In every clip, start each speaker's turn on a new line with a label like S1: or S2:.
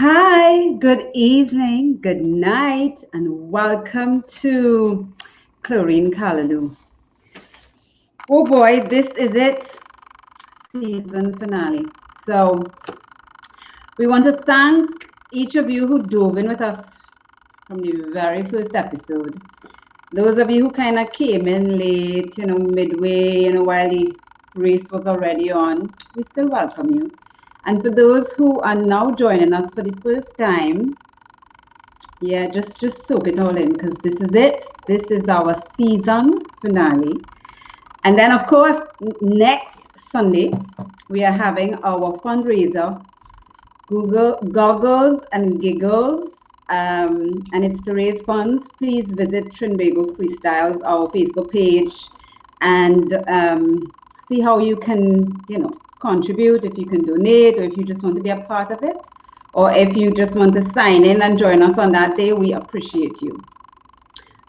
S1: Hi, good evening, good night, and welcome to Chlorine Callaloo. Oh boy, this is it, season finale. So we want to thank each of you who dove in with us from the very first episode. Those of you who kind of came in late, midway, while the race was already on, we still welcome you. And for those who are now joining us for the first time, yeah, just soak it all in because this is it. This is our season finale. And then, of course, next Sunday, we are having our fundraiser, Goggles and Giggles. And it's to raise funds. Please visit Trinidad Freestyles, our Facebook page, and see how you can, contribute, if you can donate, or if you just want to be a part of it, or if you just want to sign in and join us on that day. We appreciate you.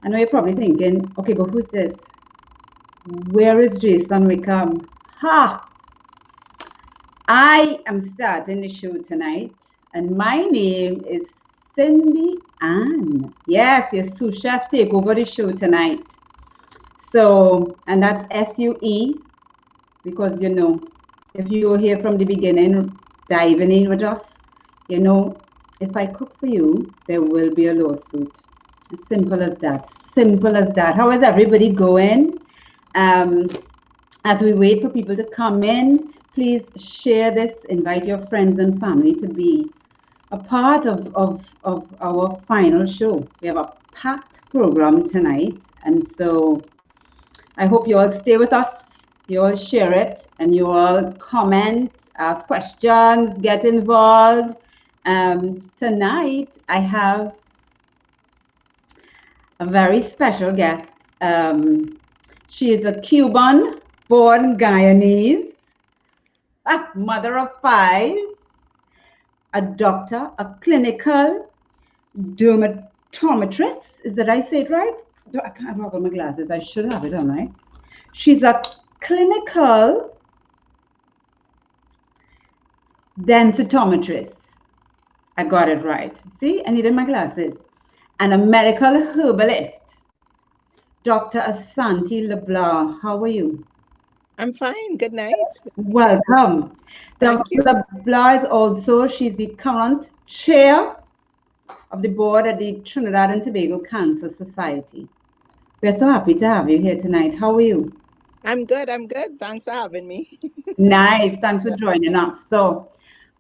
S1: I know you're probably thinking, okay, but who's this? Where is Jason Wickham? Ha! I am starting the show tonight, and my name is Cindy Ann. Yes, your sous chef take over the show tonight. So, and that's SUE, because if you were here from the beginning, diving in with us, if I cook for you, there will be a lawsuit. As simple as that. Simple as that. How is everybody going? As we wait for people to come in, please share this. Invite your friends and family to be a part of our final show. We have a packed program tonight, and so I hope you all stay with us. You all share it, and you all comment, ask questions, get involved. Tonight, I have a very special guest. She is a Cuban-born Guyanese, a mother of 5, a doctor, a clinical dermatometrist. Is that I say it right? I can't have on my glasses. I should have it on, right? She's a clinical densitometrist. I got it right. See, I needed my glasses. And a medical herbalist. Dr. ASANTE Le Blanc. How are you?
S2: I'm fine. Good night.
S1: Welcome.
S2: Thank you.
S1: Dr. LeBlanc is also, she's the current chair of the board at the Trinidad and Tobago Cancer Society. We're so happy to have you here tonight. How are you?
S2: I'm good. I'm good. Thanks for having me.
S1: Nice. Thanks for joining us. So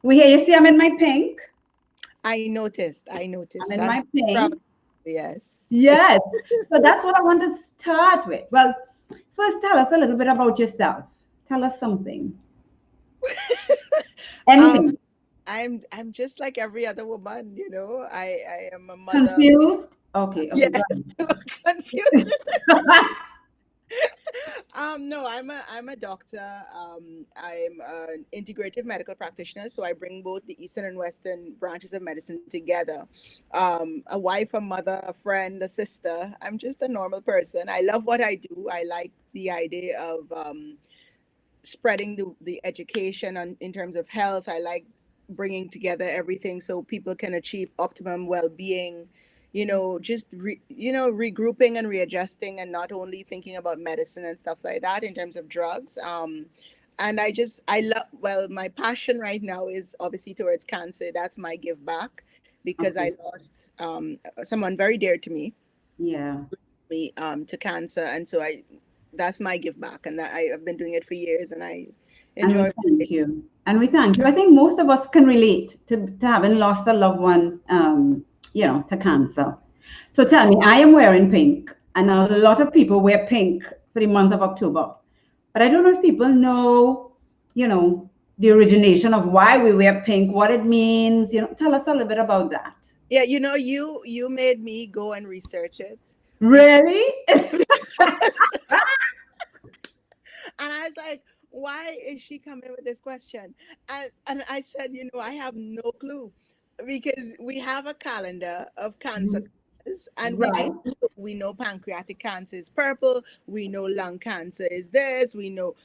S1: we here, you see I'm in my pink.
S2: I noticed.
S1: I'm in
S2: I'm
S1: my pink.
S2: Yes.
S1: Yes. So that's what I want to start with. Well, first tell us a little bit about yourself. Tell us something. Anything.
S2: I'm just like every other woman, I am a mother.
S1: Confused? Okay.
S2: Yes,
S1: Go ahead.
S2: confused. No, I'm a doctor. I'm an integrative medical practitioner, so I bring both the Eastern and Western branches of medicine together. A wife, a mother, a friend, a sister. I'm just a normal person. I love what I do. I like the idea of spreading the education in terms of health. I like bringing together everything so people can achieve optimum well-being, just regrouping and readjusting, and not only thinking about medicine and stuff like that in terms of drugs. And I love, well, my passion right now is obviously towards cancer. That's my give back, because
S1: Okay.
S2: I lost someone very dear to me,
S1: Yeah.
S2: to cancer. And so that's my give back, and that I've been doing it for years, and I
S1: And we
S2: enjoy
S1: thank
S2: it.
S1: you. And we thank you. I think most of us can relate to having lost a loved one, to cancer. So tell me, I am wearing pink, and a lot of people wear pink for the month of October. But I don't know if people know, the origination of why we wear pink, what it means. Tell us a little bit about that.
S2: Yeah, you made me go and research it.
S1: Really?
S2: And I was like, why is she coming with this question? And I said, I have no clue, because we have a calendar of cancer cancers, and
S1: Right.
S2: we know pancreatic cancer is purple, we know lung cancer is this, we know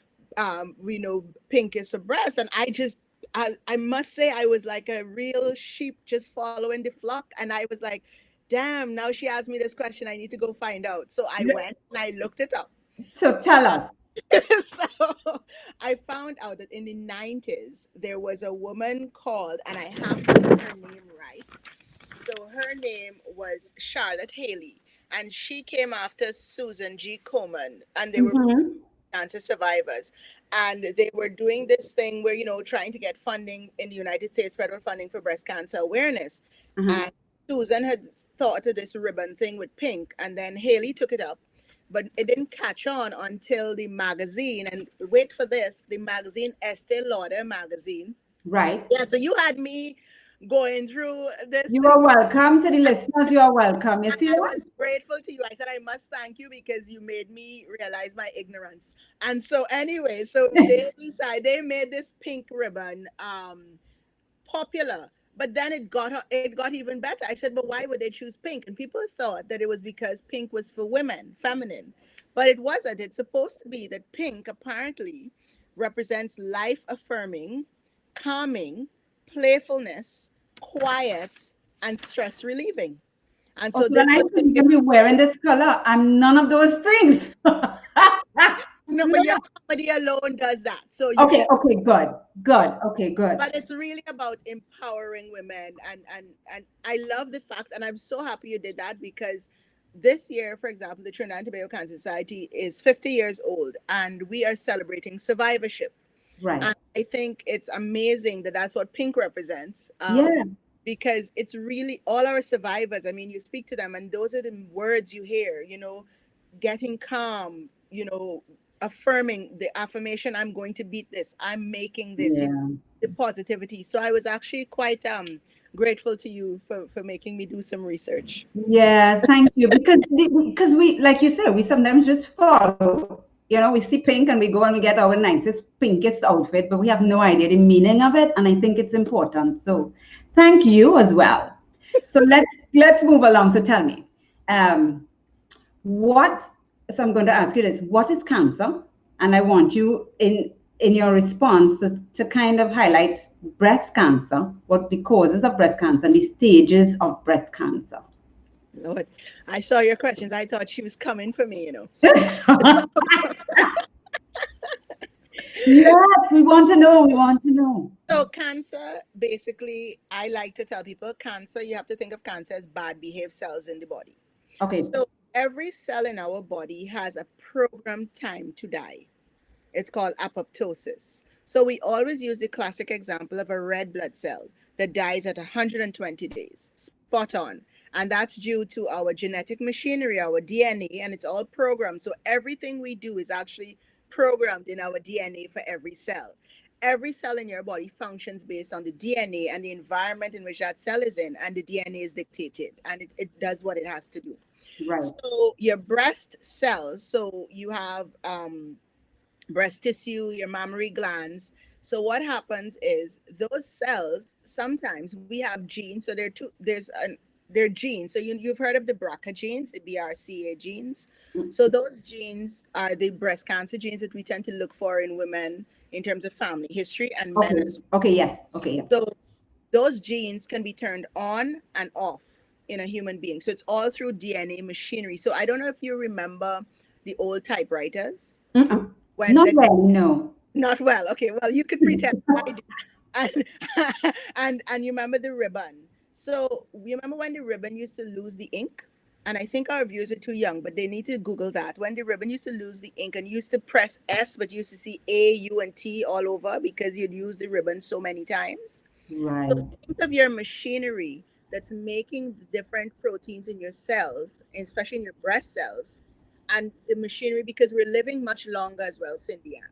S2: pink is for breast, and I must say I was like a real sheep just following the flock. And I was like, damn, now she asked me this question. I need to go find out. So I went and I looked it up.
S1: So tell us.
S2: So I found out that in the 90s, there was a woman called, and I have to get her name right. So her name was Charlotte Haley, and she came after Susan G. Komen, and they were
S1: Mhm.
S2: cancer survivors. And they were doing this thing where, trying to get funding in the United States, federal funding for breast cancer awareness.
S1: Uh-huh.
S2: And Susan had thought of this ribbon thing with pink, and then Haley took it up, but it didn't catch on until the magazine, and wait for this, the magazine Estee Lauder magazine.
S1: Right.
S2: Yeah, so you had me going through this.
S1: You are welcome to the listeners. You are welcome. You see
S2: I
S1: that?
S2: was grateful to you. I said, I must thank you because you made me realize my ignorance. And so anyway, so they decided, they made this pink ribbon popular. But then it got even better. I said, but why would they choose pink? And people thought that it was because pink was for women, feminine. But it wasn't. It's supposed to be that pink apparently represents life affirming, calming, playfulness, quiet, and stress relieving. And so
S1: Okay, when
S2: this
S1: I
S2: was
S1: see you wearing this color, I'm none of those things.
S2: no, but your comedy alone does that. So you
S1: Okay,
S2: should.
S1: okay, good, good, okay, good.
S2: But it's really about empowering women, and I love the fact, and I'm so happy you did that, because this year, for example, the Trinidad and Tobago Cancer Society is 50 years old, and we are celebrating survivorship.
S1: Right.
S2: And I think it's amazing that that's what pink represents.
S1: Yeah.
S2: Because it's really all our survivors. I mean, you speak to them, and those are the words you hear, getting calm, affirming the affirmation, I'm going to beat this, I'm making this,
S1: Yeah.
S2: the positivity. So I was actually quite grateful to you for making me do some research.
S1: Yeah, thank you. Because we, like you said, we sometimes just follow. We see pink and we go and we get our nicest, pinkest outfit, but we have no idea the meaning of it, and I think it's important. So, thank you as well. So let's move along. So tell me, um, what? So I'm going to ask you this: what is cancer? And I want you in your response to kind of highlight breast cancer, what the causes of breast cancer, and the stages of breast cancer.
S2: Lord, I saw your questions. I thought she was coming for me.
S1: Yes, we want to know. We want to know.
S2: So cancer, basically, I like to tell people, cancer, you have to think of cancer as bad behaved cells in the body.
S1: Okay.
S2: So every cell in our body has a programmed time to die. It's called apoptosis. So we always use the classic example of a red blood cell that dies at 120 days. Spot on. And that's due to our genetic machinery, our DNA, and it's all programmed. So everything we do is actually programmed in our DNA for every cell. Every cell in your body functions based on the DNA and the environment in which that cell is in, and the DNA is dictated, and it does what it has to do.
S1: Right.
S2: So your breast cells, so you have breast tissue, your mammary glands. So what happens is those cells, sometimes we have genes. So they're genes. So you've heard of the BRCA genes, the BRCA genes. So those genes are the breast cancer genes that we tend to look for in women in terms of family history, and men as well.
S1: Okay, yes. Okay, yes.
S2: So those genes can be turned on and off in a human being. So it's all through DNA machinery. So I don't know if you remember the old typewriters.
S1: Not well, no.
S2: Not well. Okay, well, you could pretend I do. And you remember the ribbon. So you remember when the ribbon used to lose the ink? And I think our viewers are too young, but they need to Google that. When the ribbon used to lose the ink, and you used to press S, but you used to see A, U, and T all over because you'd used the ribbon so many times.
S1: Right.
S2: So think of your machinery that's making the different proteins in your cells, especially in your breast cells, and the machinery, because we're living much longer as well, Cindy Ann.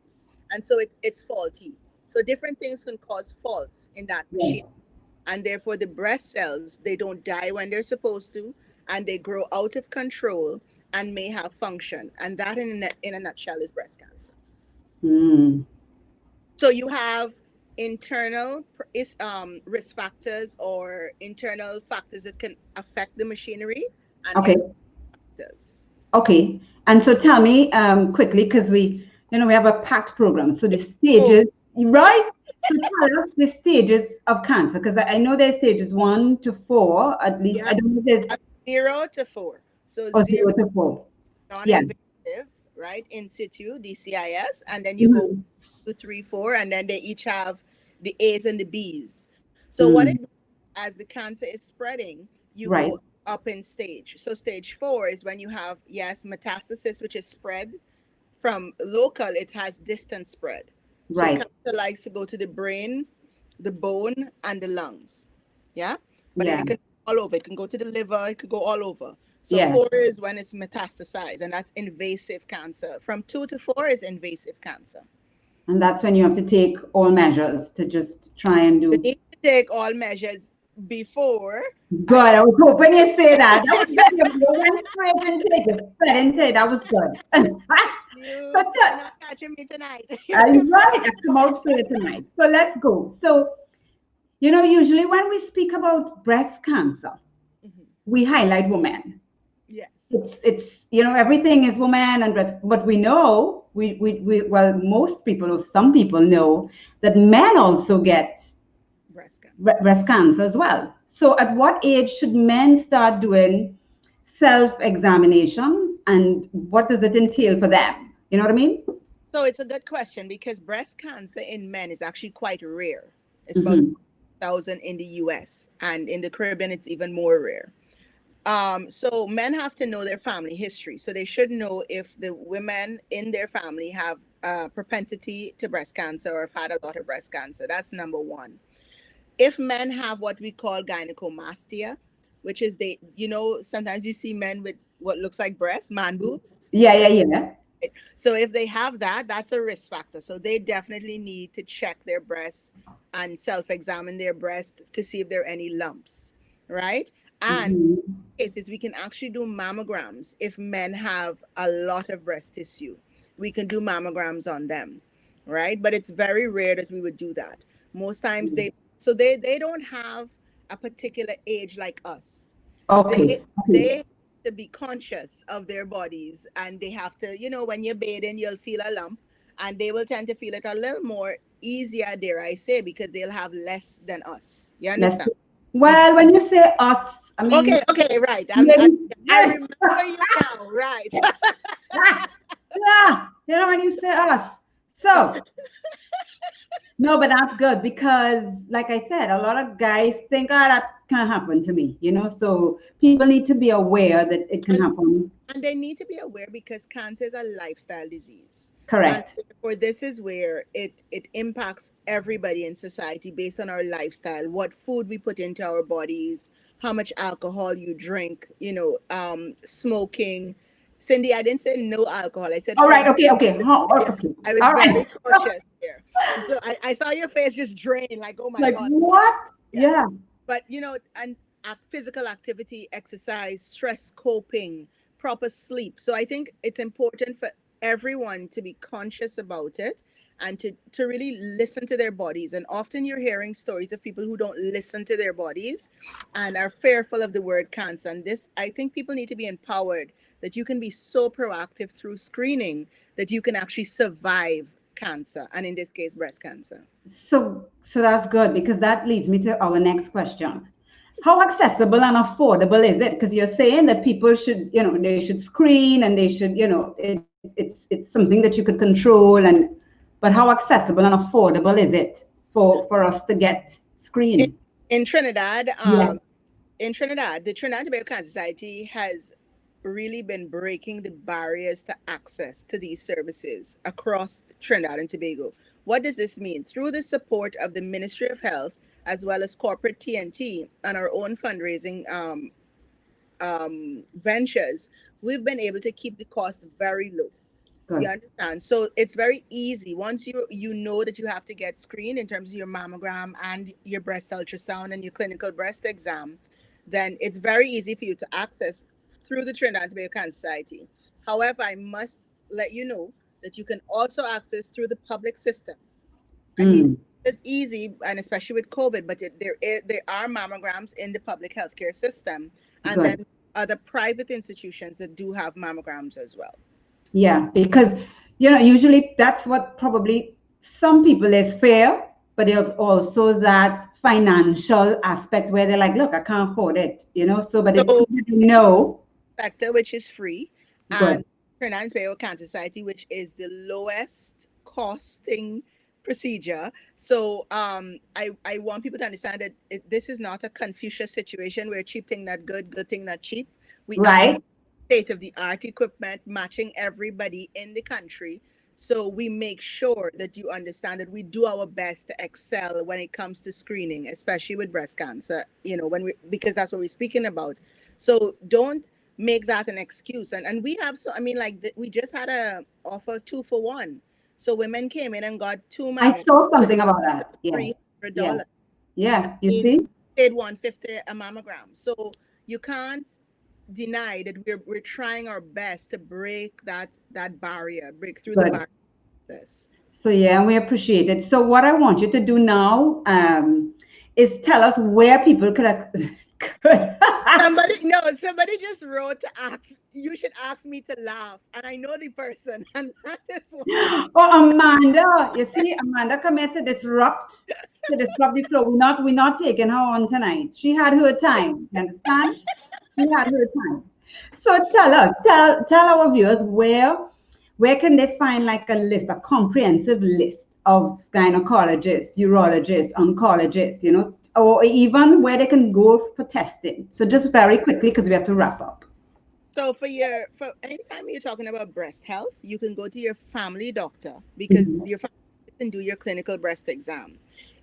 S2: And so it's faulty. So different things can cause faults in that machine. Yeah. And therefore the breast cells, they don't die when they're supposed to, and they grow out of control and may have function. And that in a nutshell is breast cancer. So you have internal risk factors or internal factors that can affect the machinery, and factors.
S1: Okay. And so tell me quickly, because we have a packed program. So the stages, right? So tell us the stages of cancer, because I know there's stages 1 to 4, at least.
S2: Yeah,
S1: I don't know if there's
S2: 0 to 4. So
S1: or
S2: 0
S1: 0 to 4. Yeah.
S2: non-invasive, right? In situ, DCIS, and then you go
S1: Mhm.
S2: 2, 3, 4, and then they each have the A's and the B's. So what
S1: Mm.
S2: it as the cancer is spreading, you
S1: Right.
S2: go up in stage. So stage 4 is when you have metastasis, which is spread from local. It has distant spread. So
S1: Right.
S2: cancer likes to go to the brain, the bone, and the lungs. Yeah, but
S1: Yeah.
S2: it can go all over. It can go to the liver. It could go all over. So
S1: Yeah.
S2: 4 is when it's metastasized, and that's invasive cancer. From 2 to 4 is invasive cancer.
S1: And that's when you have to take all measures to just try and
S2: You
S1: do.
S2: need to take all measures before.
S1: Good. I was hoping you say that. That was good. You went straight into it. You fed into it. That was good.
S2: You're
S1: But
S2: not catching me tonight.
S1: I'm right. I come out straight tonight. So let's go. So, usually when we speak about breast cancer,
S2: Mhm.
S1: we highlight women.
S2: Yes.
S1: It's everything is woman and breast, but we know well, most people or some people know that men also get
S2: Breast cancer.
S1: breast cancer as well. So at what age should men start doing self-examinations, and what does it entail for them? You know what I mean?
S2: So it's a good question because breast cancer in men is actually quite rare. It's about
S1: Mm-hmm.
S2: 1,000 in the US, and in the Caribbean it's even more rare. So men have to know their family history. So they should know if the women in their family have propensity to breast cancer or have had a lot of breast cancer. That's number one. If men have what we call gynecomastia, which is sometimes you see men with what looks like breast, man boobs.
S1: Yeah, yeah, yeah.
S2: So if they have that, that's a risk factor. So they definitely need to check their breasts and self-examine their breast to see if there are any lumps, right? And
S1: Mm-hmm.
S2: cases we can actually do mammograms if men have a lot of breast tissue. We can do mammograms on them, right? But it's very rare that we would do that. Most times they don't have a particular age like us.
S1: Okay.
S2: They have to be conscious of their bodies, and they have to, when you're bathing, you'll feel a lump, and they will tend to feel it a little more easier, dare I say, because they'll have less than us. You
S1: Let's.
S2: understand?
S1: Well, when you say us, I mean,
S2: Okay, right.
S1: maybe.
S2: I remember you now, right?
S1: Yeah, when you say us. So, no, but that's good because, like I said, a lot of guys think, that can't happen to me, So people need to be aware that it can
S2: and,
S1: happen.
S2: and they need to be aware because cancer is a lifestyle disease. And
S1: Correct.
S2: therefore, this is where it impacts everybody in society based on our lifestyle, what food we put into our bodies, how much alcohol you drink, smoking. Cindy, I didn't say no alcohol. I said
S1: All
S2: how
S1: right.
S2: much.
S1: Okay. Okay.
S2: Yeah,
S1: Okay.
S2: I was
S1: All
S2: very
S1: right.
S2: cautious here. So I saw your face just drain, like, oh my
S1: Like
S2: God.
S1: what?
S2: Yes.
S1: Yeah.
S2: But, and physical activity, exercise, stress coping, proper sleep. So I think it's important for everyone to be conscious about it and to really listen to their bodies. And often you're hearing stories of people who don't listen to their bodies and are fearful of the word cancer. And this, I think people need to be empowered that you can be so proactive through screening that you can actually survive cancer, and in this case, breast cancer.
S1: So that's good because that leads me to our next question. How accessible and affordable is it? Because you're saying that people should, they should screen and they should, it's something that you could control, but how accessible and affordable is it for us to get
S2: In,
S1: screened?
S2: in Trinidad,
S1: Yeah.
S2: the Trinidad and Tobago Cancer Society has really been breaking the barriers to access to these services across Trinidad and Tobago. What does this mean? Through the support of the Ministry of Health, as well as corporate TNT and our own fundraising ventures, we've been able to keep the cost very low. You
S1: Good.
S2: understand? So it's very easy. Once you know that you have to get screened in terms of your mammogram and your breast ultrasound and your clinical breast exam, then it's very easy for you to access through the Trinidad and Tobago Cancer Society. However, I must let you know that you can also access through the public system. I mean,
S1: Mm,
S2: it's easy, and especially with COVID, but there are mammograms in the public healthcare system, and
S1: good.
S2: then other private institutions that do have mammograms as well.
S1: Yeah, because usually that's what probably some people is fear. but there's also that financial aspect where they're like, look, I can't afford it, so, but it's good to know.
S2: Sector, which is free,
S1: Good.
S2: and Trinidad and Tobago Cancer Society, which is the lowest costing procedure. So I want people to understand that this is not a Confucius situation where cheap thing not good, good thing not cheap. We
S1: Right.
S2: state-of-the-art equipment matching everybody in the country. So we make sure that you understand that we do our best to excel when it comes to screening, especially with breast cancer, because that's what we're speaking about. So don't make that an excuse. And we have, we just had a offer 2 for 1. So women came in and got 2 mammograms.
S1: I saw something about that. Yeah.
S2: $300.
S1: Yeah. You see?
S2: Paid $150 a mammogram. So you can't deny that we're trying our best to break that barrier, break through the barrier.
S1: So yeah, we appreciate it. So what I want you to do now is tell us where people could
S2: Somebody just wrote to ask. You should ask me to laugh, and I know the person, and that is why.
S1: Oh, Amanda, you see, Amanda come here to disrupt the flow. We're not taking her on tonight. She had her time. You understand? She had her time. So tell our viewers where can they find like a comprehensive list of gynecologists, urologists, oncologists, or even where they can go for testing. So just very quickly, because we have to wrap up.
S2: So for anytime you're talking about breast health, you can go to your family doctor, because your family can do your clinical breast exam.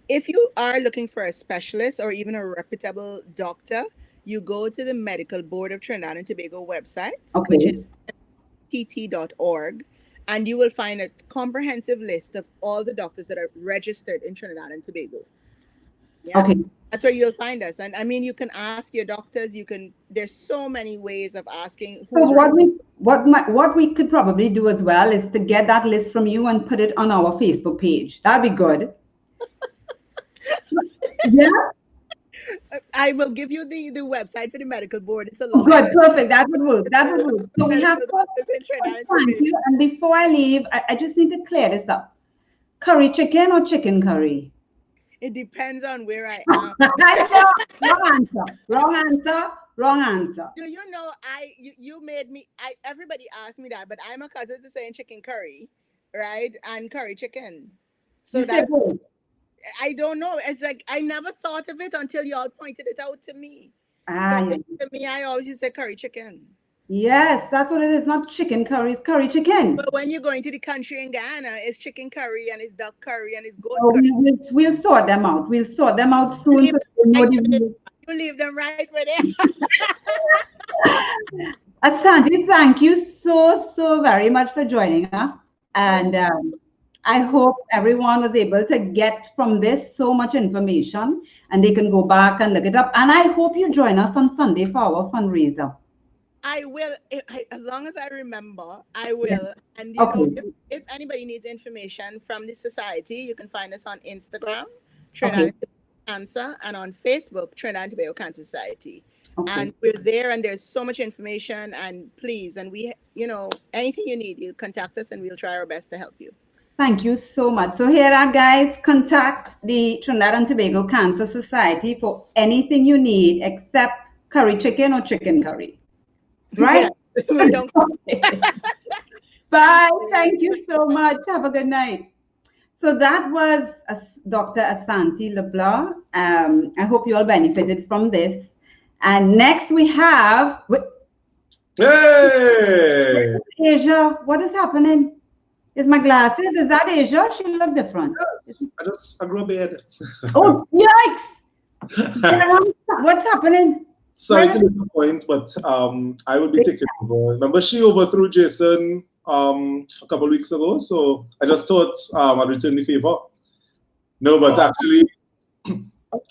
S2: If you are looking for a specialist or even a reputable doctor, you go to the Medical Board of Trinidad and Tobago website, which is tt.org, and you will find a comprehensive list of all the doctors that are registered in Trinidad and Tobago. Yeah.
S1: Okay.
S2: That's where you'll find us. And you can ask your doctors. There's so many ways of asking.
S1: So what we could probably do as well is to get that list from you and put it on our Facebook page. That'd be good. Yeah.
S2: I will give you the website for the medical board. It's a long.
S1: Good, perfect. That would work. So we have thank you. And before I leave, I just need to clear this up. Curry chicken or chicken curry?
S2: It depends on where I am.
S1: Wrong answer.
S2: Do you know you made me? Everybody asked me that, but I'm a cousin to saying chicken curry, right? And curry chicken. So that's. I don't know. It's like I never thought of it until y'all pointed it out to me. To me, I always used to say curry chicken.
S1: Yes, that's what it is. Not chicken curry, it's curry chicken.
S2: But when you're going to the country in Ghana, it's chicken curry and it's duck curry and it's goat curry.
S1: We'll sort them out. We'll sort them out soon.
S2: You leave them right where they are.
S1: Asante, thank you so very much for joining us. And I hope everyone was able to get from this so much information and they can go back and look it up. And I hope you join us on Sunday for our fundraiser.
S2: I will, as long as I remember, I will. Yeah. And you know, if anybody needs information from the society, you can find us on Instagram, Trinidad and Tobago Cancer, and on Facebook, Trinidad and Tobago Cancer Society. And we're there, and there's so much information. And please, and we, anything you need, you contact us, and we'll try our best to help you.
S1: Thank you so much. So here are guys, contact the Trinidad and Tobago Cancer Society for anything you need except curry chicken or chicken curry. Right? Yeah. Bye. Thank you so much. Have a good night. So that was Dr. Asante Le Blanc. I hope you all benefited from this. And next we have...
S3: Hey!
S1: Asia, what is happening? Is my glasses? Is that Asia? She look different.
S3: Yes, I grew a beard.
S1: Oh, yikes! What's happening?
S3: Sorry to disappoint, but I will be taking over. Remember, she overthrew Jason a couple of weeks ago, so I just thought I'd return the favor. No, but actually,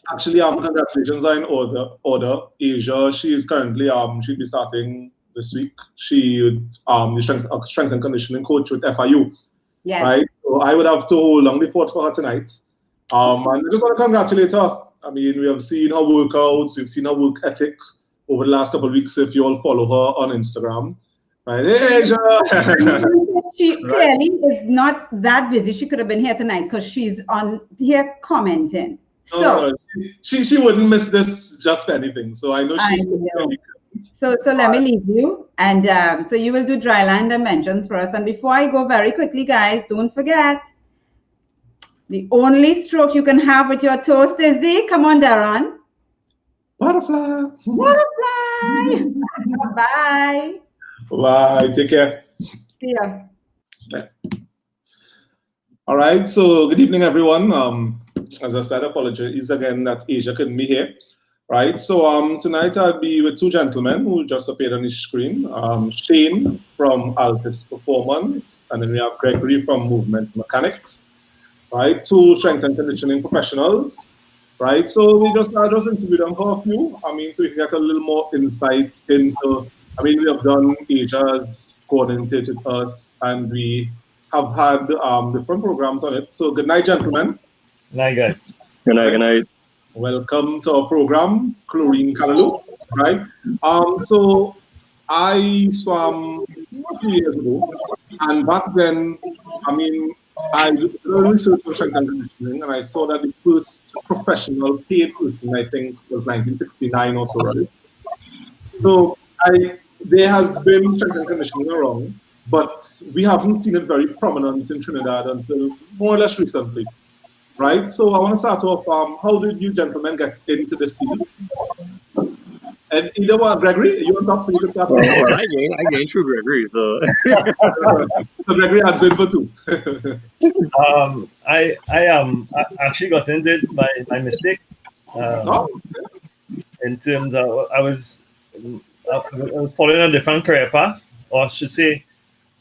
S3: congratulations are in order. Asia, she is currently she'll be starting this week. She the strength and conditioning coach with FIU.
S1: Yes.
S3: Right. So I would have to hold long the fort for her tonight. And I just want to congratulate her. I mean, we have seen her workouts, we've seen her work ethic over the last couple of weeks if you all follow her on Instagram. Right. Hey, Asia.
S1: She clearly is not that busy. She could have been here tonight because she's on here commenting.
S3: No. She wouldn't miss this just for anything. So I know she.
S1: So let me leave you, and so you will do Dryland Dimensions for us. And before I go, very quickly, guys, don't forget the only stroke you can have with your toe, Stizzy. Come on, Darren.
S3: Butterfly.
S1: Butterfly. Bye.
S3: Bye. Take care.
S1: See ya.
S3: Yeah. All right. So good evening, everyone. As I said, apologies again that Asia couldn't be here. Right. So tonight I'll be with two gentlemen who just appeared on the screen. SHAYNE from Altis Performance, and then we have GREGORY from Movement Mechanics. Right. Two strength and conditioning professionals. Right. So we just interviewed them for a few. I mean, so you can get a little more insight into. I mean, we have done Asia's coordinated with us, and we have had different programs on it. So good night, gentlemen.
S4: Good night, guys.
S5: Good night, good night.
S3: Welcome to our program, Chlorine Callaloo, right? So I swam 2 years ago, and back then, I mean, I did research on strength and conditioning, and I saw that the first professional paid person, I think, was 1969 or so, right? So there has been strength and conditioning around, but we haven't seen it very prominent in Trinidad until more or less recently, right? So I want to start off, how did you gentlemen get into this field? And either one, Gregory, you on top, so you can start.
S5: Well, I gained through Gregory, so.
S3: So Gregory adds in for two.
S4: I actually got into it by mistake. In terms of, I was following a different career path, or I should say,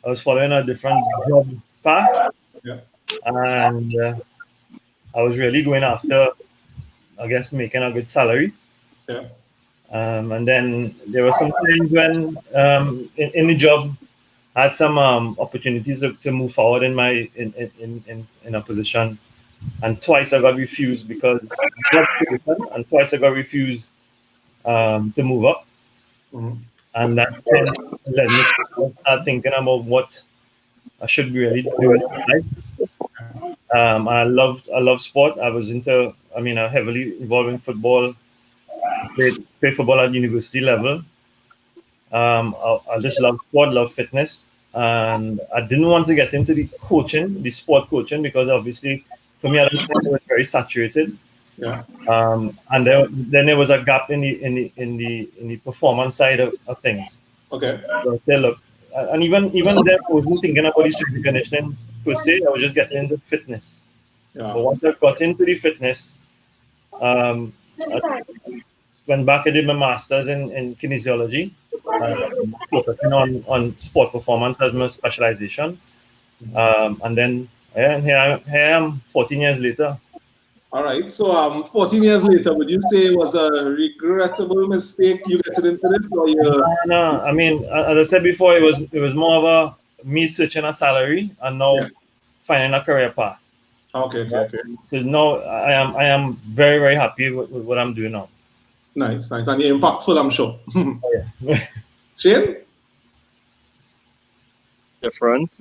S4: I was following a different job path.
S3: Yeah.
S4: And I was really going after, I guess, making a good salary.
S3: Yeah.
S4: And then there were some times when in the job I had some opportunities to move forward in my in a position, and twice I got refused because and twice I got refused to move up.
S3: Mm-hmm.
S4: And that led me to start thinking about what I should really do in my life. I love sport. I was I heavily involved in football. Played football at university level. I just love sport, love fitness, and I didn't want to get into the sport coaching, because obviously for me at the time it was very saturated.
S3: Yeah.
S4: And then there was a gap in the performance side of things.
S3: Okay.
S4: So I said, look, and even then I wasn't thinking about the strength and conditioning per se. I was just getting into fitness.
S3: Yeah.
S4: But once I got into the fitness, I went back and did my master's in kinesiology, focusing on sport performance as my specialization. And then here I am 14 years later.
S3: All right. So 14 years later, would you say it was a regrettable mistake you getting into this, or you?
S4: No, I mean, as I said before, it was more of me searching a salary and now finding a career path.
S3: Okay.
S4: So now I am very, very happy with what I'm doing now.
S3: Nice, and you're impactful, I'm sure.
S4: Oh, yeah.
S3: SHAYNE?
S5: Different.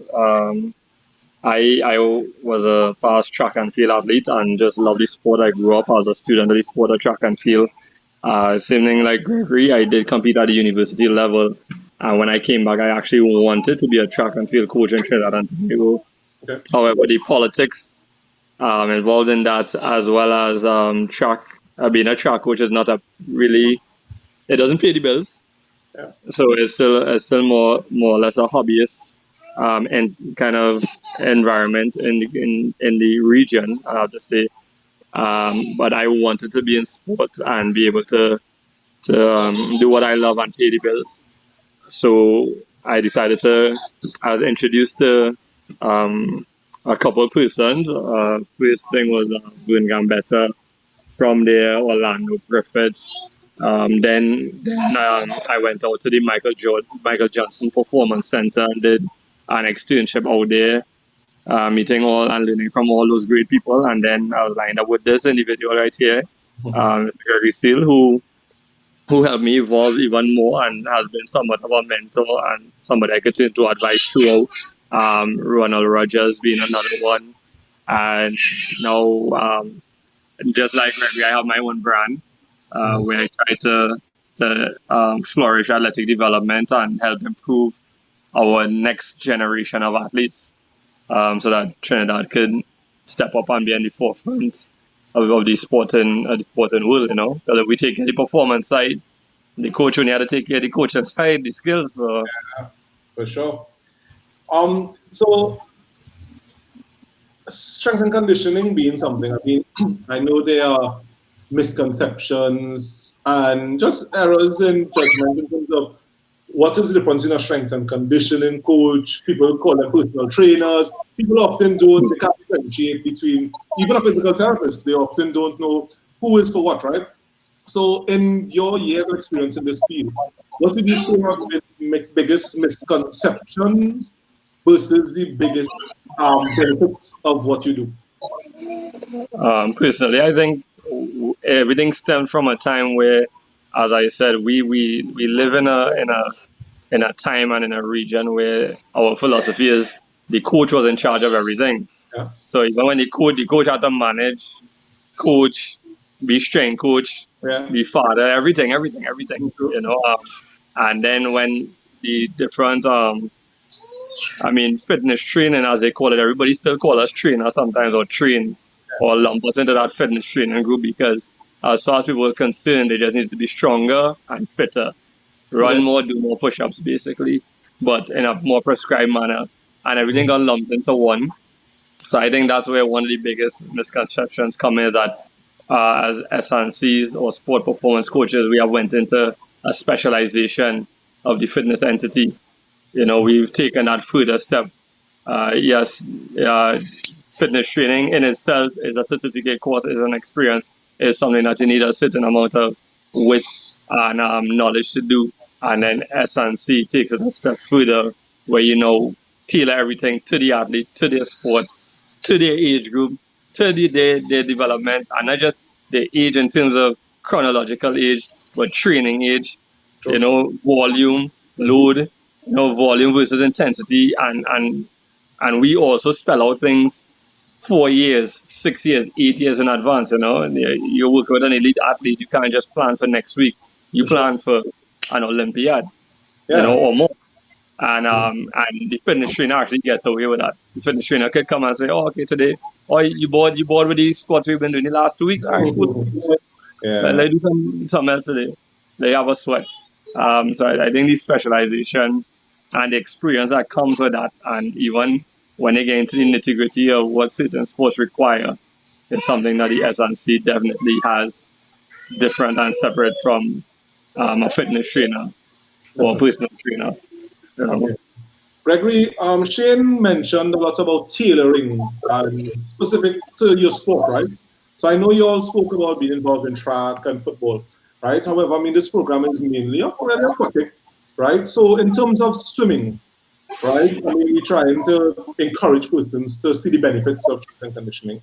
S5: I was a past track and field athlete and just love the sport. I grew up as a student of the sport of track and field. Same thing like Gregory, I did compete at the university level. And when I came back, I actually wanted to be a track and field coach in Trinidad and Tobago.
S3: Okay.
S5: However, the politics involved in that, as well as being a track coach is not it doesn't pay the bills.
S3: Yeah.
S5: So it's still more or less a hobbyist and kind of environment in the region, I have to say. But I wanted to be in sport and be able to do what I love and pay the bills. So I decided I was introduced to a couple of persons. First thing was doing Gambetta. From there, Orlando Griffith. Then I went out to the Michael Johnson Performance Center and did an externship out there, meeting and learning from all those great people. And then I was lined up with this individual right here, Mr. Gregory STEELE, who who helped me evolve even more and has been somewhat of a mentor and somebody I could take to advice throughout. Ronald Rogers being another one. And now, just like Gregory, I have my own brand where I try to flourish athletic development and help improve our next generation of athletes so that Trinidad could step up and be in the forefront of the sporting world, you know. So we take care of the performance side, the coach only had to take care of the coaching side, the skills. So.
S3: Yeah, for sure. So strength and conditioning being something, I mean, I know there are misconceptions and just errors in judgment in terms of what is the difference in a strength and conditioning coach. People call them personal trainers. People often they can't differentiate between, even a physical therapist, they often don't know who is for what, right? So in your years of experience in this field, what would you say are the biggest misconceptions versus the biggest benefits of what you do?
S5: Personally, I think everything stemmed from a time where, as I said, we live in a time and in a region where our philosophy is the coach was in charge of everything.
S3: Yeah.
S5: So even when the coach had to manage, coach, be strength coach, be father, everything, you know. And then when the different fitness training, as they call it, everybody still call us trainer sometimes, or train, or lump us into that fitness training group, because as far as people are concerned, they just need to be stronger and fitter, run more, do more push-ups, basically, but in a more prescribed manner, and everything got lumped into one. So I think that's where one of the biggest misconceptions come is that as SNCs or sport performance coaches, we have went into a specialization of the fitness entity. You know, we've taken that further step. Fitness training in itself is a certificate course, is an experience, is something that you need a certain amount of wit and knowledge to do. And then SNC takes it a step further, where you tailor everything to the athlete, to their sport, to their age group, to their development, and not just their age in terms of chronological age, but training age, volume, load, volume versus intensity, and we also spell out things 4 years, 6 years, 8 years in advance. And you work with an elite athlete, you can't just plan for next week. You plan for an Olympiad, or more. And the fitness trainer actually gets away with that. The fitness trainer could come and say, "Oh, okay, today, you bored with these squats we've been doing the last 2 weeks? All right, cool. Let's do something else today." They have a sweat. So I think the specialization and the experience that comes with that, and even when they get into the nitty-gritty of what certain sports require, is something that the SNC definitely has different and separate from a fitness trainer or a personal trainer.
S3: Gregory, Shane mentioned a lot about tailoring specific to your sport, right? So I know you all spoke about being involved in track and football, right? However, this program is mainly aquatic, right? So in terms of swimming, right? We're trying to encourage persons to see the benefits of strength and conditioning,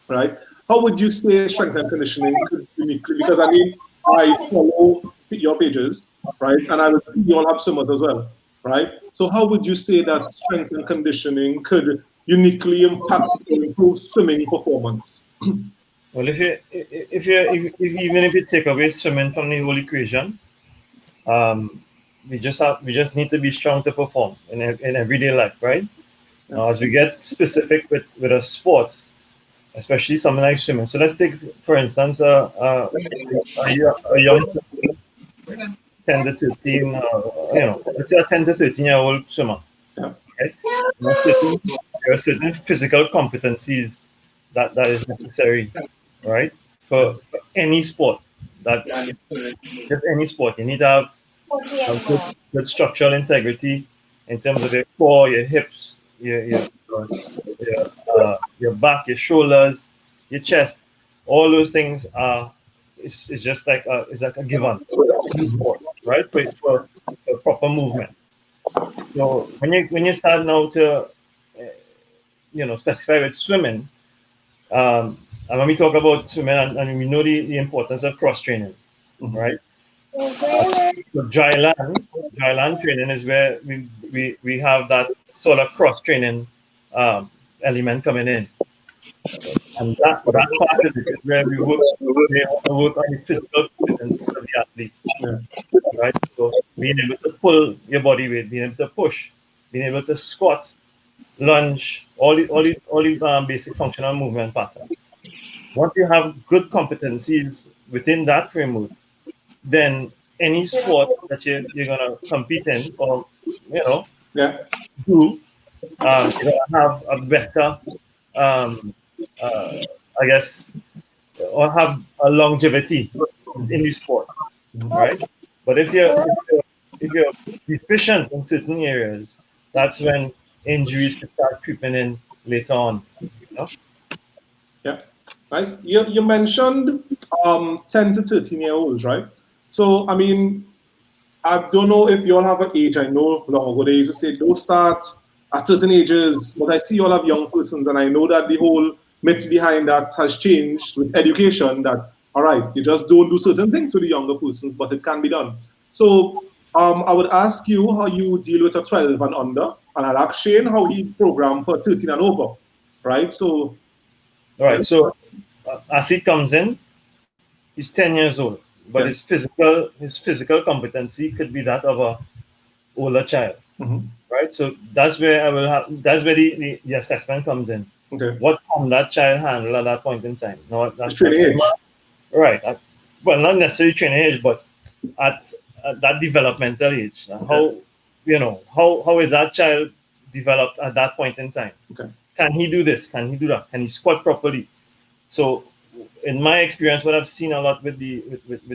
S3: right? How would you say strength and conditioning could uniquely, because I follow your pages, right? And I would see you all have swimmers as well, right? So how would you say that strength and conditioning could uniquely impact or improve swimming performance?
S4: Well, even if you take away swimming from the whole equation, we just need to be strong to perform in everyday life, right? Now, as we get specific with a sport, especially something like swimming. So let's take, for instance, a young 10 to 13, let's say a 10 to 13-year-old swimmer. Okay? There are certain physical competencies that is necessary, right? For any sport. Just any sport. You need to have good structural integrity in terms of your core, your hips, your back, your shoulders, your chest. All those things are it's just like a given, right? For proper movement. So when you start now to specify with swimming, and when we talk about swimming, and we know the importance of cross training, right? So dryland training is where we have that sort of cross training element coming in, and that part of it is where we work on the physical competency of the athlete, right? So being able to pull your body weight, being able to push, being able to squat, lunge, all the basic functional movement patterns. Once you have good competencies within that framework, then any sport that you're gonna compete in or do, you're gonna have a better, I guess, or have a longevity in the sport, right? But if you're deficient in certain areas, that's when injuries could start creeping in later on.
S3: Yeah, nice. You mentioned 10 to 13-year-olds, right? So I mean, I don't know if you all have an age. I know long ago they used to say don't start at certain ages, but I see you all have young persons, and I know that the whole myth behind that has changed with education. That all right, you just don't do certain things with the younger persons, but it can be done. So I would ask you how you deal with a 12 and under, and I'll ask Shane how he programmed for 13 and over, right? So,
S4: all right. So athlete comes in, he's 10 years old, but his physical competency could be that of a older child, right? So that's where the assessment comes in.
S3: Okay.
S4: What can that child handle at that point in time? No, that's
S3: training age.
S4: Right. Well, not necessarily training age, but at that developmental age. How is that child developed at that point in time?
S3: Okay.
S4: Can he do this? Can he do that? Can he squat properly? So in my experience, what I've seen a lot with the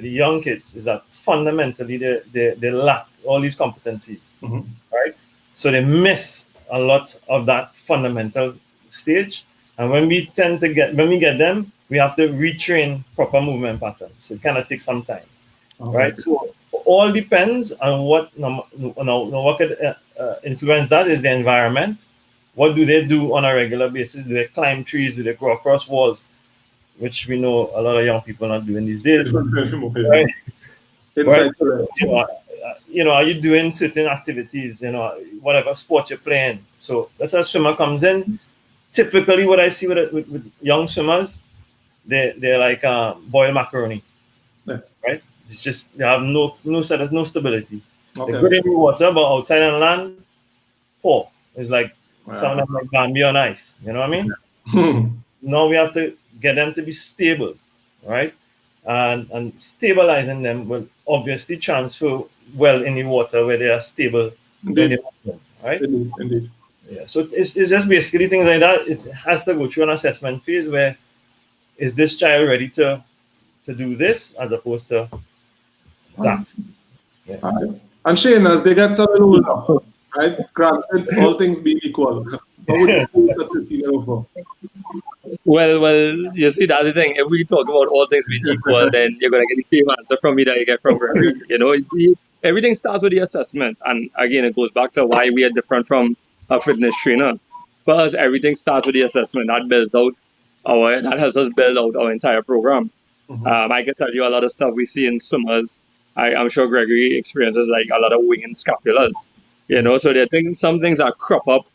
S4: young kids is that fundamentally they lack all these competencies, right? So they miss a lot of that fundamental stage. And when we get them, we have to retrain proper movement patterns. So it kind of takes some time, right? So all depends on what could influence that is the environment. What do they do on a regular basis? Do they climb trees? Do they go across walls? Which we know a lot of young people are not doing these days. Right? Right? Are you doing certain activities? Whatever sport you're playing. So that's how a swimmer comes in. Typically, what I see with young swimmers, they're like boiled macaroni, right? It's just they have no stability. Okay. They're good in the water, but outside on land, poor. It's like some of them like Bambi on ice. You know what I mean? Now we have to get them to be stable, right? And stabilizing them will obviously transfer well in the water where they are stable.
S3: Indeed.
S4: Right?
S3: Indeed.
S4: Yeah. So it's just basically things like that. It has to go through an assessment phase where is this child ready to do this as opposed to that. Yeah.
S3: And Shane, as they get a little older, right? Granted, all things being equal.
S5: Well, you see, that's the thing. If we talk about all things being equal, then you're going to get the same answer from me that you get from Gregory. Everything starts with the assessment. And again, it goes back to why we are different from a fitness trainer. For us, everything starts with the assessment. That helps us build out our entire program. I can tell you a lot of stuff we see in swimmers. I'm sure Gregory experiences like a lot of winging scapulas. So there are some things that crop up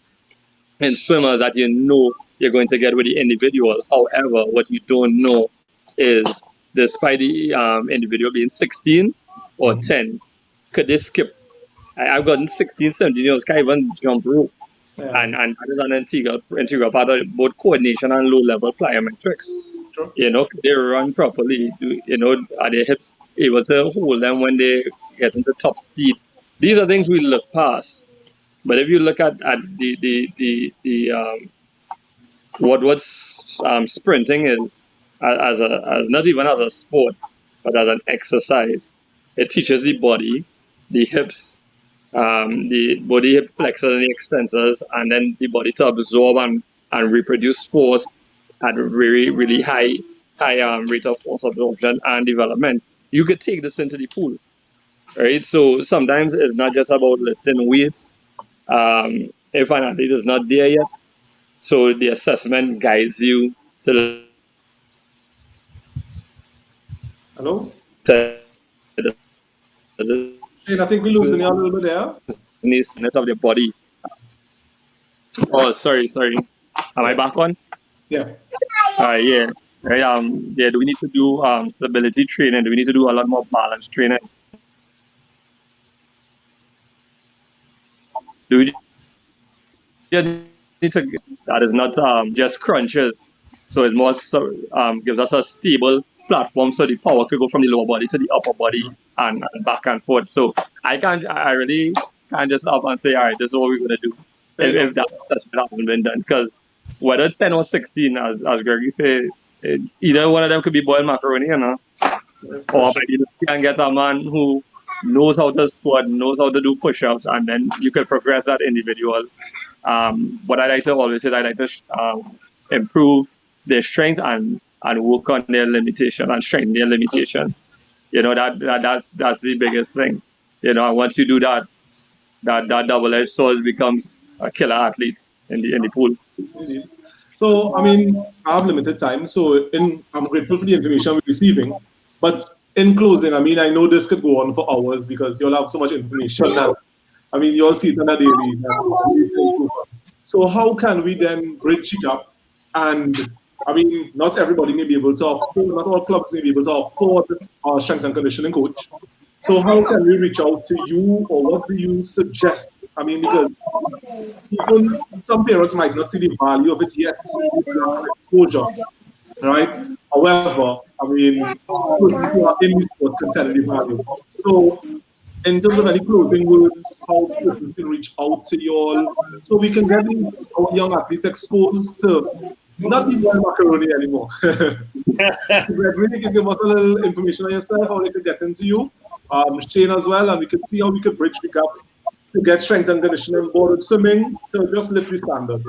S5: in swimmers that you're going to get with the individual. However, what you don't know is despite the individual being 16 or 10, could they skip? I've gotten 16, 17 years can't even jump rope. And that is an integral part of both coordination and low-level plyometrics. Sure. Could they run properly? Are their hips able to hold them when they get into top speed? These are things we look past. But if you look at what sprinting is as not even as a sport, but as an exercise, it teaches the body, the hips, the body hip flexors and the extensors, and then the body to absorb and reproduce force at a really, really high rate of force absorption and development. You could take this into the pool, right? So sometimes it's not just about lifting weights. If an athlete is not there yet, so the assessment guides you to
S3: Hello? Shane, I think we're losing you a little bit there.
S5: Neatness of the body. Oh, sorry. Am I back on?
S3: Yeah.
S5: Yeah. Right. Yeah. Do we need to do stability training? Do we need to do a lot more balance training? Do we just need to? That is not just crunches. So it's more gives us a stable platform so the power could go from the lower body to the upper body and back and forth. So I really can't just up and say, all right, this is what we're gonna do if that assessment hasn't been done. Because whether 10 or 16, as Gregory said, either one of them could be boiled macaroni, you know. Or you can get a man who knows how to squat, knows how to do push-ups, and then you can progress that individual. But I like to always say I like to improve their strength and work on their limitation and strengthen their limitations. You know, that's the biggest thing. You know, once you do that double-edged sword becomes a killer athlete in the pool.
S3: So, I mean, I have limited time, so I'm grateful for the information we're receiving. But in closing, I mean, I know this could go on for hours because you'll have so much information now. I mean, you'll see it on a daily. So how can we then bridge it up? And, I mean, not everybody may be able to afford, not all clubs may be able to afford a strength and conditioning coach. So how can we reach out to you, or what do you suggest? I mean, because some parents might not see the value of it yet, exposure, right? However, I mean, persons who are in this sport can tell the value. So, in terms of any closing words, how persons can reach out to you all, so we can get these young athletes exposed to not be boiled macaroni anymore. Really can give us a little information on yourself, how they can get into you, Shane as well, and we can see how we can bridge the gap to get strength and conditioning board swimming to just lift the standard.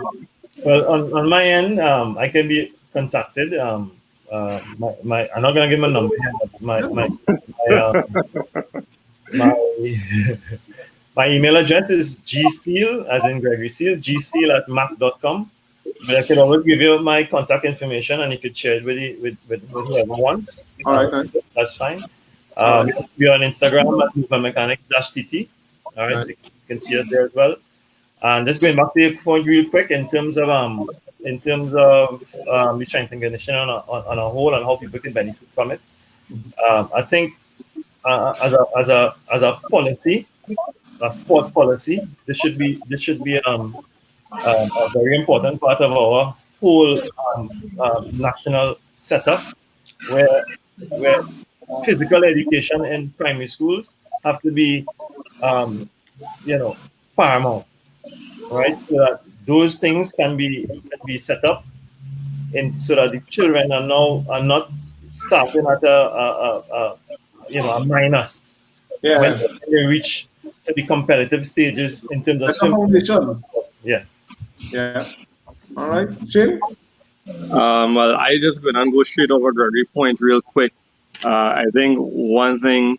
S4: Well, on my end, I can be contacted. I'm not gonna give my number here, but my email address is gsteele, as in Gregory Steele, gsteele@mac.com. But I could always give you my contact information, and you could share it with whoever wants.
S3: All right, nice.
S4: That's fine. We're on Instagram at movementmechanics-tt. All right, so you can see us there as well. And just going back to your point real quick in terms of the strength and conditioning on a whole and how people can benefit from it. I think as a policy, a sport policy, this should be a very important part of our whole national setup, where physical education in primary schools have to be paramount, right? So that those things can be set up, so that the children are not starting at a minus when they reach to the competitive stages in terms of
S3: foundations.
S4: Yeah.
S3: All right, Shane.
S5: Well, I just gonna go straight over Gregory's point real quick. I think one thing,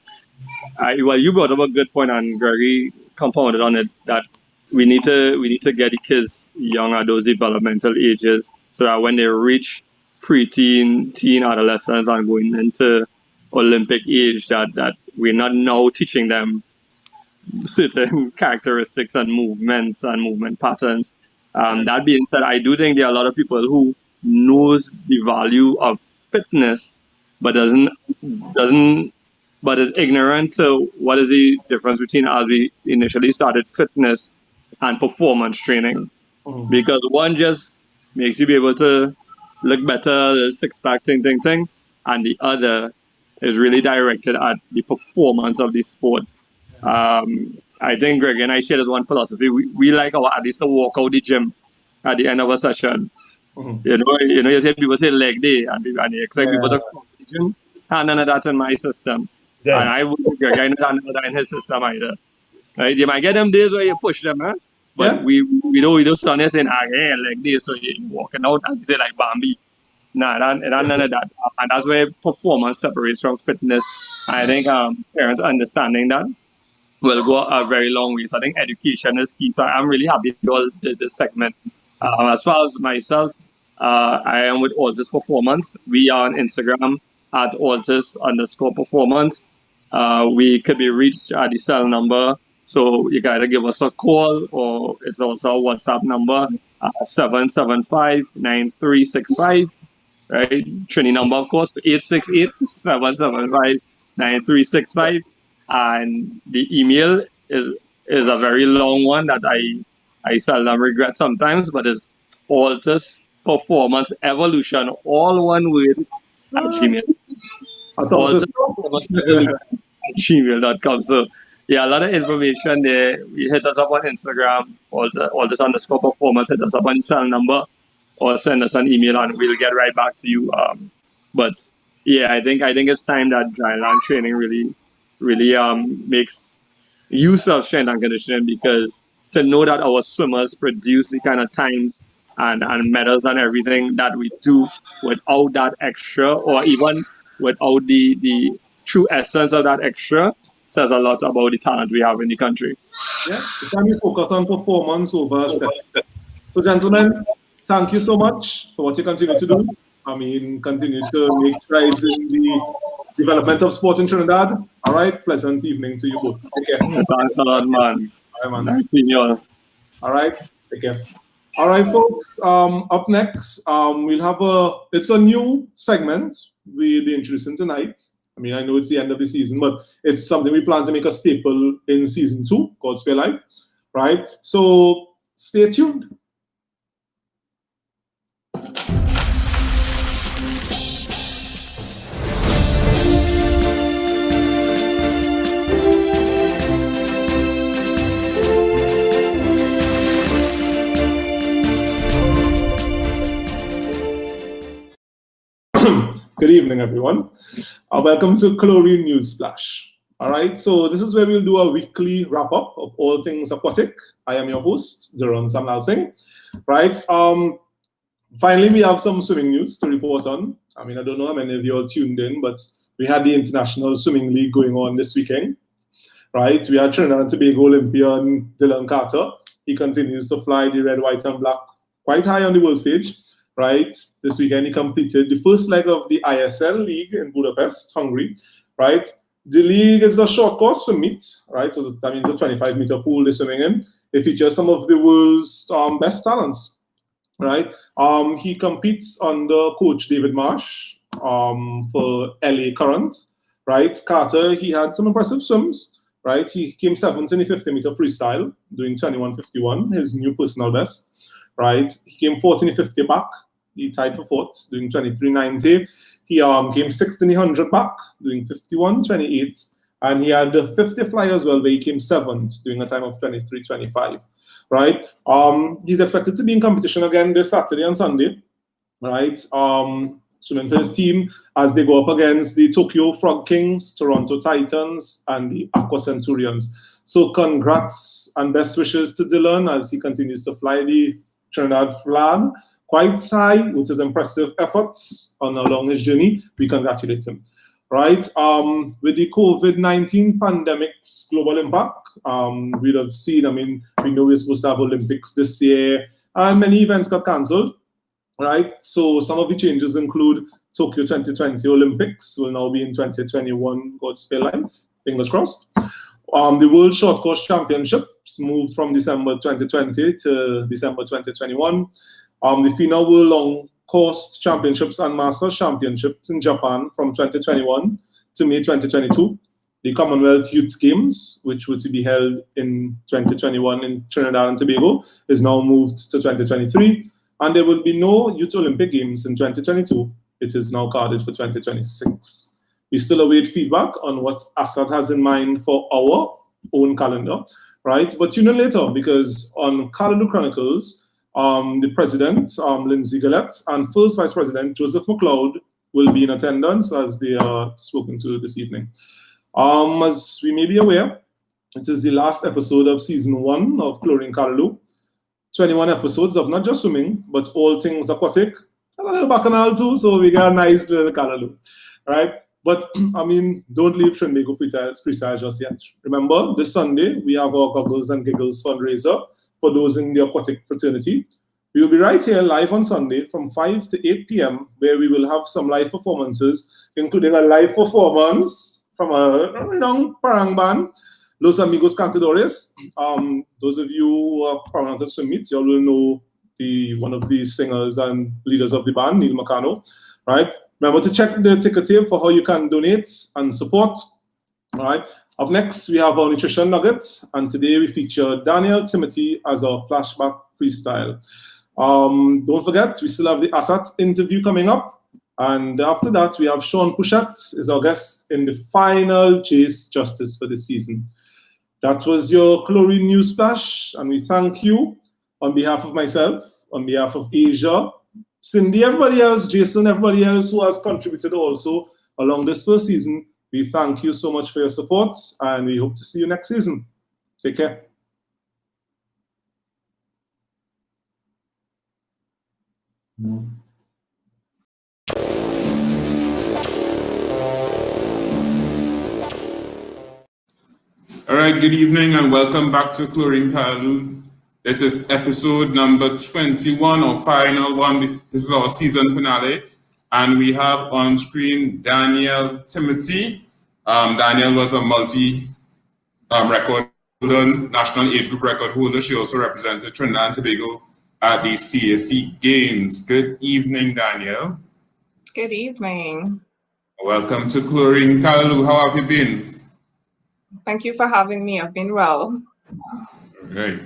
S5: you brought up a good point, and Gregory compounded on it, that we need to get the kids young at those developmental ages, so that when they reach preteen, teen, adolescence, and going into Olympic age, that we're not now teaching them certain characteristics and movements and movement patterns. That being said, I do think there are a lot of people who knows the value of fitness, but is ignorant to what is the difference between, as we initially started, fitness and performance training. Because one just makes you be able to look better, the six-pack thing, and the other is really directed at the performance of the sport. I think Greg and I share this one philosophy. We like our athletes to walk out the gym at the end of a session. You see people say leg day, and they expect people to come to the gym. And none of that's in my system. Yeah. And I wouldn't, Greg, I know that in his system either. Right? You might get them days where you push them, huh? But we don't stand there saying, leg day, so you're walking out, as you say, like Bambi. Nah, none of that. And that's where performance separates from fitness. I think parents understanding that will go a very long way. So I think education is key. So I'm really happy with all this segment. As far as myself, I am with Altis Performance. We are on Instagram at Altis_performance. We could be reached at the cell number. So you gotta give us a call, or it's also a WhatsApp number, 775-9365, right? Trini number, of course, 868-775-9365. And the email is a very long one that I seldom regret sometimes, but it's Altis Performance Evolution, all one word, at Gmail. Gmail.com. So yeah, a lot of information there. You hit us up on Instagram, Altis_performance, hit us up on cell number, or send us an email and we'll get right back to you. But yeah, I think it's time that dryland training really makes use of strength and conditioning, because to know that our swimmers produce the kind of times and medals and everything that we do without that extra, or even without the true essence of that extra, says a lot about the talent we have in the country.
S3: Yeah, it's time we focus on performance over step. So, gentlemen, thank you so much for what you continue to do. I mean, continue to make strides in the development of sport in Trinidad. All right, pleasant evening to you both. Take care.
S5: Thanks a lot, man.
S3: All right, man.
S5: Nice seeing you all.
S3: All right, take care. All right, folks. Up next, we'll have it's a new segment we'll be introducing tonight. I mean, I know it's the end of the season, but it's something we plan to make a staple in season 2, called Spare Life, right? So stay tuned. Good evening, everyone. Welcome to Chlorine News Splash. All right, so this is where we'll do a weekly wrap-up of all things aquatic. I am your host, Duran Samlal Singh. Right, finally, we have some swimming news to report on. I mean, I don't know how many of you all tuned in, but we had the International Swimming League going on this weekend. Right, we had Trinidad and Tobago Olympian Dylan Carter. He continues to fly the red, white, and black quite high on the world stage. Right, this weekend he completed the first leg of the ISL League in Budapest, Hungary. Right, the league is a short course swim meet. Right, so that means a 25-meter pool they're swimming in. It features some of the world's best talents. Right, he competes under coach David Marsh for LA Current. Right, Carter, he had some impressive swims. Right, he came 7th in the 50-meter freestyle, doing 21:51, his new personal best. Right, he came 4th in the 50 back. He tied for 4th, doing 23:90. He came 6th in the 100 back, doing 51:28. And he had the 50 fly as well, where he came 7th, doing a time of 23:25. Right, he's expected to be in competition again this Saturday and Sunday. Right, swimming for his team as they go up against the Tokyo Frog Kings, Toronto Titans, and the Aqua Centurions. So congrats and best wishes to Dylan as he continues to fly the Trinidad flag quite high, with his impressive efforts along his journey. We congratulate him. Right, with the COVID-19 pandemic's global impact, we'd have seen, I mean, we know we're supposed to have Olympics this year, and many events got cancelled. Right, so some of the changes include Tokyo 2020 Olympics will now be in 2021, God spare life, fingers crossed. The World Short Course Championships moved from December 2020 to December 2021. The FINA World Long Course Championships and Masters Championships in Japan from 2021 to May 2022. The Commonwealth Youth Games, which were to be held in 2021 in Trinidad and Tobago, is now moved to 2023. And there will be no Youth Olympic Games in 2022. It is now carded for 2026. We still await feedback on what ASANTE has in mind for our own calendar, right? But tune in later, because on Callaloo Chronicles, the president, LINDSAY GILLETTE, and first vice president, Joseph McLeod, will be in attendance as they are spoken to this evening. As we may be aware, it is the last episode of season 1 of Chlorine Callaloo. 21 episodes of not just swimming, but all things aquatic, and a little bacchanal too, so we got a nice little Callaloo, right? But, I mean, don't leave Trinidad freestyle just yet. Remember, this Sunday, we have our Goggles and Giggles fundraiser for those in the aquatic fraternity. We will be right here live on Sunday from 5 to 8 p.m., where we will have some live performances, including a live performance from a renowned parang band, Los Amigos Cantadores. Those of you who are proud of swim meets, you all will know one of the singers and leaders of the band, Neil Macano, right? Remember to check the ticker tape for how you can donate and support. All right. Up next, we have our nutrition nuggets, and today we feature Daniel Timothy as our flashback freestyle. Don't forget, we still have the ASAT interview coming up, and after that, we have Sean POUCHET is our guest in the final Chase Justice for the season. That was your Chlorine News Flash, and we thank you on behalf of myself, on behalf of Asia, Cindy, everybody else, Jason, everybody else who has contributed also along this first season. We thank you so much for your support, and we hope to see you next season. Take care.
S6: All right, good evening and welcome back to Chlorine Callaloo. This is episode number 21 or final one. This is our season finale. And we have on screen Daniel Timothy. Daniel was a multi-record holder, national age group record holder. She also represented Trinidad and Tobago at the CAC Games. Good evening, Daniel.
S7: Good evening.
S6: Welcome to Chlorine Callaloo. How have you been?
S7: Thank you for having me. I've been well.
S6: All right.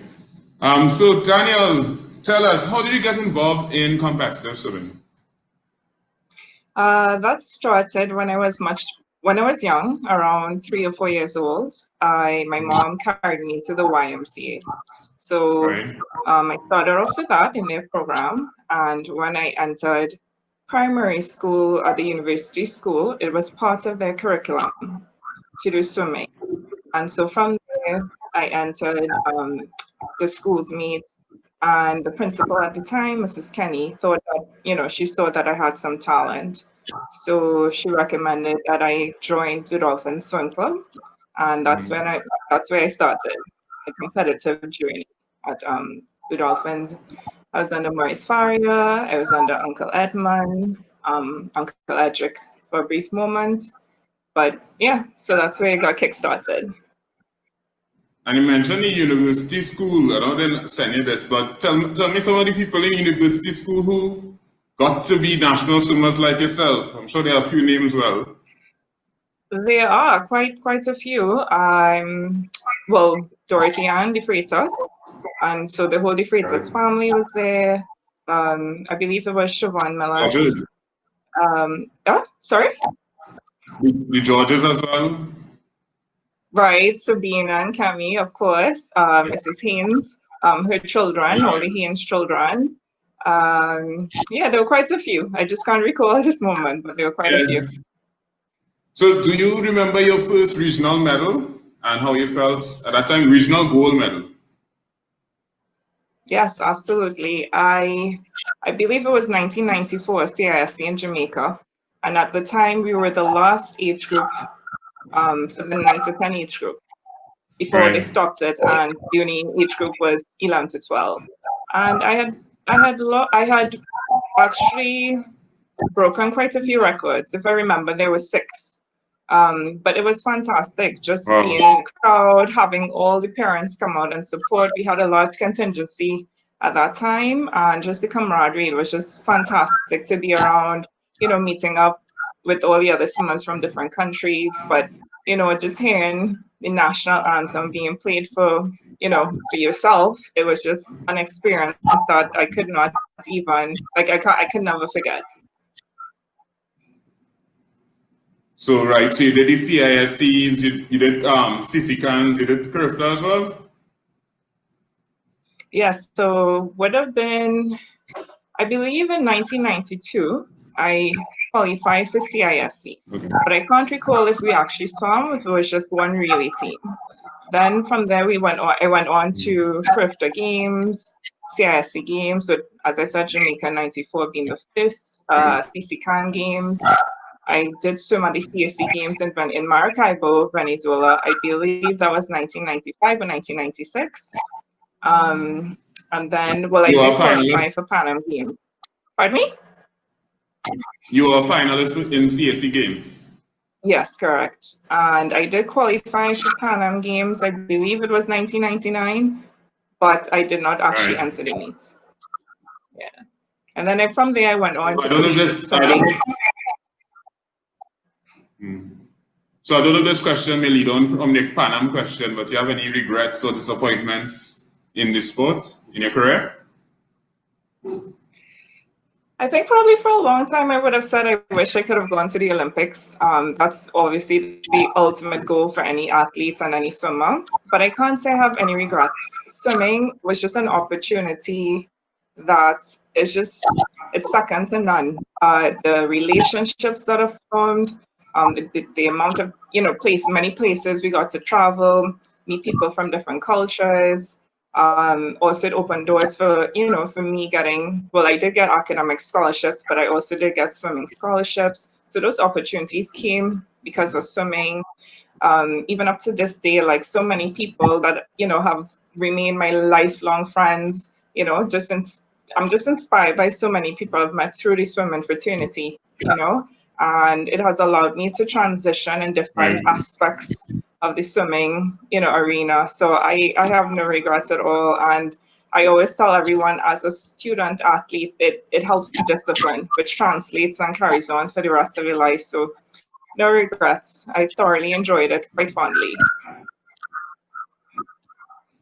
S6: So Daniel, tell us, how did you get involved in competitive swimming?
S7: That started when I was young, around 3 or 4 years old. My mom carried me to the YMCA. So
S6: Right.
S7: I started off with that in their program. And when I entered primary school at the university school, it was part of their curriculum to do swimming. And so from there, I entered the school's meet, and the principal at the time, Mrs. Kenny, thought that, she saw that I had some talent. So she recommended that I join the Dolphins swim club. And that's where I started a competitive journey at the Dolphins. I was under Maurice Faria, I was under Uncle Edmund, Uncle Edric for a brief moment. But yeah, so that's where it got kick-started.
S6: And you mentioned the university school. I don't want to send you this, but tell me some of the people in university school who got to be national swimmers like yourself. I'm sure there are a few names well.
S7: There are quite a few. Well, Dorothy Ann de Freitas, and so the whole de Freitas family was there. I believe it was Siobhan Miller. Sorry?
S6: The Georges as well.
S7: Right, Sabina and Cami, of course. Mrs. Haynes, her children, all the Haynes children. Yeah, there were quite a few. I just can't recall at this moment, but there were quite a few.
S6: So do you remember your first regional medal and how you felt at that time, regional gold medal?
S7: Yes, absolutely. I believe it was 1994 CISC in Jamaica. And at the time, we were the last age group for the 9 to 10 age group before they stopped it, and the only age group was 11 to 12. And I had actually broken quite a few records. If I remember, there were 6. But it was fantastic just being in the crowd, having all the parents come out and support. We had a large contingency at that time, and just the camaraderie. It was just fantastic to be around, meeting up with all the other swimmers from different countries. But, just hearing the national anthem being played for yourself, it was just an experience that I could not even, I could never forget.
S6: So, right, so you did the CISCs, you did CCCANs, you did CRFTA as well?
S7: Yes, so would have been, I believe in 1992, I qualified for CISC, but I can't recall if we actually swam, if it was just one relay team. Then from there, I went on to CRFTA games, CISC games, with, as I said, Jamaica 94 being the first, CCCAN games. I did swim at the CSC games in Maracaibo, Venezuela. I believe that was 1995 or 1996. And then, well, I did qualify for Pan Am Games. Pardon me?
S6: You were a finalist in CSC games?
S7: Yes, correct. And I did qualify for Pan Am Games. I believe it was 1999, but I did not actually enter the meets. Yeah. And then from there, I went on to collegiate swimming.
S6: So I don't know if this question may lead on from the Pan Am question, but do you have any regrets or disappointments in this sport, in your career?
S7: I think probably for a long time I would have said I wish I could have gone to the Olympics. That's obviously the ultimate goal for any athlete and any swimmer, but I can't say I have any regrets. Swimming was just an opportunity that is just, it's second to none. The relationships that are formed, the amount of, many places we got to travel, meet people from different cultures. Also it opened doors for, for me getting, well, I did get academic scholarships, but I also did get swimming scholarships. So those opportunities came because of swimming. Even up to this day, like so many people that, have remained my lifelong friends, I'm just inspired by so many people I've met through the swimming fraternity, and it has allowed me to transition in different aspects of the swimming, arena. So I have no regrets at all. And I always tell everyone, as a student athlete, it helps discipline, which translates and carries on for the rest of your life. So no regrets. I thoroughly enjoyed it quite fondly.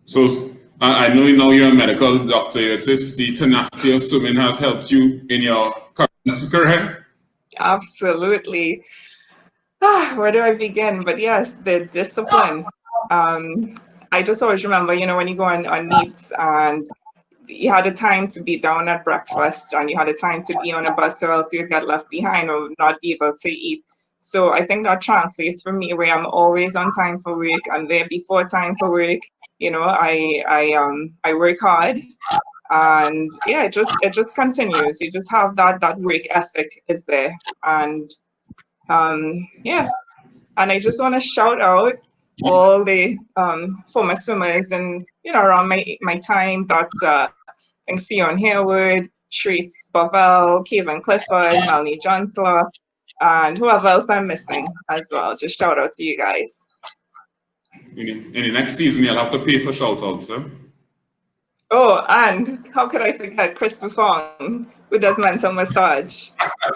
S6: So I know now you're a medical doctor. It's just the tenacity of swimming has helped you in your current career?
S7: Absolutely. Where do I begin? But yes, the discipline. I just always remember, when you go on meets and you had a time to be down at breakfast and you had a time to be on a bus or else you get left behind or not be able to eat. So I think that translates for me where I'm always on time for work. I'm there before time for work. I work hard. And yeah, it just continues. You just have that work ethic is there. And yeah, and I just want to shout out all the former swimmers and around my time. That's I think Sion Harewood, Shreese Bovell, Kevin Clifford, Melanie Johnsler, and whoever else I'm missing as well. Just shout out to you guys.
S6: In the next season, you'll have to pay for shout outs, sir.
S7: Oh, and how could I forget Chris Buffon, who does mental massage,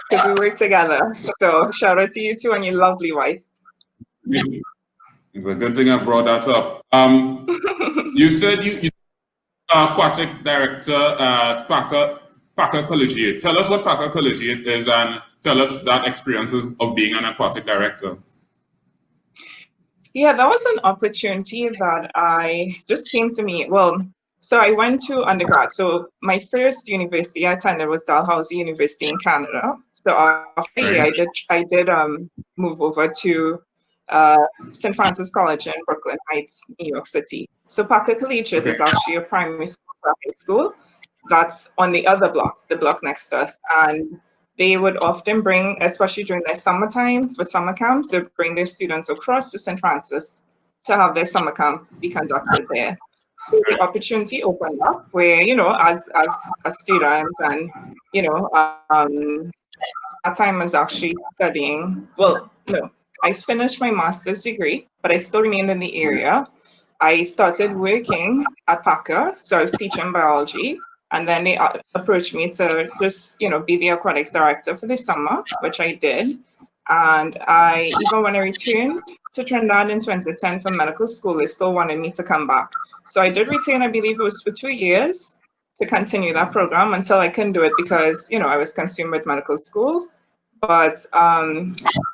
S7: because we work together. So shout out to you too and your lovely wife.
S6: It's a good thing I brought that up. You said you aquatic director at POUCHET Collegiate. Tell us what POUCHET Collegiate is and tell us that experience of being an aquatic director.
S7: Yeah, that was an opportunity that I just came to me. Well, so I went to undergrad. So my first university I attended was Dalhousie University in Canada. So after a year, I did move over to St. Francis College in Brooklyn Heights, New York City. So POUCHET Collegiate is actually a primary school, high school that's on the other block, the block next to us. And they would often bring, especially during their summertime, for summer camps, they bring their students across to St. Francis to have their summer camp be conducted there. So the opportunity opened up where, as a student and, that time I was actually studying, well, no, I finished my master's degree, but I still remained in the area. I started working at POUCHET, so I was teaching biology. And then they approached me to just, be the aquatics director for the summer, which I did. And even when I returned to Trinidad in 2010 for medical school, they still wanted me to come back. So I did retain, I believe it was for 2 years, to continue that program until I couldn't do it because, I was consumed with medical school. But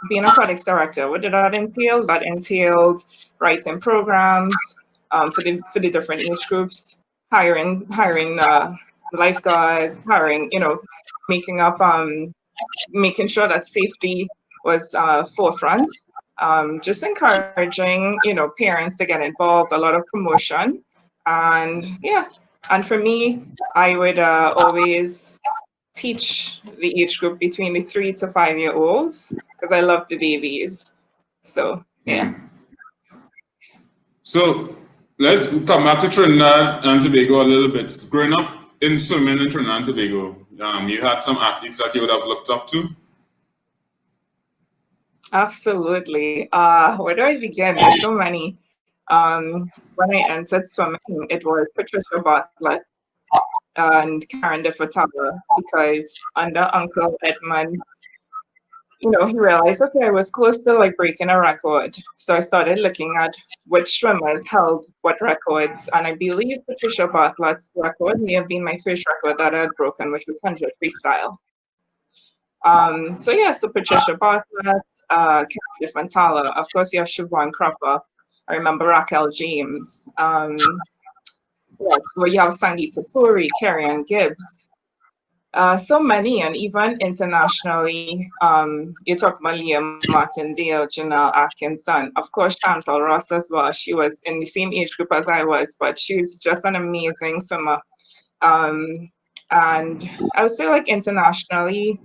S7: being aquatics director, what did that entail? That entailed writing programs for the different age groups, hiring lifeguards, hiring, making sure that safety was forefront, just encouraging, parents to get involved, a lot of promotion. And yeah, and for me, I would always teach the age group between the 3 to 5 year olds because I love the babies. So yeah.
S6: So let's come back to Trinidad and Tobago a little bit. Growing up in swimming in Trinidad and Tobago, you had some athletes that you would have looked up to?
S7: Absolutely. Where do I begin? There's so many. When I entered swimming, it was Patricia Bartlett and Karen DeFatala, because under Uncle Edmund, he realized, okay, I was close to like breaking a record. So I started looking at which swimmers held what records. And I believe Patricia Bartlett's record may have been my first record that I had broken, which was 100 freestyle. So yeah, so Patricia Bartlett, Karen DeFatala, of course you have Siobhan Cropper. I remember Raquel James. Yes, well, you have Sangeeta Puri, Kerry-Ann Gibbs. So many, and even internationally, you talk about Liam Martindale, Janelle Atkinson, of course, Chantal Ross as well. She was in the same age group as I was, but she's just an amazing swimmer. And I would say, like, internationally,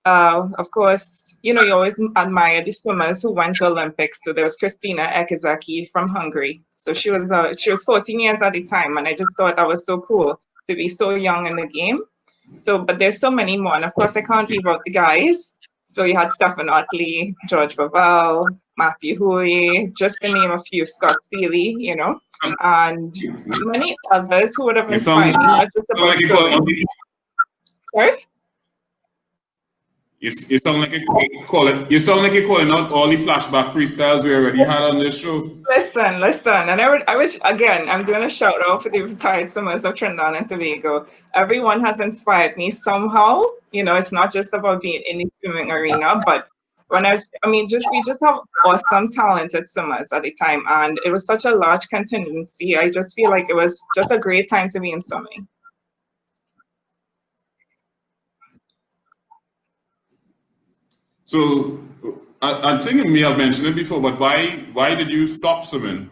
S7: of course, you always admire the swimmers who went to Olympics. So there was Christina Ekizaki from Hungary. So she was 14 years at the time, and I just thought that was so cool to be so young in the game. So, but there's so many more, and of course I can't leave out the guys. So you had Stephen Otley, George Bavel, Matthew Huey, just to name a few, Scott Steele, and many others who would have inspired me, not just about swimming. Sorry?
S6: You sound like you're calling out all the flashback freestyles we already had on this show.
S7: Listen, and I wish again, I'm doing a shout out for the retired swimmers of Trinidad and Tobago. Everyone has inspired me somehow. It's not just about being in the swimming arena, but when we just have awesome, talented swimmers at the time, and it was such a large contingency. I just feel like it was just a great time to be in swimming.
S6: So I think you may have mentioned it before, but why did you stop swimming?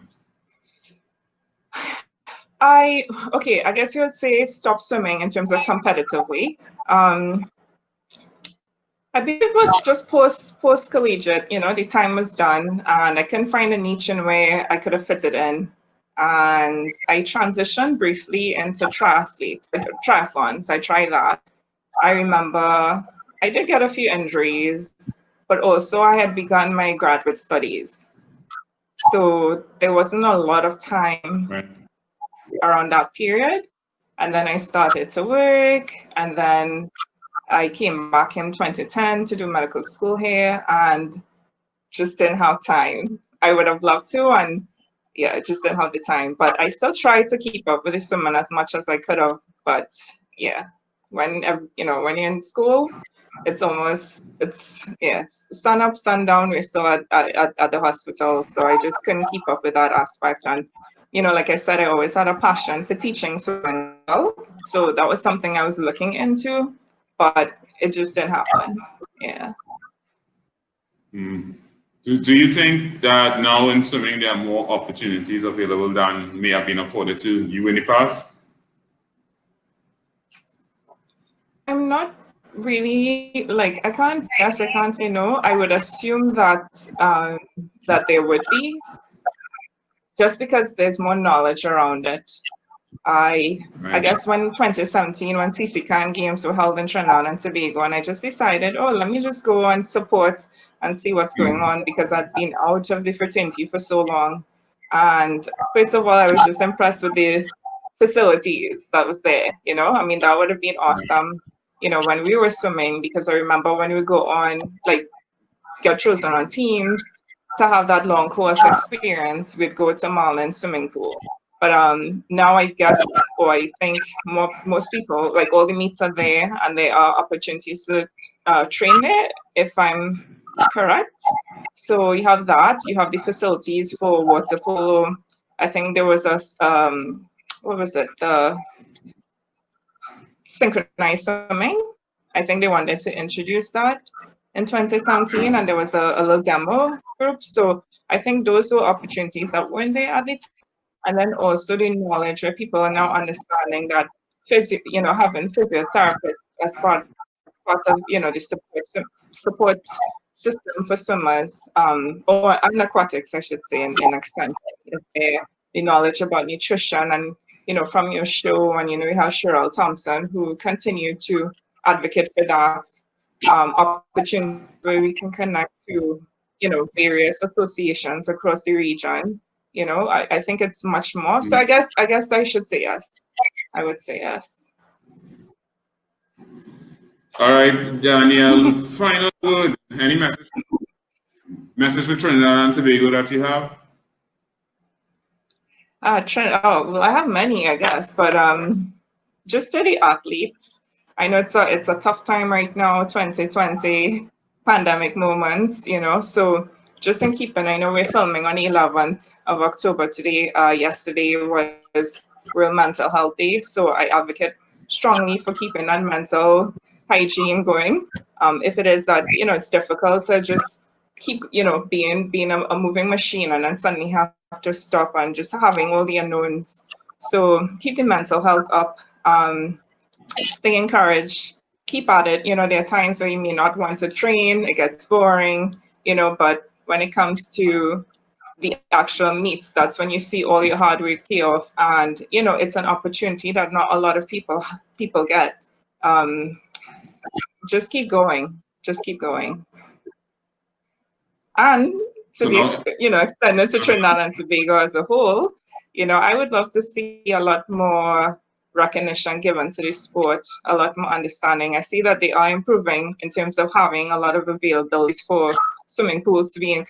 S7: I guess you would say stop swimming in terms of competitively. I think it was just post collegiate. The time was done, and I couldn't find a niche in where I could have fitted in. And I transitioned briefly into triathlons. I tried that. I remember I did get a few injuries, but also I had begun my graduate studies. So there wasn't a lot of time around that period. And then I started to work, and then I came back in 2010 to do medical school here, and just didn't have time. I would have loved to, and yeah, I just didn't have the time. But I still tried to keep up with the swimming as much as I could have. But yeah, when you're in school, it's sun up, sundown. We're still at the hospital, so I just couldn't keep up with that aspect. And like I said, I always had a passion for teaching swimming, so that was something I was looking into, but it just didn't happen. Yeah.
S6: Do you think that now in swimming there are more opportunities available than may have been afforded to you in the past?
S7: I'm not really, like, I can't say no. I would assume that that there would be, just because there's more knowledge around it. I guess when 2017, when CCCAN games were held in Trinidad and Tobago, and I just decided, oh, let me just go and support and see what's going on, because I'd been out of the fraternity for so long. And first of all, I was just impressed with the facilities that was there. That would have been awesome, when we were swimming, because I remember when we go on, like, get chosen on teams, to have that long course experience, we'd go to Marlin swimming pool. But now I guess, or I think most people, like, all the meets are there, and there are opportunities to train there, if I'm correct. So you have that. You have the facilities for water polo. I think there was a what was it? The synchronized swimming. I think they wanted to introduce that in 2017, and there was a little demo group. So I think those were opportunities that weren't there at the time. And then also the knowledge where people are now understanding that having physiotherapists as part of the support system for swimmers, or aquatics, I should say, in extent, is there the knowledge about nutrition. And from your show, and we have Cheryl Thompson, who continue to advocate for that opportunity where we can connect to you know, various associations across the region. You know, I think it's much more. So I guess I should say yes. I would say yes.
S6: All right, Daniel, final word. Any message for Trinidad and Tobago that you have?
S7: Oh, well, I have many, I guess, but just to the athletes, I know it's a tough time right now, 2020 pandemic moments, you know, so just in keeping, I know we're filming on the 11th of October today. Yesterday was World Mental Health Day, so I advocate strongly for keeping that mental hygiene going. If it is that, you know, it's difficult to just keep, you know, being a moving machine and then suddenly have to stop and just having all the unknowns. So keep the mental health up, stay encouraged, keep at it. You know, there are times where you may not want to train, it gets boring, you know, but when it comes to the actual meets, that's when you see all your hard work pay off. And, you know, it's an opportunity that not a lot of people get. Just keep going, just keep going. And to be, you know, extended to Trinidad and Tobago as a whole, you know, I would love to see a lot more recognition given to this sport, a lot more understanding. I see that they are improving in terms of having a lot of availabilities for swimming pools to be in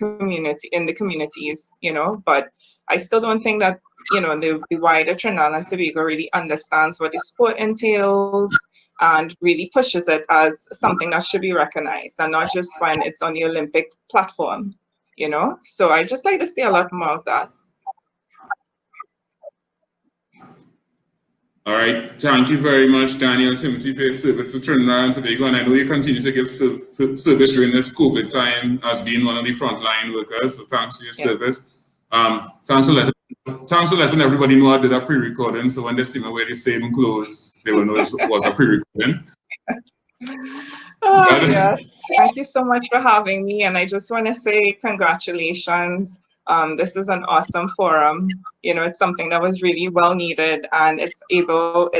S7: the communities, you know, but I still don't think that, you know, the wider Trinidad and Tobago really understands what the sport entails and really pushes it as something that should be recognized and not just when it's on the Olympic platform, you know? So I just like to see a lot more of that.
S6: All right, thank you very much, Daniel Timothy, for your service to Trinidad and Tobago, and I know you continue to give service during this COVID time as being one of the frontline workers, so thanks for your service. Thanks for letting everybody know I did a pre-recording, so when they see me wear the same clothes, they will know it was a pre-recording.
S7: Yes, thank you so much for having me, and I just want to say congratulations. This is an awesome forum. You know, it's something that was really well needed, and it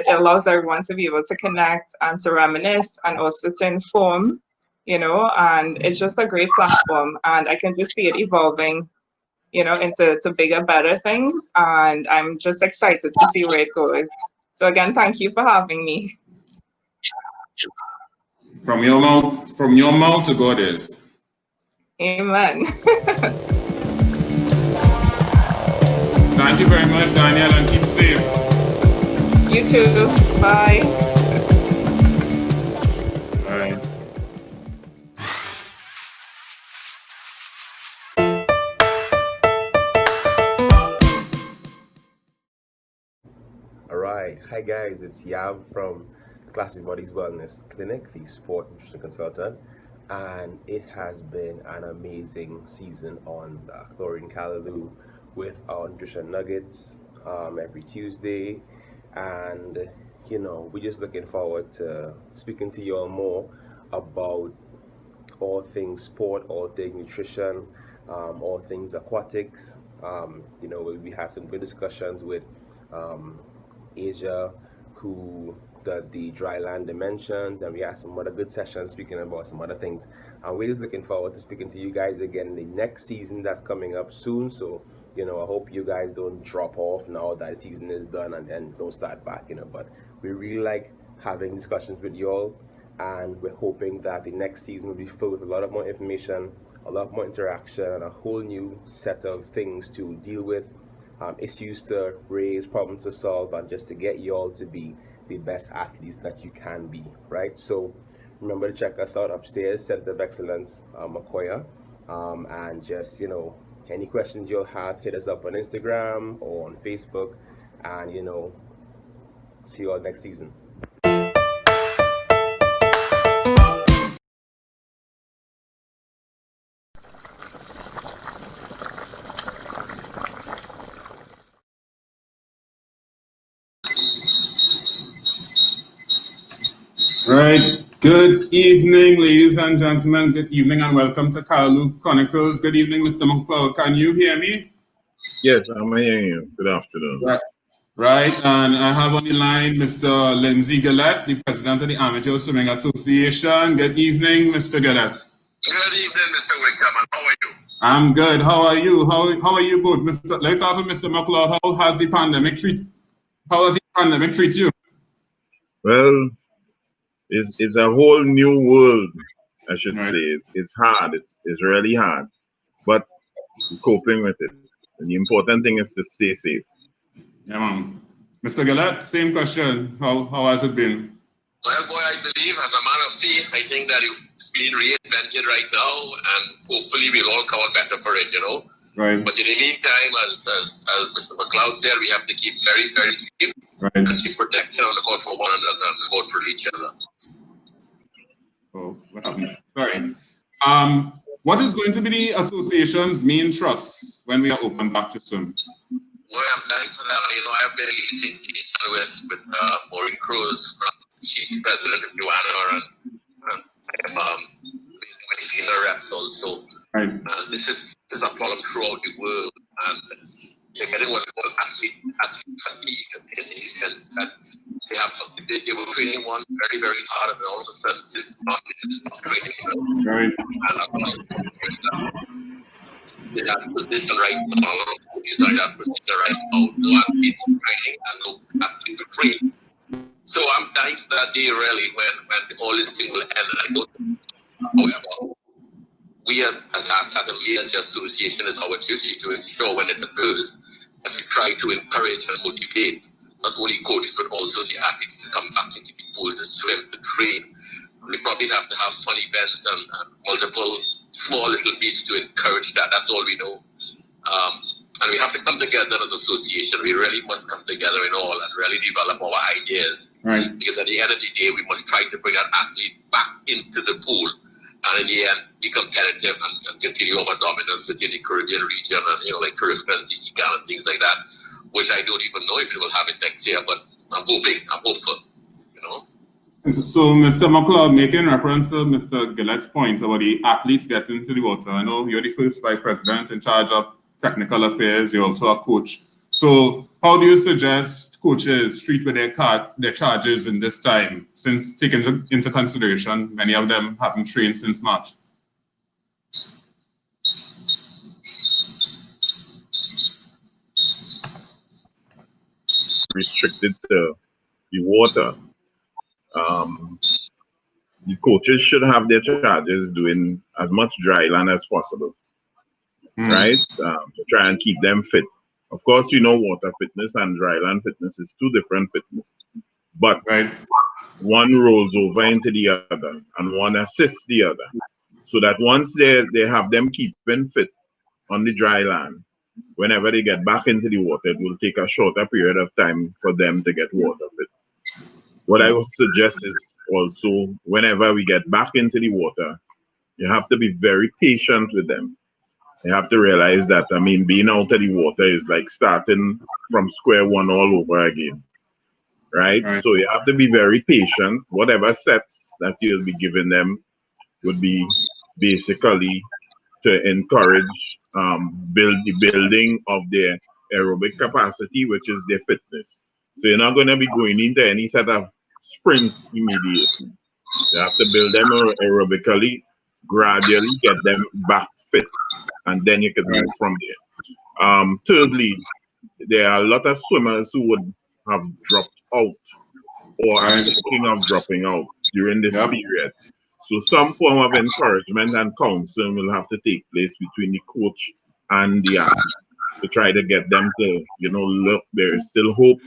S7: allows everyone to be able to connect and to reminisce and also to inform, you know, and it's just a great platform, and I can just see it evolving, you know, into bigger, better things, and I'm just excited to see where it goes. So again, thank you for having me.
S6: From your mouth to God is.
S7: Amen.
S6: Thank you very much, Daniel, and keep safe.
S7: You too. Bye.
S6: Bye.
S8: All right. Hi, guys. It's Yav from Classic Bodies Wellness Clinic, the sport nutrition consultant. And it has been an amazing season on Chlorine Callaloo with our nutrition nuggets every Tuesday. And, you know, we're just looking forward to speaking to you all more about all things sport, all things nutrition, all things aquatics. You know, we had some good discussions with Asia, who does the Dryland Dimensions, and we had some other good sessions speaking about some other things. And we're just looking forward to speaking to you guys again in the next season that's coming up soon. So, you know, I hope you guys don't drop off now that the season is done and then don't start back, you know. But we really like having discussions with you all, and we're hoping that the next season will be filled with a lot of more information, a lot more interaction, and a whole new set of things to deal with, issues to raise, problems to solve, and just to get you all to be the best athletes that you can be, right? So remember to check us out upstairs, Center of Excellence, Makoya, and just, you know, any questions you'll have, hit us up on Instagram or on Facebook, and, you know, see you all next season.
S6: Right. Good evening, ladies and gentlemen. Good evening and welcome to Callaloo Chronicles. Good evening, Mr. McLeod. Can you hear me?
S9: Yes, I'm hearing you. Good afternoon.
S6: Right. And I have on the line Mr. LINDSAY, the president of the Amateur Swimming Association. Good evening, Mr. Gillette.
S10: Good evening, Mr. Wickham. How are you?
S6: I'm good. How are you? How are you both? Let's start with Mr. McLeod. How has the pandemic treat you?
S9: Well, it's a whole new world, I should say. It's hard. It's really hard, but we're coping with it. And the important thing is to stay safe.
S6: Yeah, man. Mr. Gillette, same question. How has it been?
S10: Well, boy, I believe, as a man of faith, I think that it's being reinvented right now, and hopefully we'll all come out better for it, you know.
S6: Right.
S10: But in the meantime, as Mr. McLeod said, we have to keep very, very safe,
S6: right,
S10: and keep protection on the cause for one another and the cause for each other.
S6: Oh, what happened? Sorry. What is going to be the association's main thrust when we are open back to swim?
S10: Well, I'm thankful that, you know, I've been liaising with Maureen Cruz, she's the president of UANR, and I'm facing my senior reps also.
S6: Right.
S10: This is a problem throughout the world, and they're getting what athlete fatigue in the sense that they were training once very, very hard, and all of a sudden, since not training.
S6: Right.
S10: In that position right now, coaches are in that position right now, no athletes training and no athlete to train. So I'm dying to that day really when all this thing will end. And I don't, however, we as ASANTE as the association is our duty to ensure when it occurs that we try to encourage and motivate not only coaches but also the athletes to come back into the pool to swim, to train. We probably have to have fun events and multiple small little beats to encourage that. That's all we know. And we have to come together as an association. We really must come together in all and really develop our ideas.
S6: Right.
S10: Because at the end of the day, we must try to bring an athlete back into the pool and in the end be competitive and continue our dominance within the Caribbean region and, you know, like Caribbean, CCCAN and things like that, which I don't even know if it will have it next year, but I'm hopeful, you know.
S6: So, Mr. McLeod, making reference to Mr. Gillette's point about the athletes getting into the water, I know you're the first vice president in charge of technical affairs, you're also a coach. So, how do you suggest coaches treat with their charges in this time, since taking into consideration many of them haven't trained since March?
S9: Restricted to the water. The coaches should have their charges doing as much dry land as possible, right? To try and keep them fit. Of course, you know, water fitness and dry land fitness is two different fitness, but one rolls over into the other and one assists the other. So that once they have them keeping fit on the dry land, whenever they get back into the water, it will take a shorter period of time for them to get water fit. What I would suggest is also, whenever we get back into the water, you have to be very patient with them. You have to realize that, I mean, being out of the water is like starting from square one all over again, right? So you have to be very patient. Whatever sets that you'll be giving them would be basically to encourage building of their aerobic capacity, which is their fitness. So you're not going to be going into any set of sprints immediately. You have to build them aerobically, gradually get them back fit, and then you can move from there. Thirdly, there are a lot of swimmers who would have dropped out or are thinking of dropping out during this period. So some form of encouragement and counseling will have to take place between the coach and the athlete to try to get them to, you know, look, there is still hope.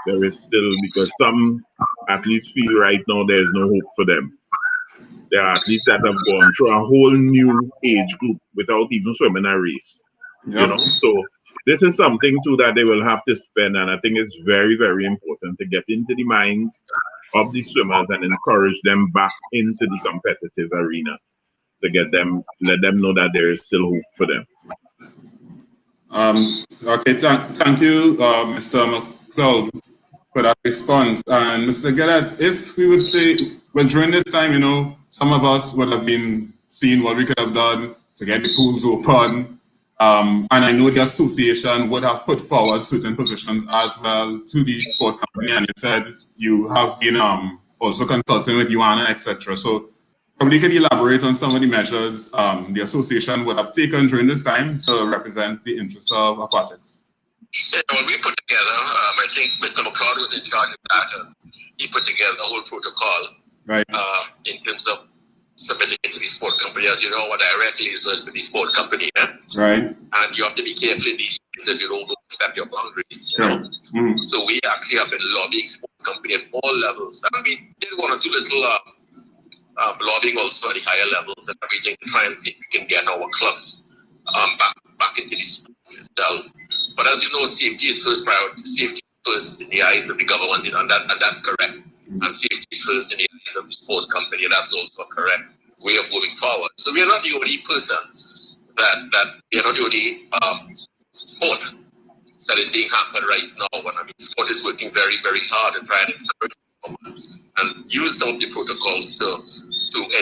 S9: There is still, because some athletes feel right now there is no hope for them. There are athletes that have gone through a whole new age group without even swimming a race. You know, so this is something too that they will have to spend, and I think it's very, very important to get into the minds of the swimmers and encourage them back into the competitive arena to get them, let them know that there is still hope for them.
S6: Okay, thank you, Mr. McLeod, for that response. And Mr. Gillette, if we would say, well, during this time, you know, some of us would have been seeing what we could have done to get the pools open. And I know the association would have put forward certain positions as well to the sport company. And you said you have been also consulting with UANR, etc. So probably could elaborate on some of the measures the association would have taken during this time to represent the interests of aquatics.
S10: Yeah, well, we put together, I think Mr. McLeod was in charge of that, and he put together the whole protocol,
S6: right?
S10: In terms of submitting it to the sport company. As you know, what directly is with the sport company,
S6: right?
S10: And you have to be careful in these things that you don't overstep your boundaries, you know?
S6: Mm.
S10: So we actually have been lobbying sport company at all levels. And we did one or two little lobbying also at the higher levels and everything to try and see if we can get our clubs back into the sport itself. But as you know, safety is first priority. Safety first in the eyes of the government, and that's correct. And safety is first in the eyes of the sport company, and that's also a correct way of moving forward. So we are not the only person that we are not the only sport that is being hampered right now. And I mean, sport is working very, very hard and trying to encourage and use some of the protocols to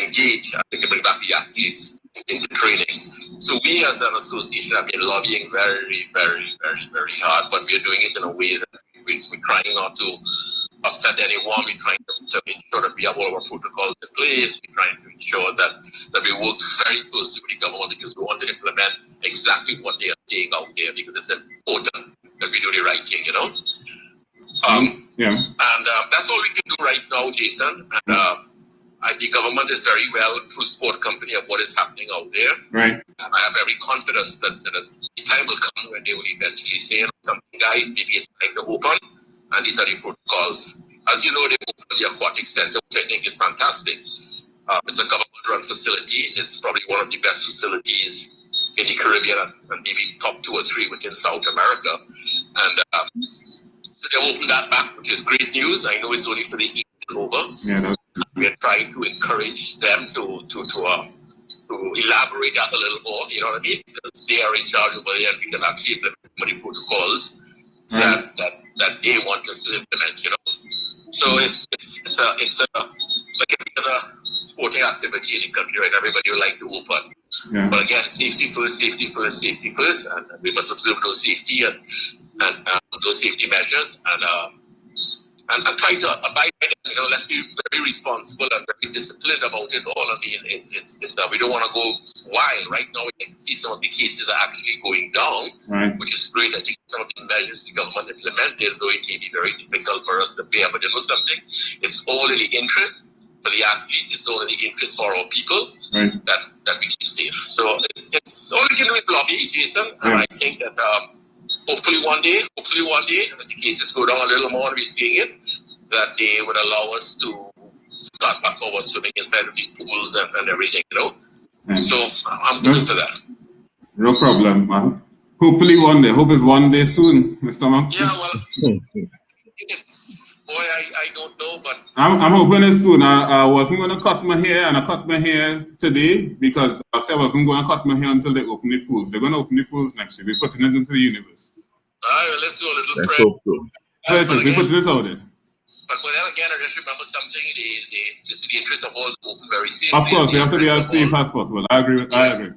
S10: engage and to bring back the athletes in the training. So we as an association have been lobbying very, very, very, very hard, but we're doing it in a way that we're trying not to upset anyone. We're trying to ensure that we have all our protocols in place. We're trying to ensure that we work very closely with the government because we want to implement exactly what they are saying out there, because it's important that we do the right thing, you know? And that's all we can do right now, Jason. And the government is very well through sport company of what is happening out there.
S6: Right.
S10: And I have every confidence that the time will come when they will eventually say something, guys, maybe it's time to open, and these are the protocols. As you know, they opened the Aquatics Center, which I think is fantastic. It's a government-run facility. It's probably one of the best facilities in the Caribbean and maybe top 2 or 3 within South America. And so they opened that back, which is great news. I know it's only for the East and over.
S6: Yeah,
S10: we're trying to encourage them to elaborate that a little more, you know what I mean? Because they are in charge over there, and we can actually implement some of the protocols that they want us to implement, you know. So it's like every other sporting activity in the country, right? Everybody would like to open.
S6: Yeah.
S10: But again, safety first, safety first, safety first, and we must observe those safety and those safety measures and try to abide by them. You know, let's be very responsible and very disciplined about it all. I mean, it's that we don't want to go wild. Right now, we can see some of the cases are actually going down, which is great. I think some of the measures the government implemented, though it may be very difficult for us to bear, but you know something? It's all in the interest for the athlete. It's all in the interest for our people that we keep safe. So it's all we can do is lobby, Jason, and I think that hopefully one day, as the cases go down a little more, we're seeing it, that they would allow us to start back over swimming inside of the pools and everything, you know. So I'm looking for that.
S6: No problem, man. Hopefully one day. Hope it's one day soon, Mr. Monk.
S10: Yeah, well, boy, I don't know, but
S6: I'm hoping it's soon. I wasn't going to cut my hair, and I cut my hair today because I said I wasn't going to cut my hair until they open the pools. They're going to open the pools next year. We're putting it into the universe.
S10: All right, let's do a little
S9: Let's
S10: prayer.
S9: hope so.
S6: We're putting it out there.
S10: But then again, I just remember something, it's in the interest of all to open very safely.
S6: Of course, we have to be as safe as possible. I agree. I agree.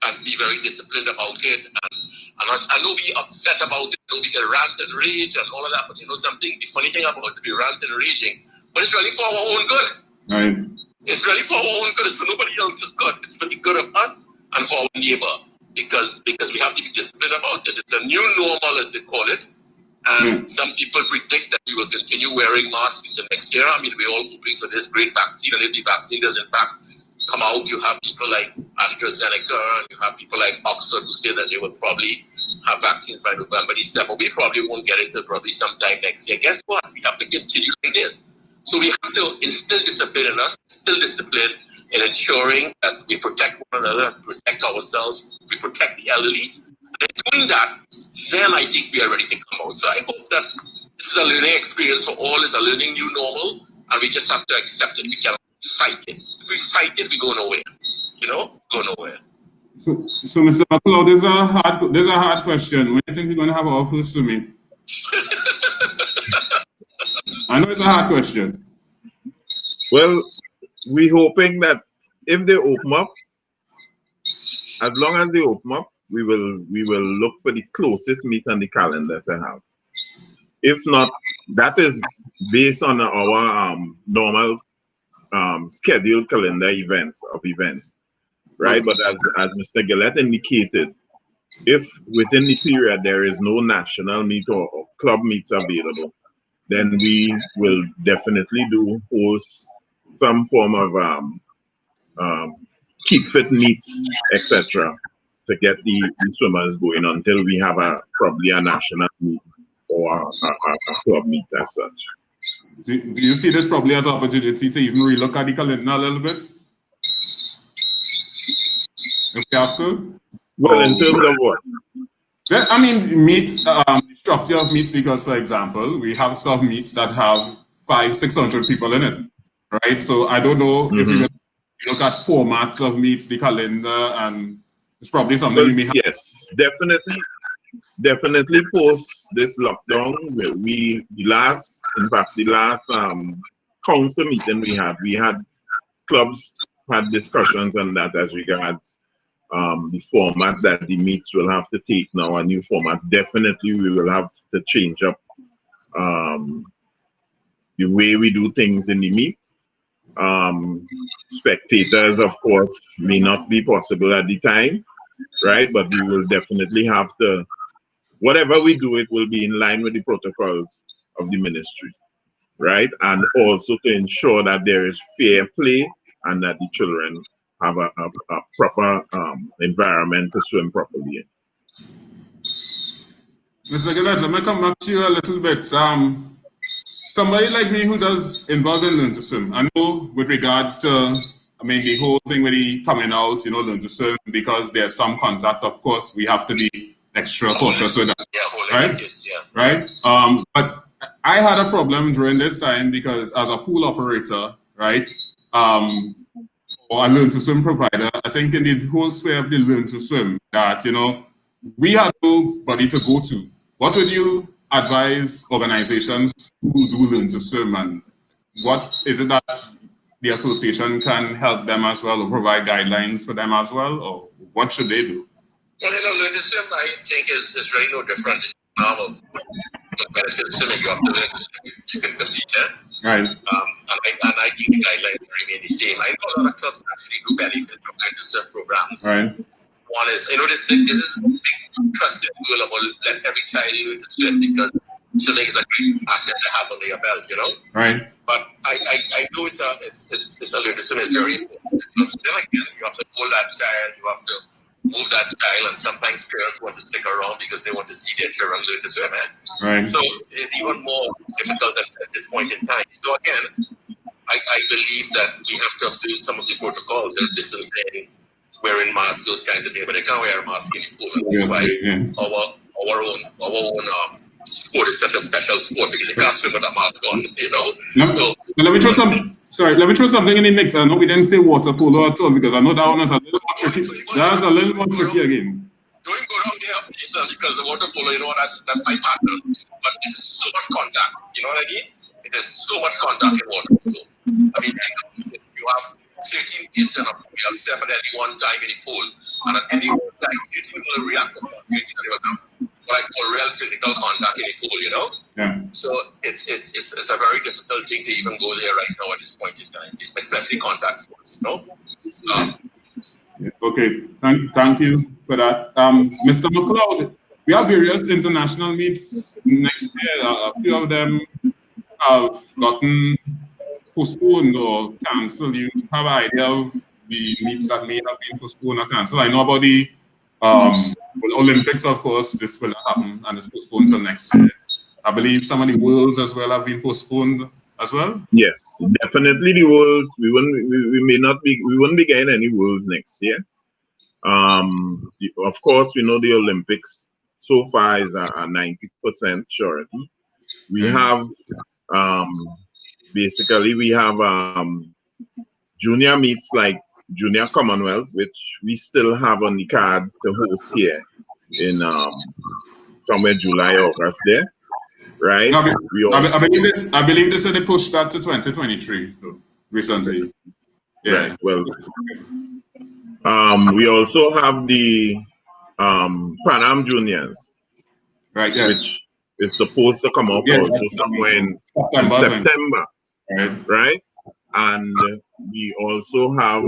S10: And be very disciplined about it. And I know we upset about it, we get rant and rage and all of that, but you know something, the funny thing about it, to be rant and raging, but it's really for our own good.
S6: Right.
S10: It's really for our own good. It's for nobody else's good. It's for the good of us and for our neighbor. Because we have to be disciplined about it. It's a new normal, as they call it. And some people predict that we will continue wearing masks in the next year. I mean, we're all hoping for this great vaccine. And if the vaccine does, in fact, come out, you have people like AstraZeneca, and you have people like Oxford who say that they will probably have vaccines by November, December. We probably won't get it until probably sometime next year. Guess what? We have to continue like this. So we have to instill discipline in us, instill discipline in ensuring that we protect one another, protect ourselves, we protect the elderly. And in doing that, then I think we are ready to come out. So I hope that this is a learning experience for all. It's a learning new normal, and we just have to accept it. We cannot fight it. If we fight it, we go nowhere. You know, go nowhere.
S6: So Mr. McLeod, there's a hard question. When do you think we're going to have our first swimming? I know it's a hard question.
S9: Well, we're hoping that if they open up, as long as they open up, we will look for the closest meet on the calendar to have. If not, that is based on our normal scheduled calendar of events, right? But as Mr. Gillette indicated, if within the period there is no national meet or club meets available, then we will definitely host some form of keep fit meets, etc., to get the swimmers going until we have probably a national meet or a club meet as such.
S6: Do you see this probably as an opportunity to even relook at the calendar a little bit? If we have to?
S9: Well, in terms of what?
S6: I mean, meets, structure of meets, because, for example, we have some meets that have 500-600 people in it, right? So I don't know if you look at formats of meets, the calendar, and it's probably something we may have.
S9: Yes, definitely post this lockdown. The last council meeting we had clubs had discussions on that as regards the format that the meets will have to take now, a new format. Definitely we will have to change up the way we do things in the meet. Spectators, of course, may not be possible at the time, right? But we will definitely have to, whatever we do, it will be in line with the protocols of the ministry, right? And also to ensure that there is fair play and that the children have a proper environment to swim properly in.
S6: Mr. Gillette, let me come back to you a little bit. Somebody like me who does involve in Learn to Swim, I know with regards to, I mean, the whole thing with the coming out, you know, Learn to Swim, because there's some contact, of course, we have to be extra cautious with that, right? Right? But I had a problem during this time because as a pool operator, right, or a Learn to Swim provider, I think in the whole sphere of the Learn to Swim that, you know, we had nobody to go to. What would you advise organizations who do Learn to Swim, and what is it that the association can help them as well, or provide guidelines for them as well, or what should they do?
S10: Well, you know, Learn to Swim, I think, is really no different. It's normal. Competitive swimming, you have to learn to swim, you can compete,
S6: right?
S10: And I think the guidelines remain the same. I know a lot of clubs actually do benefit from Learn to Swim programs.
S6: Right.
S10: One is, you know, this is a big trusted rule about let every child learn to swim, because swimming is a great asset to have under your belt, you know.
S6: Right.
S10: But I know it's a Learn to Swim is very important. Because then again, you have to hold that child, you have to move that child, and sometimes parents want to stick around because they want to see their children learn to swim.
S6: Right.
S10: So it's even more difficult at this point in time. So again, I believe that we have to observe some of the protocols, distancing, wearing masks, those kinds of things. But they can't wear a mask in the pool. That's why our own sport is such a special sport, because you can't swim with a mask on, you know. So
S6: let me throw something. Sorry, let me throw something in the mix. I know we didn't say water polo at all, because I know that one is a little more tricky. That's a little more tricky again.
S10: Don't go down there, please, because the water polo, you know, that's my partner. But it's so much contact. You know what I mean? It is so much contact in water polo. I mean, you have 13 kids in a pool, you have 7 at one time in the pool, and at any one time, 13 will react to 13 will have what I call real physical contact in the pool, you know?
S6: Yeah.
S10: So it's a very difficult thing to even go there right now at this point in time, especially contact sports, you know?
S6: Okay, thank you for that. Mr. McLeod, we have various international meets next year. A few of them have gotten postponed or cancelled. You have an idea of the meets that may have been postponed or cancelled? I know about the Olympics, of course, this will happen and it's postponed till next year. I believe some of the Worlds as well have been postponed as well.
S9: Yes, definitely the Worlds. We wouldn't be getting any Worlds next year. Of course, we know the Olympics so far is a 90% surety. We have basically we have junior meets like Junior Commonwealth, which we still have on the card to host here in somewhere July, August there, right?
S6: I believe they said they pushed that to 2023 recently. Yeah.
S9: Right. Well, we also have the Pan Am Juniors,
S6: right? Yes.
S9: Which is supposed to come up also somewhere in September, right? and we also have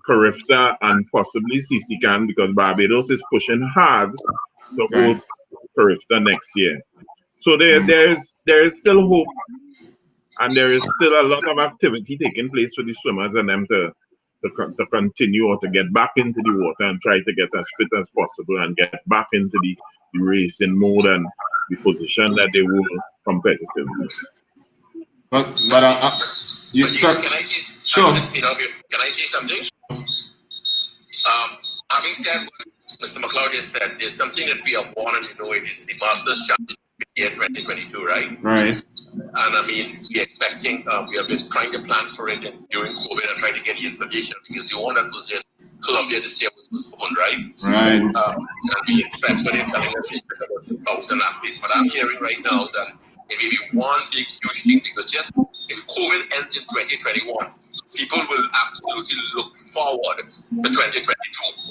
S9: Carifta and possibly CCCAN, because Barbados is pushing hard to host Carifta next year. So there is still hope, and there is still a lot of activity taking place for the swimmers and them to continue or to get back into the water and try to get as fit as possible and get back into the racing mode and the position that they were competitively.
S6: Can I say,
S10: sure. Can I say something? Having said what Mr. McLeod just said, there's something that we have wanted to know. It is the Masters Championship in 2022, right?
S6: Right.
S10: And I mean, we're expecting, we have been trying to plan for it during COVID and trying to get the information, because the one that was in Colombia this year was postponed, right?
S6: Right.
S10: And we expect, when they're telling us it's about 1,000 athletes, but I'm hearing right now that it may be one big huge thing, because just if COVID ends in 2021, people will absolutely look forward to 2022,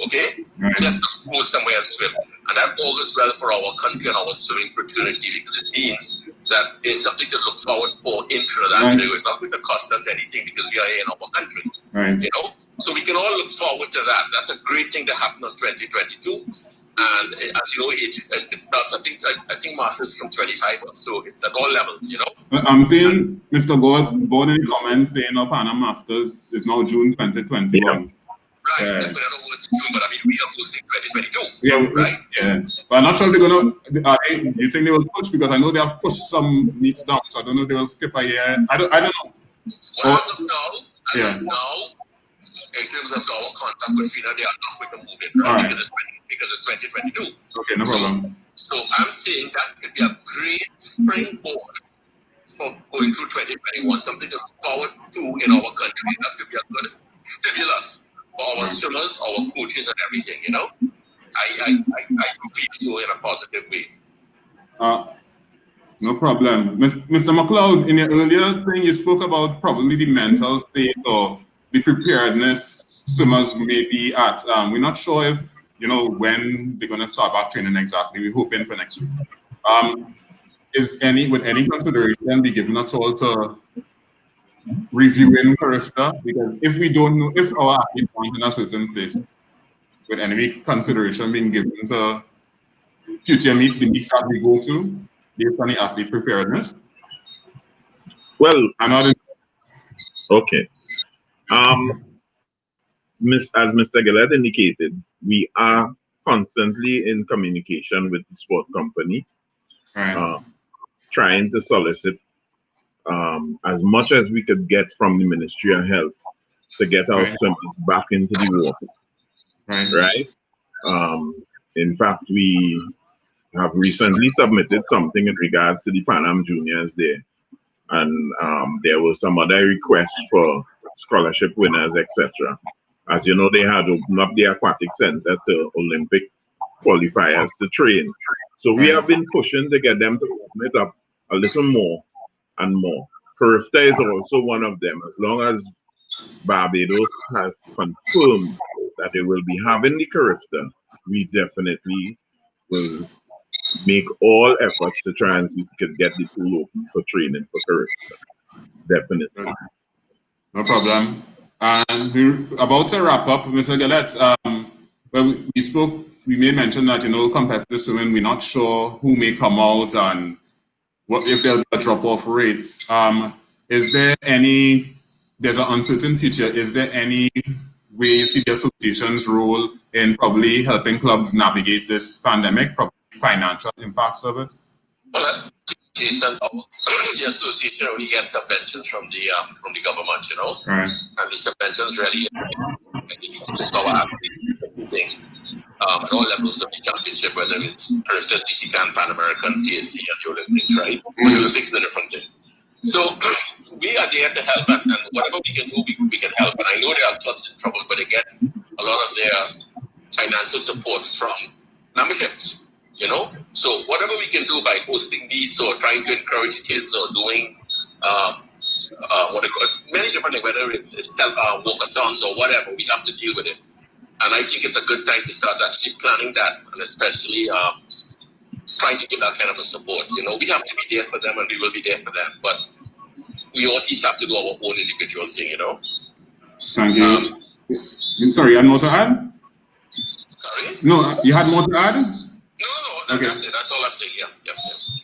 S10: okay? Right. Just to go somewhere and swim. And that augurs well for our country and our swimming fraternity, because it means that there's something to look forward for in Trinidad and Tobago. It's not going to cost us anything, because we are here in our country. Right. You know? So we can all look forward to that. That's a great thing to happen in 2022. And as you know, it starts, I think Masters from 25 up, so it's at all levels, you know.
S6: I'm seeing Mr. Gord in the comments saying our Panama Masters is now June 2021.
S10: Yeah. Right, I don't know what's June, but I mean, we are hosting 2022. Yeah, right?
S6: Yeah. But I'm not sure they're going to, you think they will push? Because I know they have pushed some meets down, so I don't know if they will skip a year. I don't know.
S10: Well, as of now, in terms of our contact with FINA, they are not going to move it, right? Because it's 2022.
S6: Okay, no problem.
S10: So I'm saying that could be a great springboard for going through 2021, something to look forward to in our country. That could be a good stimulus for our swimmers, our coaches, and everything, you know? I feel so in a positive way.
S6: No problem. Mr. McLeod, in your earlier thing, you spoke about probably the mental state or the preparedness swimmers may be at. We're not sure if, you know, when they're going to start back training exactly. We're hoping for next week. Would any consideration be given at all to reviewing Carifta? Because if we don't know, if our athletes aren't in a certain place, would any consideration being given to future meets, the meets that we go to, based on the athlete preparedness?
S9: Well,
S6: another.
S9: Okay. As Mr. Gillette indicated, we are constantly in communication with the sport company, trying to solicit as much as we could get from the Ministry of Health to get our swimmers back into the water. Right? In fact, we have recently submitted something in regards to the Pan Am Juniors there. And there were some other requests for scholarship winners, etc. As you know, they had opened up the Aquatic Center to Olympic qualifiers to train. So we have been pushing to get them to open it up a little more and more. Carifta is also one of them. As long as Barbados has confirmed that they will be having the Carifta, we definitely will make all efforts to try and see if we could get the pool open for training for Carifta. Definitely.
S6: No problem. And we're about to wrap up, Mr. Gillette. Well, we may mention that, you know, competitive swimming, we're not sure who may come out and what if there'll be a drop-off rate. Is there there's an uncertain future, is there any way you see the association's role in probably helping clubs navigate this pandemic, probably financial impacts of it?
S10: Well, the association only gets subventions from the government, you know, and the subventions really at all levels of the championship, whether it's Carifta, CCCAN, Pan American, CSC, and the Olympics, right? The Olympics is a different thing. So we are there to help, and whatever we can do, we can help. And I know there are clubs in trouble, but they get a lot of their financial support from memberships, you know? So whatever we can do by hosting meets or trying to encourage kids or doing many different things, whether it's walkathons or whatever, we have to deal with it. And I think it's a good time to start actually planning that, and especially trying to give that kind of a support. You know, we have to be there for them, and we will be there for them. But we all each have to do our own individual thing, you know.
S6: Thank you. I'm sorry, you had more to add?
S10: Sorry?
S6: No, you had more to add?
S10: No,
S6: okay.
S10: That's it. That's all I'm saying. Yep.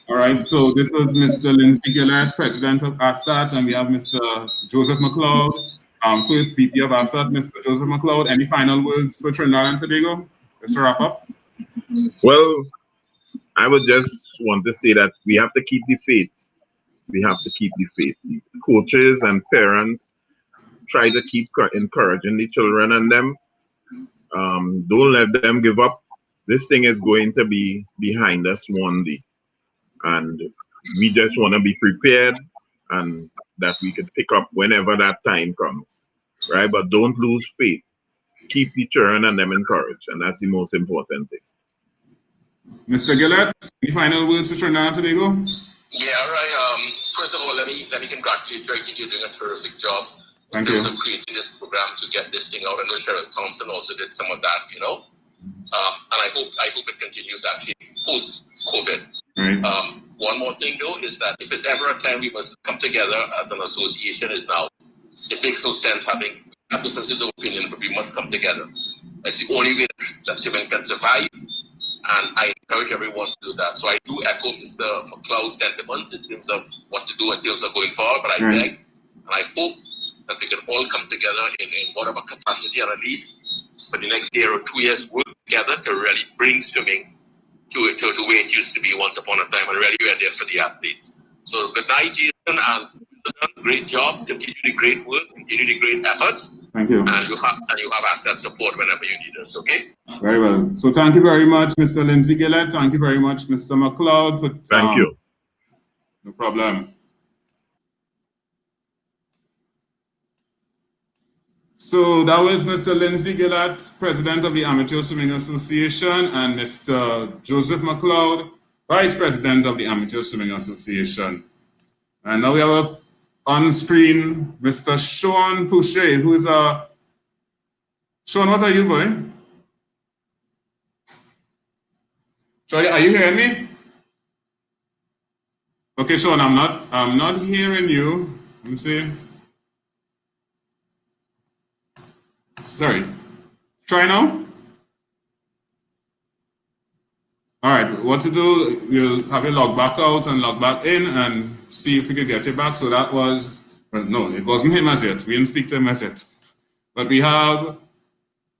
S6: All right, so this was Mr. LINDSAY Gillette, President of ASAT, and we have Mr. Joseph McLeod, first VP of ASAT. Mr. Joseph McLeod, any final words for Trinidad and Tobago? Just to wrap up.
S9: Well, I would just want to say that we have to keep the faith. We have to keep the faith. Coaches and parents try to keep encouraging the children and them. Don't let them give up. This thing is going to be behind us one day. And we just want to be prepared and that we can pick up whenever that time comes, right? But don't lose faith. Keep the children and them encouraged, and that's the most important thing.
S6: Mr. Gillette, any final words for Trinidad and Tobago?
S10: Yeah, right. First of all, let me congratulate you. I think you're doing a terrific job in terms of creating this program to get this thing out. I know Cheryl Thompson also did some of that, you know. And I hope it continues actually post-COVID.
S6: Right.
S10: One more thing though is that if it's ever a time we must come together as an association is now, it makes no sense having differences of opinion, but we must come together. It's the only way that swimming can survive, and I encourage everyone to do that. So I do echo Mr. McLeod's sentiments in terms of what to do in terms of going forward, but I beg and I hope that we can all come together in whatever capacity, and at least for the next year or 2 years work together to really bring swimming to where it used to be once upon a time, and really we're there for the athletes. So good night, Jason, and great job. Continue the great work, continue the great efforts.
S6: Thank you.
S10: And you have ASAT support whenever you need us, okay?
S6: Very well. So thank you very much, Mr. LINDSAY Gillette. Thank you very much, Mr. McLeod.
S9: Thank you.
S6: No problem. So that was Mr. LINDSAY Gillette, President of the Amateur Swimming Association, and Mr. Joseph McLeod, Vice President of the Amateur Swimming Association. And now we have on screen Mr. SHAWN POUCHET, who is a... SHAWN, what are you, boy? Sorry, are you hearing me? Okay, SHAWN, I'm not hearing you. Let me see. Sorry. Try now. All right, what to do, we'll have you log back out and log back in and see if we could get it back. So that was, well, no, it wasn't him as yet. We didn't speak to him as yet. But we have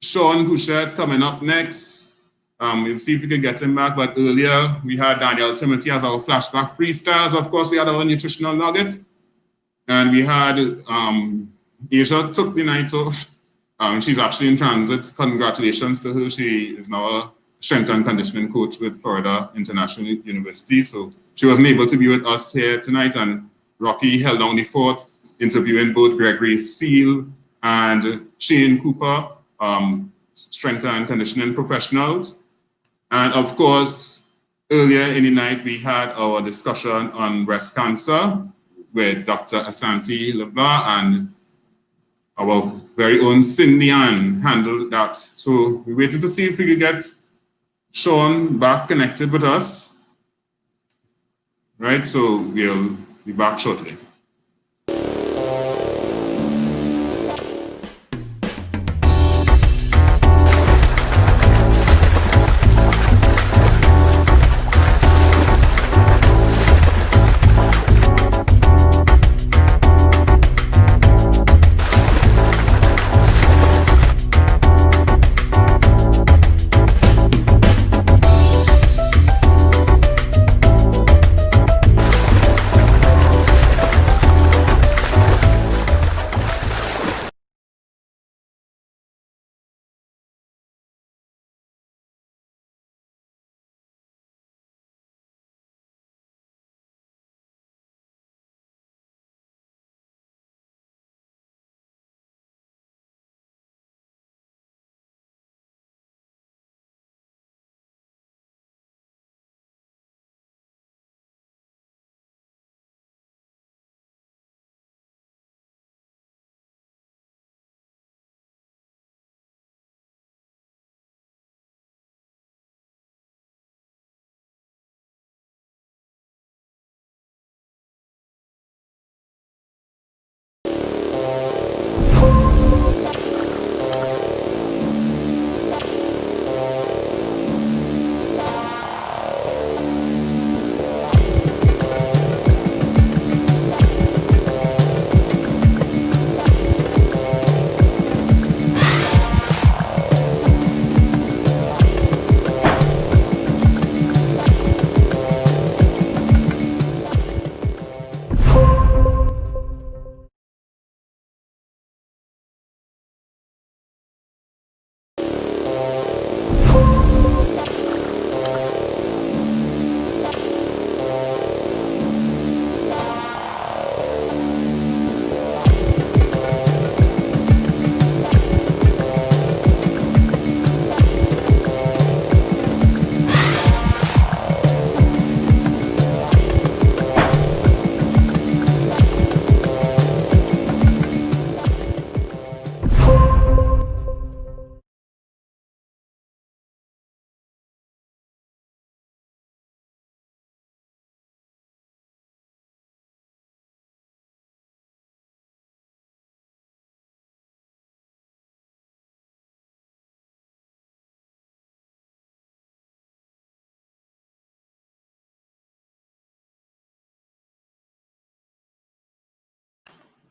S6: SHAWN POUCHET coming up next. We'll see if we can get him back. But earlier, we had Daniel Timothy as our flashback freestyles. Of course, we had our nutritional nugget. And we had Asia took the night off. She's actually in transit. Congratulations to her. She is now a strength and conditioning coach with Florida International University. So she wasn't able to be with us here tonight, and Rocky held down the fort, interviewing both Gregory STEELE and Shane Cooper, strength and conditioning professionals. And of course, earlier in the night, we had our discussion on breast cancer with Dr. ASANTE LE BLANC, and our very own Cindy Ann handled that. So we waited to see if we could get SHAWN back connected with us. Right, so we'll be back shortly.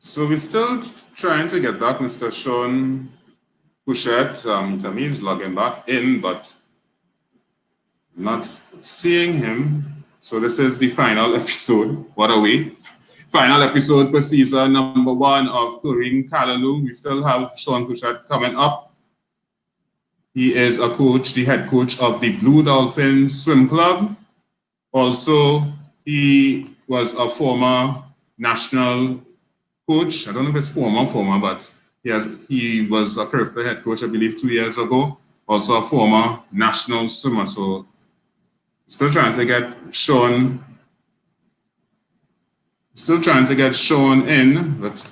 S6: So we're still trying to get back Mr. Shawn POUCHET. To me, he's logging back in, but not seeing him. So this is the final episode. What are we? Final episode for season number 1 of Chlorine Callaloo. We still have Shawn POUCHET coming up. He is a coach, the head coach of the Blue Dolphins Swim Club. Also, he was a former national coach. I don't know if it's former, but he was a character head coach, I believe, 2 years ago. Also a former national swimmer. So still trying to get Shawn in, but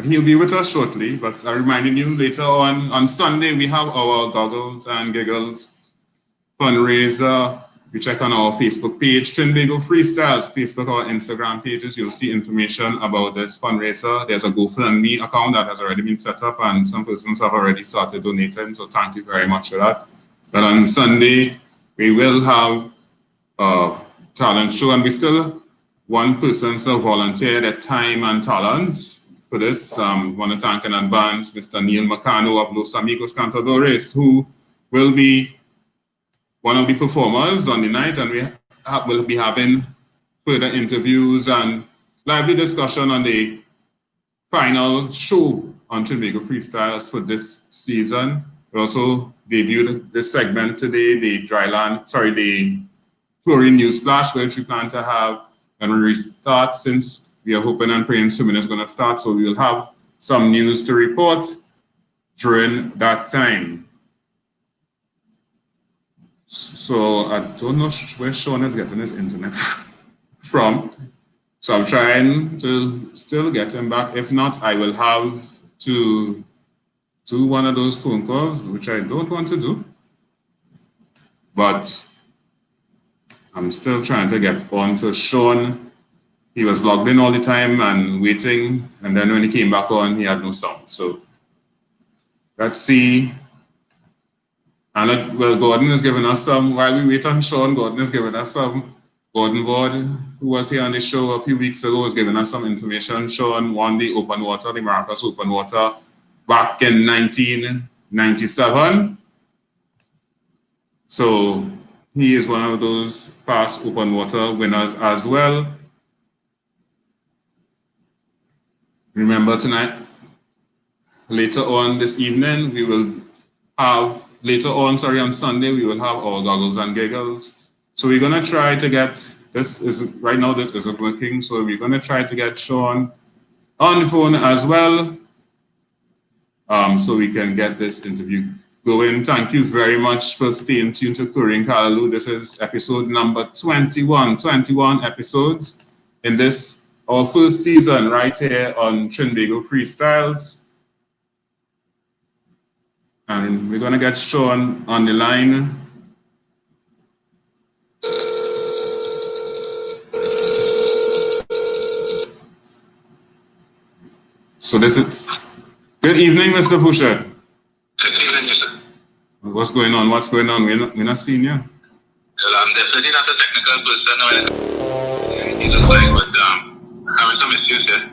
S6: he'll be with us shortly. But I'm reminding you, later on Sunday, we have our Goggles and Giggles fundraiser. You check on our Facebook page, Trinidad Freestyles, Facebook or Instagram pages, you'll see information about this fundraiser. There's a GoFundMe account that has already been set up and some persons have already started donating, so thank you very much for that. But on Sunday, we will have a talent show, and we still want persons to volunteer their time and talent for this. Want to thank in advance Mr. Neil Macano of Los Amigos Cantadores, who will be one of the performers on the night, and we will be having further interviews and lively discussion on the final show on Trinidad Freestyles for this season. We also debuted this segment today, the Chlorine News Flash, which we plan to have when we restart, since we are hoping and praying swimming is going to start, so we will have some news to report during that time. So I don't know where Shawn is getting his internet from. So I'm trying to still get him back. If not, I will have to do one of those phone calls, which I don't want to do. But I'm still trying to get on to Shawn. He was logged in all the time and waiting. And then when he came back on, he had no sound. So let's see. And well, Gordon is giving us some, while we wait on Shawn, Gordon is giving us some. Gordon Ward, who was here on the show a few weeks ago, was giving us some information. Shawn won the open water, the Maracas open water, back in 1997. So he is one of those past open water winners as well. Remember tonight, later on this evening, we will have, on Sunday, we will have our Goggles and Giggles. So we're gonna try to get, right now this isn't working, so we're gonna try to get Shawn on the phone as well, so we can get this interview going. Thank you very much for staying tuned to Chlorine Callaloo. This is episode number 21 episodes in this, our first season right here on Trinidad Freestyles. And we're gonna get Shawn on the line. So this is, good evening, Mr. POUCHET.
S10: Good evening, Mr.
S6: What's going on? We're not seeing you.
S10: Well, I'm definitely not a technical person or anything just like, but having some issues there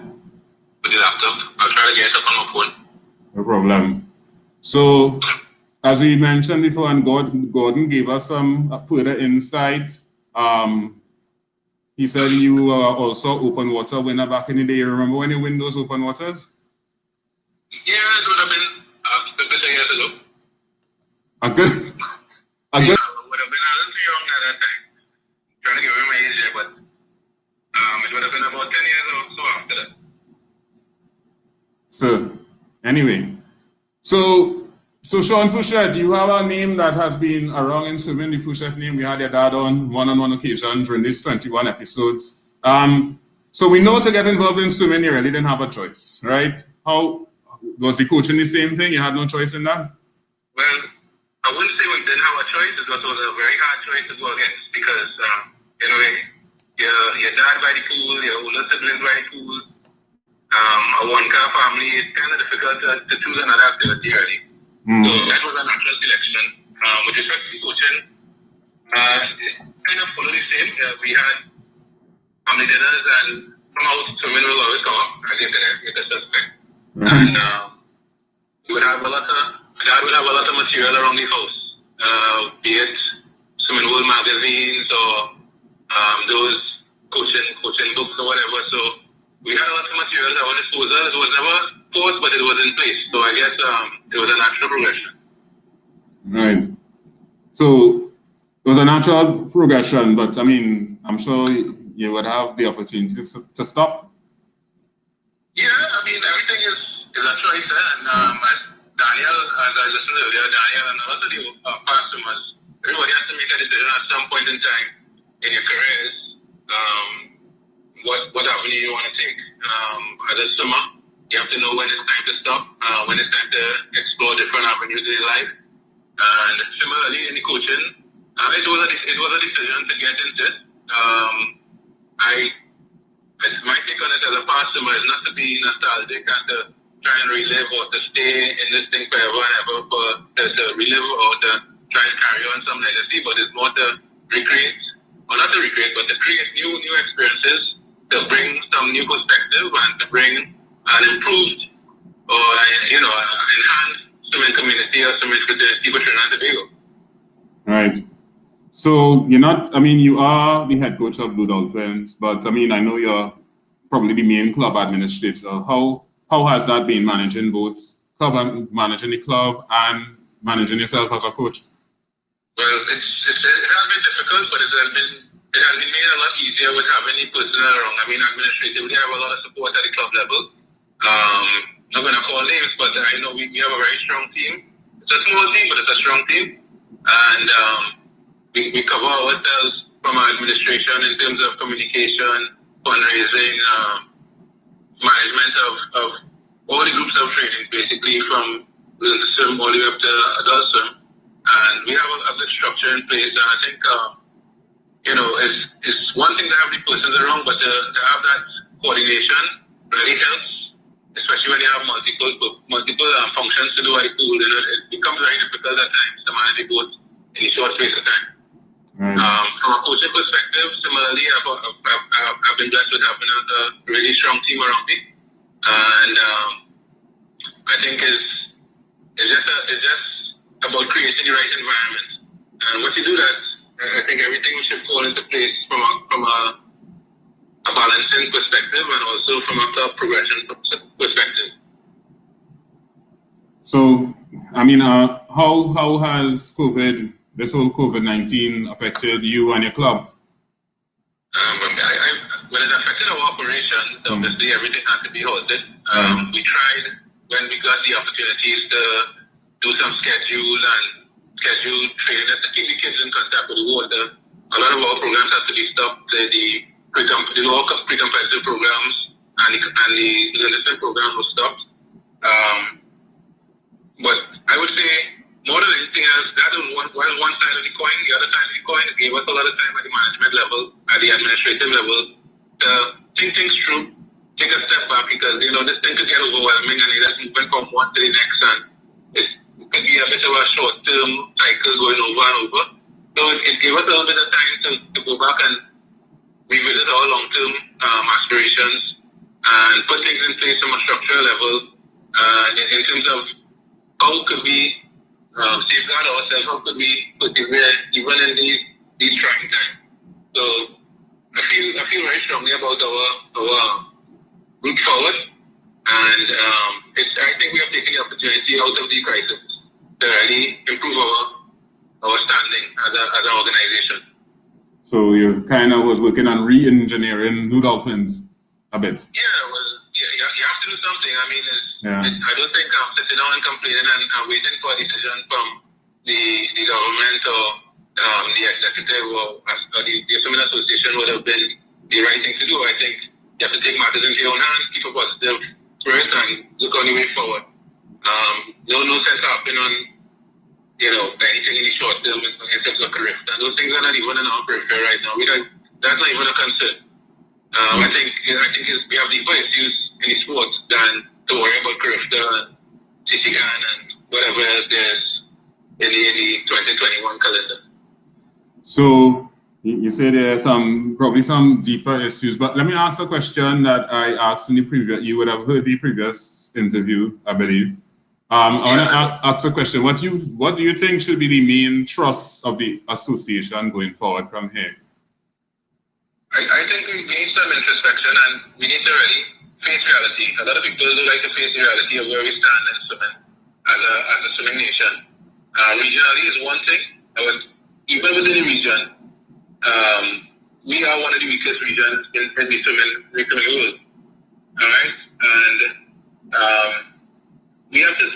S10: with the laptop. I'll try to get it up on my phone.
S6: No problem. So, as we mentioned before, and Gordon gave us some further insight. He said you were also open water winner back in the day. You remember when you win those open waters?
S10: Yeah, it would have been a couple of years ago.
S6: A good.
S10: Yeah, it would have been a little too young at that time. Trying to give him my age here, but it would have been about 10 years or so after that.
S6: So, anyway. So Shawn POUCHET, you have a name that has been around in swimming, the POUCHET name. We had your dad on one occasion during these 21 episodes. So we know to get involved in swimming, you really didn't have a choice, right? How was the coaching the same thing? You had no choice in that?
S10: Well, I wouldn't say we didn't have a choice. It was a very hard choice to go against because, your dad by the pool, your older siblings by the pool, a one-car family, it's kind of difficult to choose another activity, really. So that was a natural selection. With respect to coaching, it kind of we had family dinners, and somehow swimming will always come up, as you can suspect. And we would have Dad would have a lot of material around the house, be it swimming pool magazines or those coaching books or whatever. So we had a lot of material at our disposal. It was never forced, but it was in place. So I guess it was a natural progression.
S6: Right. So it was a natural progression, but I mean, I'm sure you would have the opportunity to stop.
S10: Yeah, I mean, everything is a choice, and as Daniel, as I listened earlier, Daniel and all of the customers, everybody has to make a decision at some point in time in your careers, what avenue you want to take. As a swimmer, you have to know when it's time to stop, when it's time to explore different avenues in your life. And similarly, in the coaching, it was a decision to get into it. My take on it as a past swimmer is not to be nostalgic and to try and relive or to stay in this thing forever and ever, but to relive or to try and carry on some legacy, but it's more to recreate, or not to recreate, but to create new experiences, to bring some new perspective and to bring an improved or enhanced swimming community or swimming fraternity for Trinidad and Tobago.
S6: Right. So you're not, I mean, you are the head coach of Blue Dolphins, but I mean, I know you're probably the main club administrator. How has that been, managing both managing the club and managing yourself as a coach?
S10: Well, it has been difficult, but it has been made a lot easier with having the personnel around. I mean, administratively, we have a lot of support at the club level. Not going to call names, but I know we have a very strong team. It's a small team, but it's a strong team. And we cover ourselves from our administration in terms of communication, fundraising, management of all the groups of training, basically from the swim all the way up to adult swim. And we have a good structure in place. And I think, it's one thing to have the persons around, but to have that coordination really helps, especially when you have multiple functions to do at the pool. It becomes very difficult at times to manage both in a short space of time. From a coaching perspective, similarly, I've been blessed with having a really strong team around me, and I think it's just about creating the right environment. And once you do that, I think everything should fall into place from a balancing perspective and also from a club progression perspective. So, I mean, how has this whole COVID-19 affected you and your club? When it affected our operations, obviously everything had to be halted. We tried, when we got the opportunities, to do some schedule training to keep the kids in contact with the water. A lot of our programs had to be stopped. The pre-competitive programs and the enlistment program was stopped. But I would say, more than anything else, that was one side of the coin. The other side of the coin, it gave us a lot of time at the management level, at the administrative level, to think things through, take a step back, because, this thing could get overwhelming and it's moving from one to the next, and it could be a bit of a short-term cycle going over and over. So it gave us a little bit of time to go back and revisit our long-term aspirations and put things in place from a structural level in terms of how could we safeguard ourselves, how could we persevere even in these trying times. So I feel very strongly about our route forward, and I think we have taken the opportunity out of the crisis to really improve our standing as an organization. So you kind of was working on re-engineering Blue Dolphins a bit. Yeah, well, you have to do something. I mean, I don't think I'm sitting down and complaining and waiting for a decision from the government or the executive or the Swimming Association would have been the right thing to do. I think you have to take matters into your own hands, keep a positive spirit, and look on the way forward. No sense hopping on anything in the short term in terms of career. And those things are not even in our periphery right now. That's not even a concern. I think we have deeper issues in the sports than to worry about Carifta and CCCAN and whatever else there's in the 2021 calendar. So
S6: You say there are probably some deeper issues, but let me ask a question that I asked in the previous. You would have heard the previous interview, I believe. I want to ask a question. What do you think should be the main thrust of the association going forward from here?
S10: I think we need some introspection, and we need to really face reality. A lot of people don't like to face the reality of where we stand in swimming as a swimming nation. Regionally is one thing, but even within the region, we are one of the weakest regions in the swimming world. All right, and we have to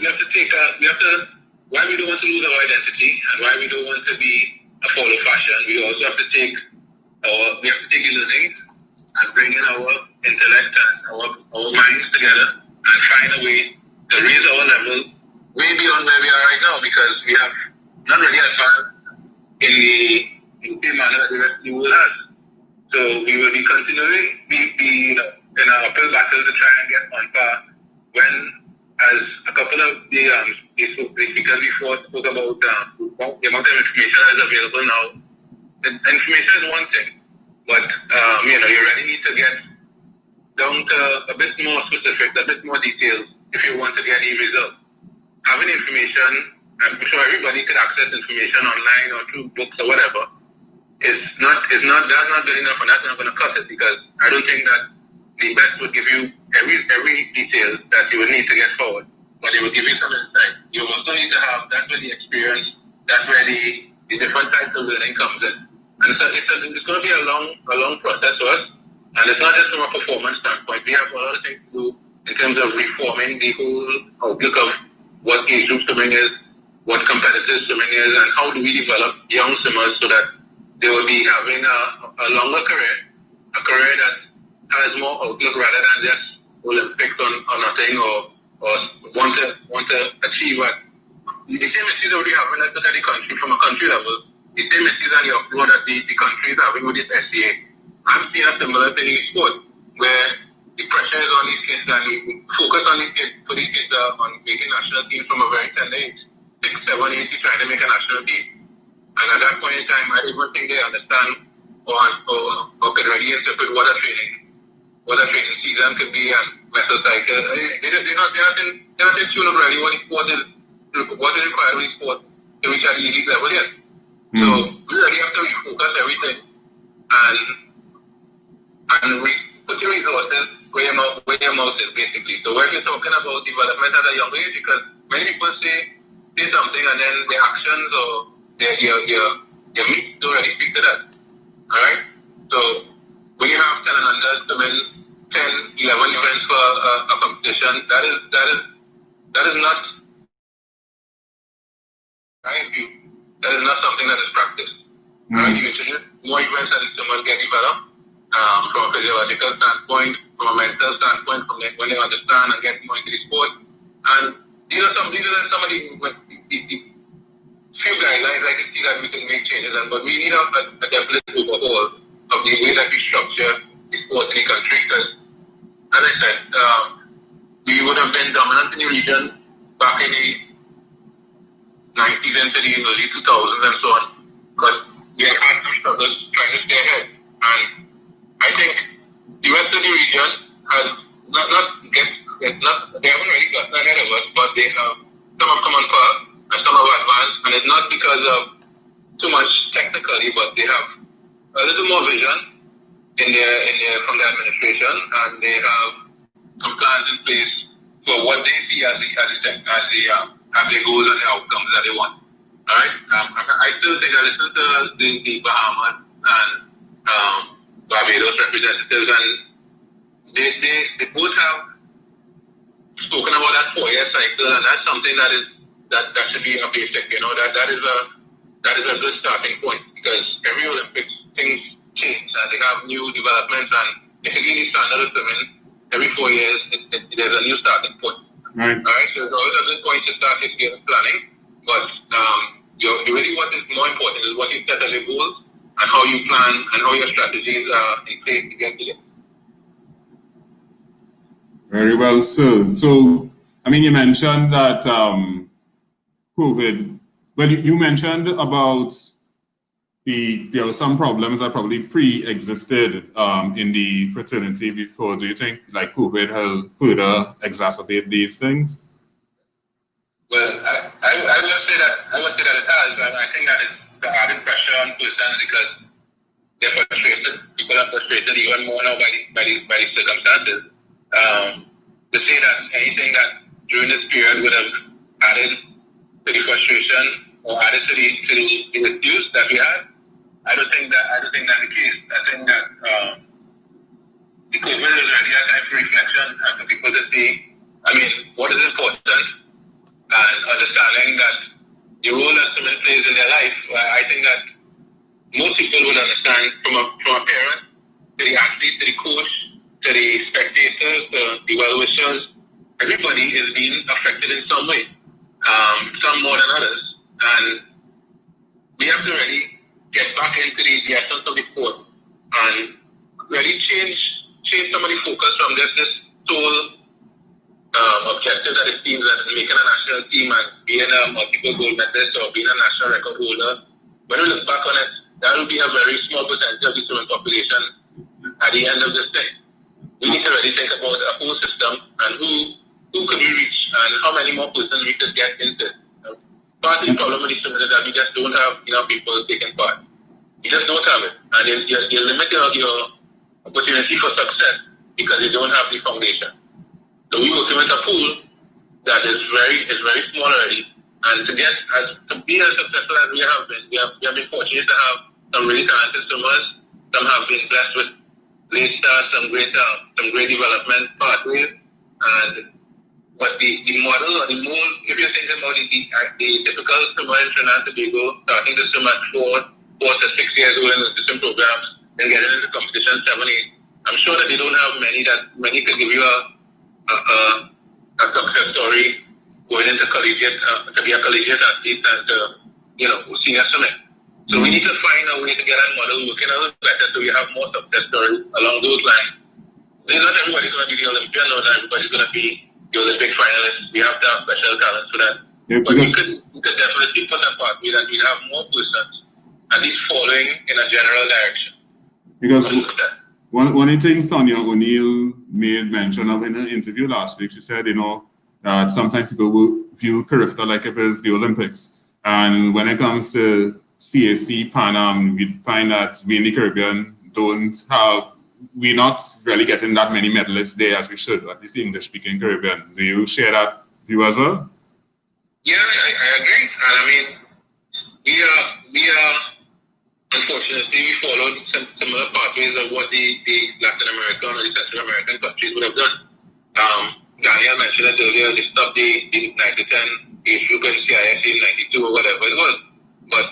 S10: why we don't want to lose our identity and why we don't want to be a follow fashion. We also have to take the learnings and bring in our intellect and our minds together and find a way to raise our level way beyond where we are right now, because we have not really advanced in the manner that the rest of the world has. So we will be continuing in our uphill battle to try and get on par when, as a couple of the speakers before spoke about the amount of information that is available now. Information is one thing, but you really need to get down to a bit more specific, a bit more detailed if you want to get any results. Having information, I'm sure everybody could access information online or through books or whatever, that's not good enough, and that's not going to cut it, because I don't think that the best would give you every detail that you would need to get forward, but it will give you some insight. You also need to have, that's where the experience, that's where the different types of learning comes in. And it's going to be a long process for us, and it's not just from a performance standpoint. We have a lot of things to do in terms of reforming the whole outlook of what age group swimming is, what competitive swimming is, and how do we develop young swimmers so that they will be having a longer career, a career that has more outlook rather than just Olympics or nothing, or want to achieve what the same issues that we have when I look at the country from a country level, the same issues and the upload that the country is having with this SDA. I'm seeing a similar thing in sport, where the pressure is on these kids and the focus on these kids, for these kids on making national teams from a very tender age, 6, 7, 8, trying to make a national team. And at that point in time, I don't think they understand or could really interpret what a training season could be and mental cycle. They're not in tune of really what is required with sport to reach at the elite level yet. So we really have to refocus everything and put your resources where your mouth is, basically. So when you're talking about development at a young age, because many people say something and then their actions or your meat don't really speak to that. Alright? So when you have 10 and under to win 10, 11 events for a competition, that is not, that is not something that is practiced. Right? You introduce more events that someone get developed from a physiological standpoint, from a mental standpoint, from when they understand and get more into the sport. And these are some of the few guidelines I can see that we can make changes on, but we need a definite overhaul of the way that we structure the sport in the country, because, as I said, we would have been dominant in the region back in the 90s into the early 2000s and so on, but we have had some struggles trying to stay ahead. And I think the rest of the region has they haven't really gotten ahead of us, but some have come on par and some have advanced, and it's not because of too much technically, but they have a little more vision from the administration, and they have some plans in place for what they see as the goals and the outcomes that they want. All right. I still think I listen to the Bahamas and Barbados representatives, and they both have spoken about that 4-year cycle, and that's something that should be a basic. That is a good starting point, because every Olympics things change and they have new developments, and basically the standard of swimming every 4 years there's a new starting point. Right. All right. So it's always a good point to start your planning, but really what is more important is what you set as your goals and how you plan and how your strategies are in place to get to them.
S6: Very well, sir. So, you mentioned that COVID, but you mentioned about there were some problems that probably pre-existed in the fraternity before. Do you think like COVID has further exacerbate these things?
S10: Well, I would say that it has, but I think that it's the added pressure on persons because they're frustrated. People are frustrated even more now by the circumstances. To say that anything that during this period would have added to the frustration or added to the excuse that we had, I don't think that's the case. I think that the COVID is really a time for reflection and for people to see, what is important and understanding that the role that someone plays in their life. I think that most people would understand from a parent to the athlete, to the coach, to the spectators, to the well-wishers. Everybody is being affected in some way, some more than others. And we have to really get back into the essence of the sport and really change some of the focus from just this sole objective that it seems that making a national team and being a multiple gold medalist or being a national record holder. When we look back on it, that will be a very small percentage of the student population at the end of this thing. We need to really think about a whole system and who could we reach and how many more persons we could get into. Part of the problem with the students is that we just don't have enough people taking part. You just don't have it. And you're limiting your opportunity for success because you don't have the foundation. So we working with a pool that is very small already. And to be as successful as we have been, we have been fortunate to have some really talented swimmers. Some have been blessed with late starts, some great development pathways. But the model or the mold, if you're thinking about the typical swimmer in Trinidad and Tobago, starting to swim at 4 to 6 years old in the system programs, then getting into competition 7, 8, I'm sure that they don't have many could give you a success story going into collegiate, to be a collegiate athlete and senior swimming. So we need to find a way to get that model working a little better so we have more success stories along those lines. Not everybody's going to be the Olympian, not everybody's going to be the Olympic finalists. We have to have special talents for that. Yeah, but we could definitely put a pathway that we'd have more persons at least following in a general direction.
S6: Because one of the things Sonia O'Neill made mention of in her interview last week, she said, that sometimes people will view Carifta like if it's the Olympics. And when it comes to CAC, Pan Am, we find that we in the Caribbean we're not really getting that many medalists there as we should, at least the English-speaking Caribbean. Do you share that view as well?
S10: Yeah, I agree. And we are unfortunately, we followed similar pathways of what the Latin American or the Central American countries would have done. Daniel mentioned it earlier, they stopped the 9-10 age group in CIS in 92 or whatever it was. But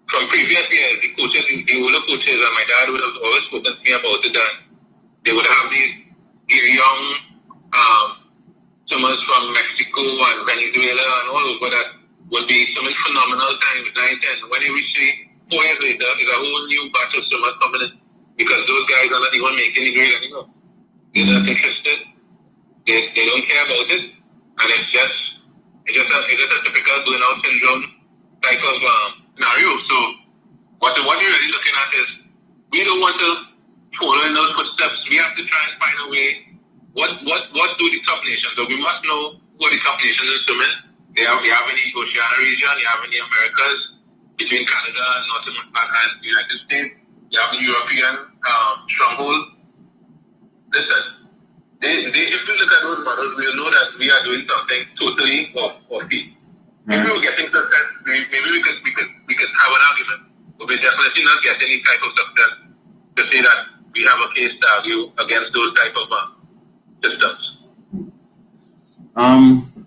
S10: from previous years, the older coaches, and my dad would have always spoken to me about it, that they would have these young swimmers from Mexico and Venezuela and all over that would be some phenomenal times, 9-10. When you reach 4 years later, there's a whole new batch of swimmers coming in because those guys are not even making the grade anymore. They're not interested. They don't care about it, and it's just a typical burnout syndrome type of scenario. So what we're really looking at is we don't want to follow in those footsteps. We have to try and find a way. What do the top nations? So we must know what the top nations are doing. You have in the Oceania region, you have in the Americas, between Canada and North America and the United States, you have the European stronghold. Listen, if we look at those models, we'll know that we are doing something totally off-beat. If we were getting success, maybe we could have an argument, but we're definitely not getting any type of success to say that we have a case to argue against those type of systems.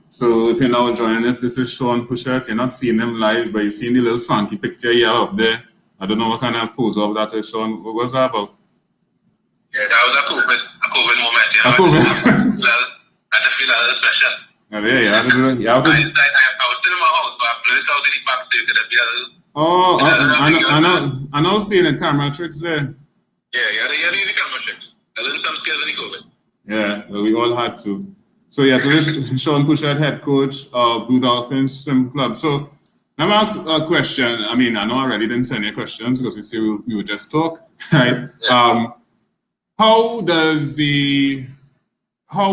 S6: So if you're now joining us, this is Shawn POUCHET. You're not seeing him live, but you're seeing the little swanky picture here up there. I don't know what kind of pose of that is, Shawn. What was that about?
S10: Yeah, that was a COVID moment. I had to feel a little special.
S6: Oh, yeah, I was still in my
S10: house, but I played it out in the backstage to be a little...
S6: I know seeing the camera tricks there.
S10: Yeah, you had to use the camera tricks. I learned some skills in the COVID.
S6: Yeah, well, we all had to. So, yeah, so this is Shawn POUCHET, head coach of Blue Dolphins Swim Club. So, Let me ask a question. I mean, I know I already didn't send you questions because we say we would just talk, right?
S10: Yeah.
S6: How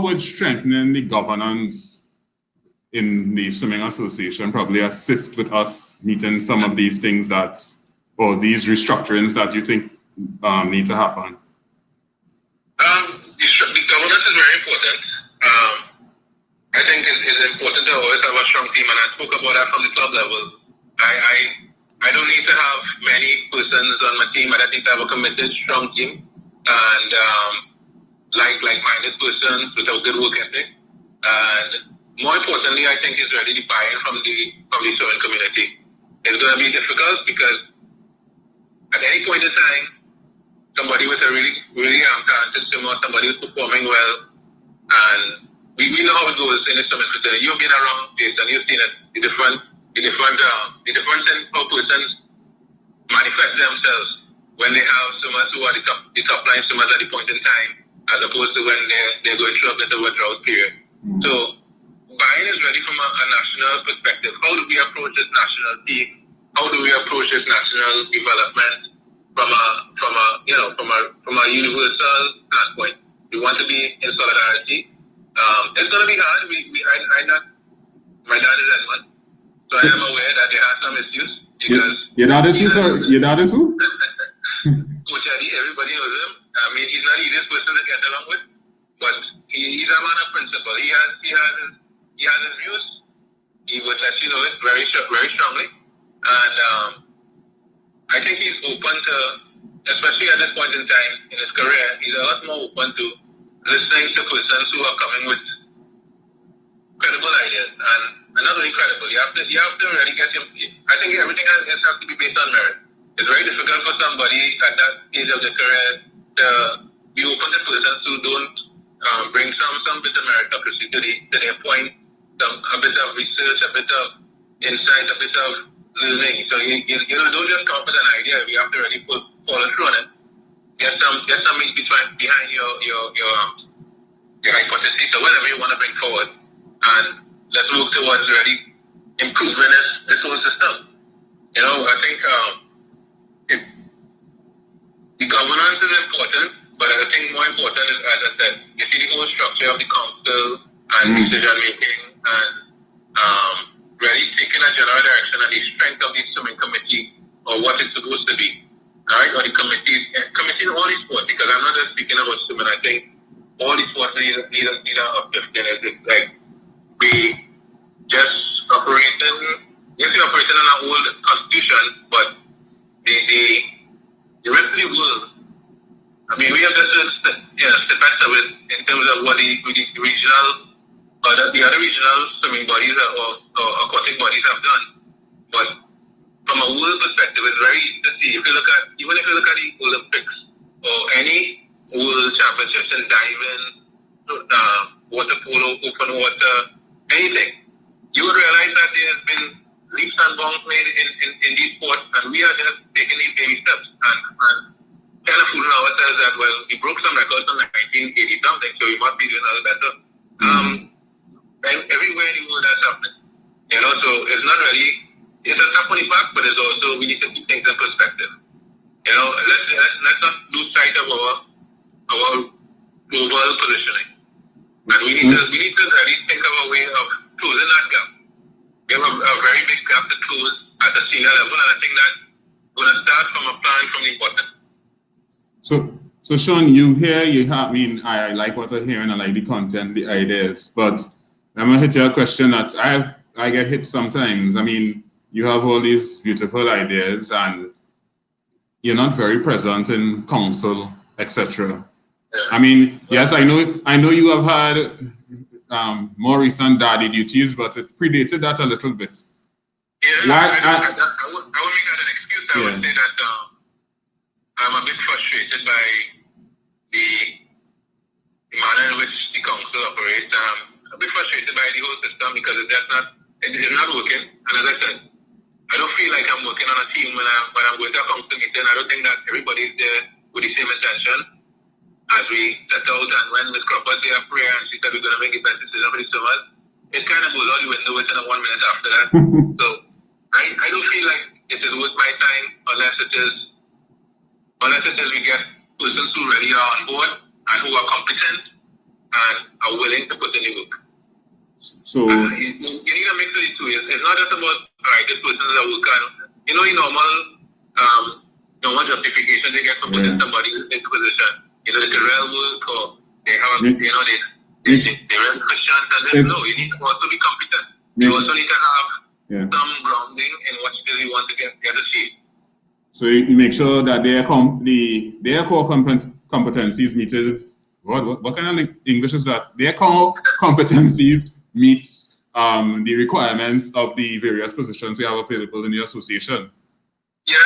S6: would strengthening the governance in the swimming association probably assist with us meeting some of these things or these restructurings that you think need to happen?
S10: The governance is very important. I think it's important to always have a strong team, and I spoke about that from the club level. I don't need to have many persons on my team. I just need to have a committed, strong team, and like-minded persons with a good work ethic. And more importantly, I think it's really the buy-in from the swimming community. It's going to be difficult because at any point in time, somebody with a really talented swimmer, somebody who's performing well, and we know how it goes in the swimming fraternity. You've been around this and you've seen it, the different things how persons manifest themselves when they have swimmers who are the top line swimmers at the point in time, as opposed to when they're going through a bit of a drought period. So buying is really from a national perspective. How do we approach this national team? How do we approach this national development from a universal standpoint? We want to be in solidarity. It's going to be hard. My dad is Edmund, so I am aware that there are some issues because
S6: your dad is who?
S10: POUCHET, everybody knows him. I mean, he's not the easiest person to get along with, but he's a man of principle. He has his views. He would let you know it very strongly, and I think he's open to, especially at this point in time in his career, he's a lot more open to listening to persons who are coming with credible ideas, and not only credible. You have to really get him. I think everything has to be based on merit. It's very difficult for somebody at that stage of their career to be open to persons who don't bring some bit of meritocracy to their point, a bit of research, a bit of insight, a bit of learning. So you don't just come up with an idea. You have to really follow through on it. Get some meat behind your hypothesis or whatever you want to bring forward, and let's work towards really improving this whole system. I think the governance is important, but I think more important is, as I said, you see the whole structure of the council and decision making, and really taking a general direction and the strength of the swimming committee or what it's supposed to be. Right, or the committee in all the sports, because I'm not just speaking about swimming. I think all the sports need a uplifting. It's like we just operating. Yes, we're operating on an old constitution, but the rest of the world. I mean, we have just the best of it in terms of what the regional or the other regional swimming bodies or aquatic bodies have done, but from a world perspective, it's very easy to see. Even if you look at the Olympics or any world championships in diving, water polo, open water, anything, you would realize that there has been leaps and bounds made in these sports, and we are just taking these baby steps and kind of fooling ourselves that, well, we broke some records in 1980 something, so we must be doing a little better. And everywhere in the world that's happening. So it's not really. It's a tap on the back, but it's also, we need to keep things in perspective. Let's not lose sight of our global positioning. And we need to really think of a way of closing that gap. We have a very big gap to close at the senior level, and I think that's going to start from a plan from the bottom.
S6: So Sean, I like what I'm hearing, I like the content, the ideas, but I'm going to hit you a question that I get hit sometimes. I mean, you have all these beautiful ideas and you're not very present in council, etc. I mean, yes, I know you have had more recent daddy duties, but it predated that a little bit.
S10: Yeah, I won't make that an excuse. I would say that I'm a bit frustrated by the manner in which the council operates. I'm a bit frustrated by the whole system because it's not working. And as I said, I don't feel like I'm working on a team when I'm going to a council meeting. I don't think that everybody's there with the same intention as we set out. And when Ms. Crawford did a prayer and she said we're going to make the best decision for the summers, it kind of goes out the window within 1 minute after that. So I don't feel like it is worth my time unless it is we get persons who really are on board and who are competent and are willing to put in the work.
S6: So
S10: you need a mix of the two. It's not just about this person is a worker. You know, the normal justification they get for putting somebody into position. You know, they can real work or they have they real Christians and then no, you need to also be competent. You also need to have some grounding in what it is you want to get achieved.
S6: So you make sure that their core competencies meet it. What kind of English is that? Their core competencies meets the requirements of the various positions we have available in the association.
S10: Yeah,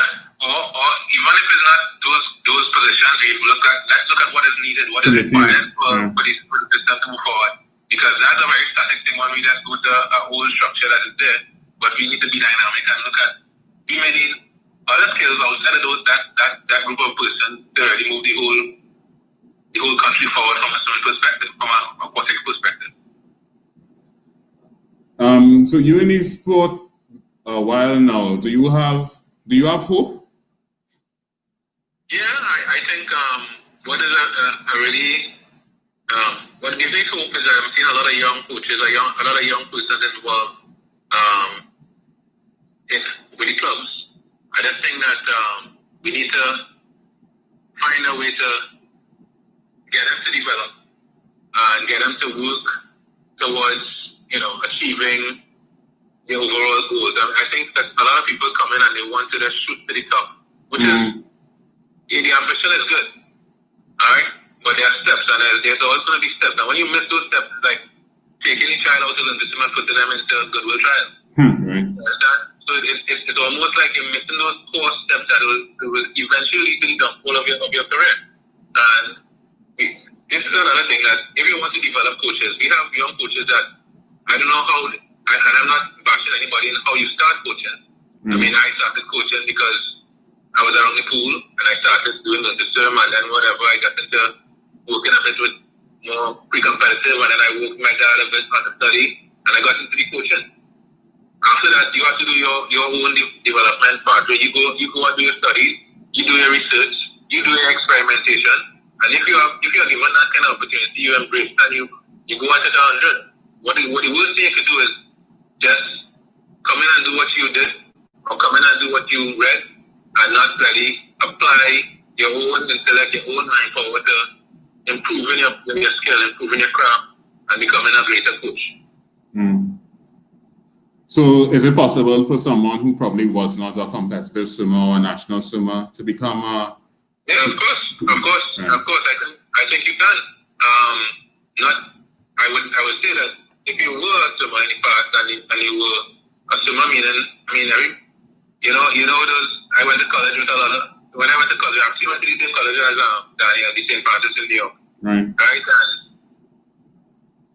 S10: or even if it's not those positions, let's look at what is needed, what is required for the system to move forward. Because that's a very static thing when we just go to a whole structure that is there. But we need to be dynamic and look at too many other skills outside of those that group of persons to really move the whole country forward from a swimming perspective, from an aquatic perspective.
S6: So you in this sport a while now. Do you have hope?
S10: Yeah, I think what is really what gives me hope is that I'm seeing a lot of young coaches, a lot of young persons involved with the clubs. I just think that we need to find a way to get them to develop and get them to work towards, achieving the overall goals. I think that a lot of people come in and they want to just shoot to the top, which is, the ambition is good, all right? But there are steps, and there's always going to be steps. And when you miss those steps, it's like taking a child out of the system and putting them into a goodwill trial.
S6: Right.
S10: So it's almost like you're missing those core steps that will eventually lead to the downfall of your career. And this is another thing that if you want to develop coaches, we have young coaches that I don't know how, and I'm not bashing anybody in how you start coaching. I mean, I started coaching because I was around the pool and I started doing the swim, and then whatever, I got into working a bit with more pre-competitive, and then I worked my dad a bit on the study, and I got into the coaching. After that, you have to do your own development part, where you go and do your studies, you do your research, you do your experimentation, and if you're given that kind of opportunity, you embrace it and you go into the 100. What the worst thing you could do is just come in and do what you did, or come in and do what you read, and not really apply your own intellect, your own mind forward to improving your skill, improving your craft, and becoming a greater coach.
S6: So is it possible for someone who probably was not a competitive swimmer or a national swimmer to become a...
S10: Yeah, of course. I think you can. I would say that if you were a swimmer in the past and you were a swimmer, I went to college with a lot of... When I went to college, I actually went to the same college as Daniel, the St. Francis in New York.
S6: Right.
S10: And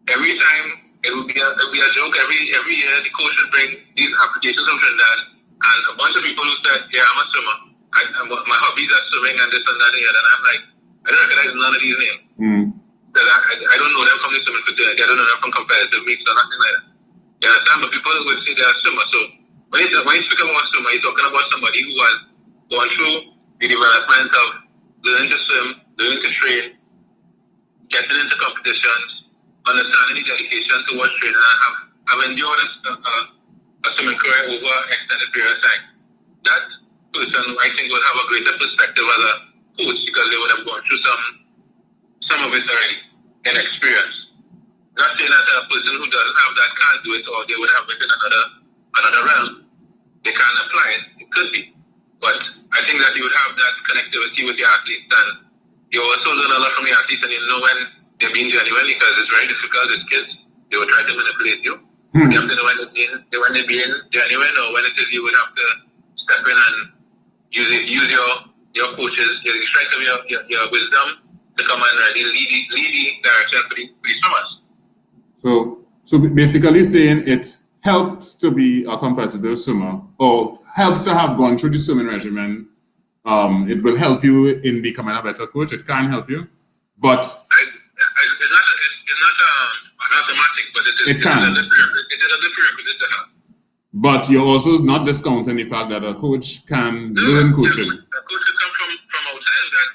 S10: every time it would be a joke. Every year the coach would bring these applications from Trinidad, and a bunch of people who said, "Yeah, I'm a swimmer. My hobbies are swimming and this and that and the other." And I'm like, I don't recognize none of these names. I don't know them from the swimming fraternity. I don't know them from competitive meets or nothing like that. You understand? But people would say they're a swimmer. So when you speak about swimmer, you're talking about somebody who has gone through the development of learning to swim, learning to train, getting into competitions, understanding the dedication towards training, and have endured a swimming career over an extended period of time. That person, I think, will have a greater perspective as a coach because they would have gone through some of it already in experience. Not saying that a person who doesn't have that can't do it, or they would have it in another realm. They can't apply it. It could be. But I think that you would have that connectivity with the athletes, and you also learn a lot from the athletes, and you know when they're being genuine, because it's very difficult as kids. They will try to manipulate you. You have to know when they're being genuine, or when it is you would have to step in and use your coaches, your strength of your wisdom to come and really lead the direction for the swimmers.
S6: So basically saying it helps to be a competitive swimmer, or helps to have gone through the swimming regimen. It will help you in becoming a better coach. It can help you, but
S10: it's not automatic, but it is a prerequisite to have.
S6: But you're also not discounting the fact that a coach can learn coaching.
S10: A coach will come from outside, that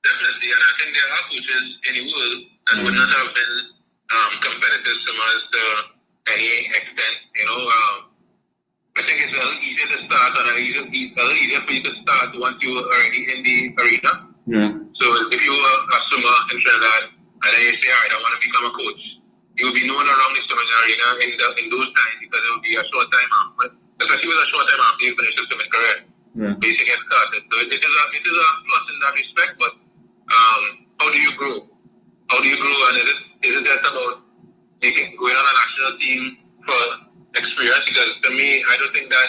S10: definitely, and I think there are coaches in the world that would not have been competitive to any extent. I think it's a little easier to start, and a little easier for you to start once you are already in the arena.
S6: Yeah.
S10: So if you were a swimmer in Trinidad, and then you say, all right, I want to become a coach, you will be known around the swimming arena in those times, because it will be a short time after, especially with a short time after you finish your swimming career.
S6: Yeah.
S10: Basically get started. So it is a plus in that respect, but how do you grow? How do you grow? And is it just about going on a national team for experience? Because to me, I don't think that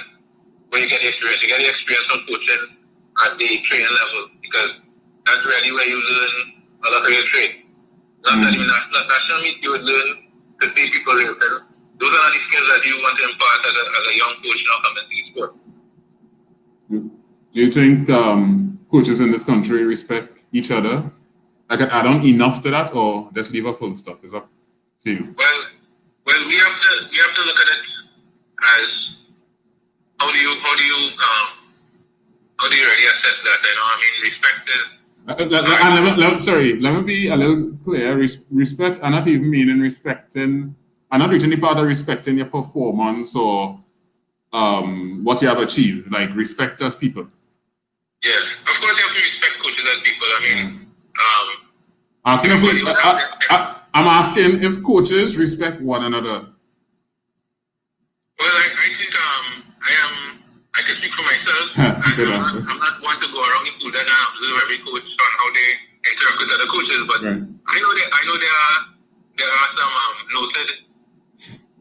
S10: when you get the experience, you get the experience from coaching at the training level, because that's really where you learn a lot of your trade. Not that even national meet, you would learn to see people yourself. Those are the skills that you want to impart as a young coach now coming to the sport.
S6: Do you think coaches in this country respect each other? I can add on enough to that, or just leave a full stop? It's up to you.
S10: Well, we have to look at it as how do you really assess that? Respect is.
S6: Let me be a little clear. Respect, I'm not even meaning respecting. I'm not reaching the part of respecting your performance or what you have achieved. Like respect as people.
S10: Yes, of course you have to respect coaches as people.
S6: I'm asking if coaches respect one another.
S10: Well, I think I can speak for myself. I'm not one to go around the pool and observe every coach on how they interact with other coaches, but right. I know there are some noted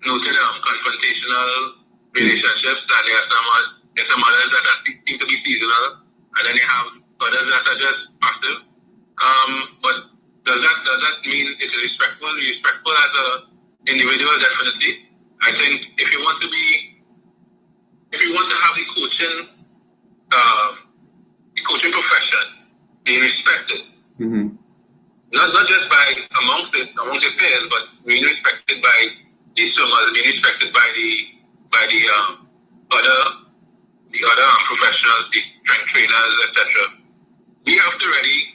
S10: confrontational relationships, and there are some others that seem to be seasonal, and then you have others that are just passive. But does that mean it's respectful? Respectful as an individual, definitely. I think if you want to have the coaching profession being respected, not just by amongst your peers, but being respected by the swimmers, being respected by the other professionals, the strength trainers, etc. We have to really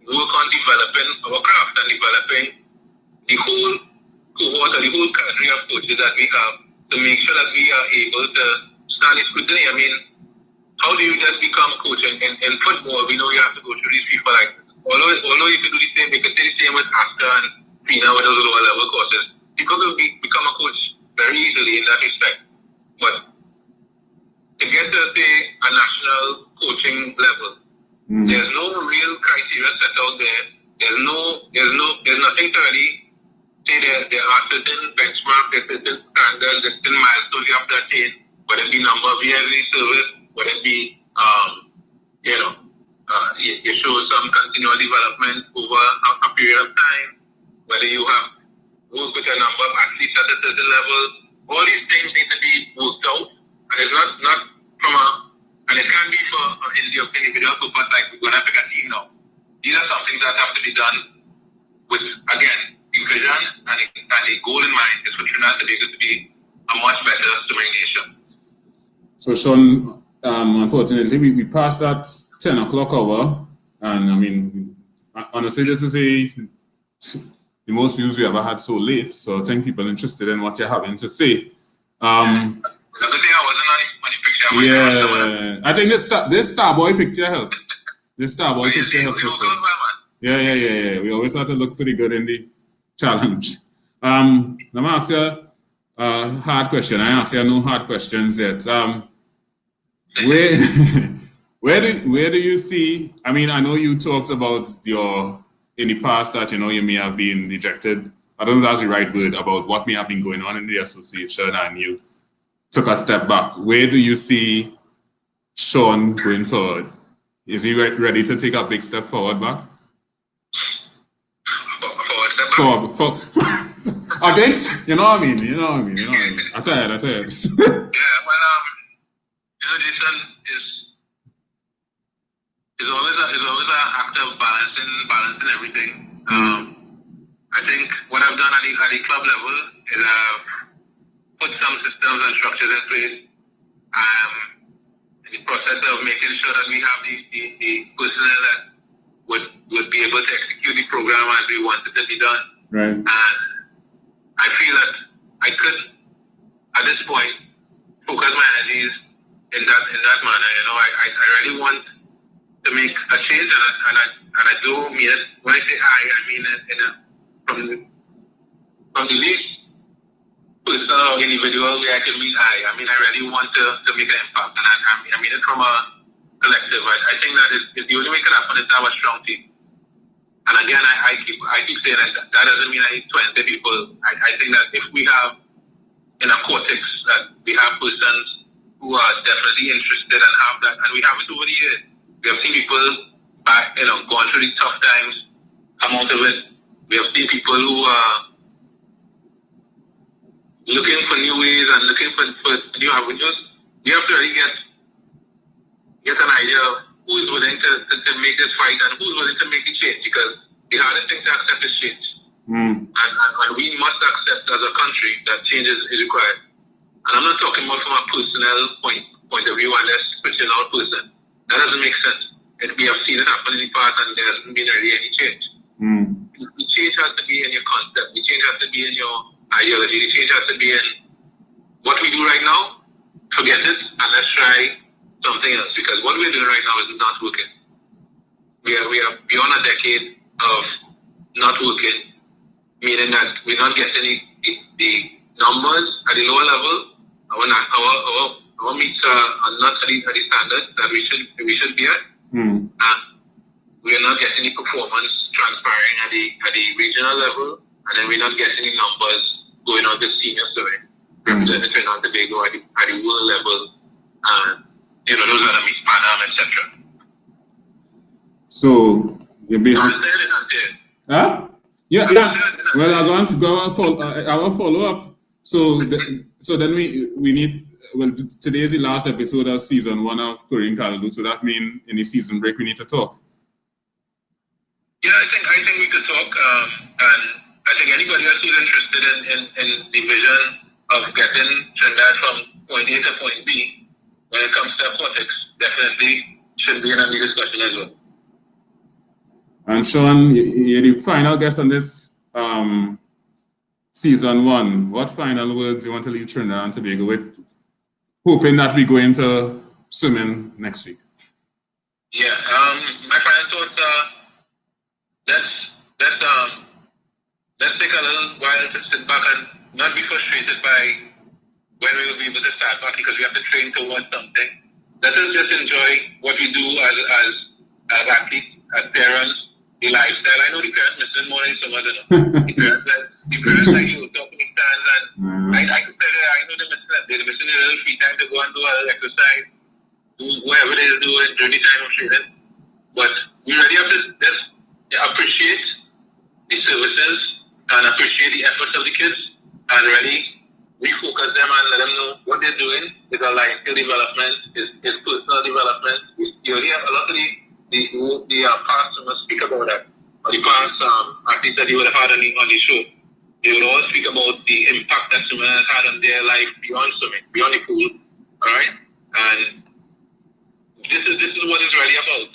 S10: work on developing our craft and developing the whole cohort or the whole cadre of coaches that we have to make sure that we are able to stand the scrutiny. How do you just become a coach? In football, we know you have to go through these people like this. Although you could do the same, you could say the same with Asta and Fina with those lower level courses. People could become a coach very easily in that respect. But to get to say a national coaching level, there's no real criteria set out there. There's nothing to really say there are certain benchmarks, there's certain standards, there's certain milestones you have to attain, whether it be number of years in service, whether it be you show some continual development over a period of time, whether you have worked with a number of athletes at a certain level. All these things need to be worked out, and it's not from and it can be for individual purpose, like we're going to pick a team now. These are some things that have to be done with, again, the vision and the goal in mind is for Trinidad and Tobago to be a much better swimming nation.
S6: So, Sean, unfortunately, we passed that 10 o'clock hour, and honestly, this is the most views we ever had so late. So, I think people are interested in what you're having to say. Yeah, I think this Starboy picture helped. This Starboy picture helped for sure. Yeah. We always have to look pretty good in the challenge. Let me ask you a hard question. I ask you no hard questions yet. Where do you see? I know you talked about in the past that you may have been rejected. I don't know if that's the right word, about what may have been going on in the association, and you took a step back. Where do you see Sean going forward? Is he ready to take a big step forward back? Forward. Against, you know what I mean? I tell you.
S10: Yeah, Jason is always an act of balancing everything. I think what I've done at the club level is put some systems and structures in place. In the process of making sure that we have the personnel that would be able to execute the program as we want it to be done.
S6: Right.
S10: And I feel that I could, at this point, focus my energies in that manner. You know, I really want to make a change, and I do mean it. When I say I mean it from the least personal or individual way I can mean I mean, I really want to make an impact, and I mean it from a collective. I think that is the only way it can happen is to have a strong team. And again, I keep saying that doesn't mean I need 20 people. I think that if we have in Aquatics that we have persons who are definitely interested and have that, and we have it over the years. We have seen people gone through the tough times, come out of it. We have seen people who are looking for new ways and looking for new avenues. We have to really get an idea of who is willing to make this fight and who is willing to make the change, because the hardest thing to accept is change. And we must accept as a country that change is required. And I'm not talking about from a personnel point of view, unless switching out person. That doesn't make sense. We have seen it happen in the past and there hasn't been really any change. The change has to be in your concept. The change has to be in your ideology. The change has to be in what we do right now. Forget it and let's try something else, because what we're doing right now is not working. We are beyond a decade of not working, meaning that we're not getting the numbers at the lower level. Our meets are not at the standard that we should be at. And we are not getting the performance transpiring at the regional level, and then we're not getting the numbers going on to senior survey, representing Trinidad and Tobago at the world level, and those are the meets, Panam, etc.
S6: So you're being. Huh? Yeah. Well, I'm going to I will follow up. So then we need. Well, today is the last episode of season 1 of Chlorine Callaloo, so that means in the season break we need to talk.
S10: Yeah, I think we could talk, and I think anybody else who's interested in the vision of getting Trinidad from point A to point B when it comes to aquatics definitely should be in a discussion as well.
S6: And Sean, you're the final guest on this season 1. What final words you want to leave Trinidad and Tobago with, hoping that we go into swimming next week?
S10: Yeah, my final thoughts are let's take a little while to sit back and not be frustrated by when we will be able to start back, because we have to train towards something. Let us just enjoy what we do as athletes, as parents, the lifestyle. I know the parents missing more than some other. The parents like you talk to me stands, and I can tell you, I know they're missing a little free time to go and do a little exercise, do whatever they do during the time of training. But we really have to just appreciate the services and appreciate the efforts of the kids, and really refocus them and let them know what they're doing is a life skill development, is personal development. You already have a lot of the past swimmers speak about that, or the past athletes that you would have had on the show. They would always speak about the impact that swimmers had on their life beyond swimming, beyond the pool. All right, and this is what it's really about.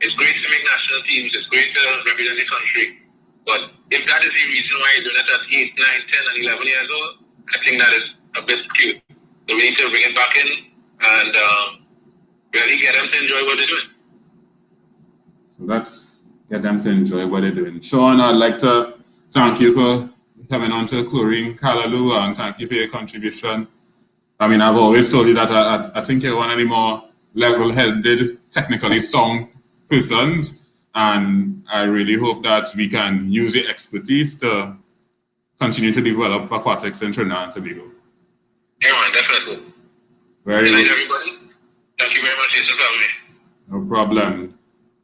S10: It's great to make national teams. It's great to represent the country. But if that is the reason why you're doing it at 8, 9, 10, and 11 years old, I think that is a bit cute. So we need to bring it back in and really get them to enjoy what they're doing.
S6: So let's get them to enjoy what they're doing. Sean, I'd like to thank you for coming on to Chlorine Callaloo, and thank you for your contribution. I mean, I've always told you that I think you're one of the more level-headed, technically sound persons, and I really hope that we can use your expertise to continue to develop aquatics in Trinidad and Tobago.
S10: Yeah, man, definitely.
S6: Very good.
S10: Everybody. Thank you very much, Jason, for having me.
S6: No problem.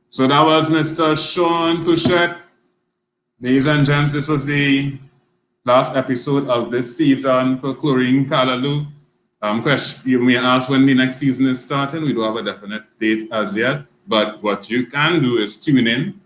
S6: So that was Mr. Shawn POUCHET. Ladies and gents, this was the last episode of this season for Chlorine Callaloo. You may ask when the next season is starting. We don't have a definite date as yet, but what you can do is tune in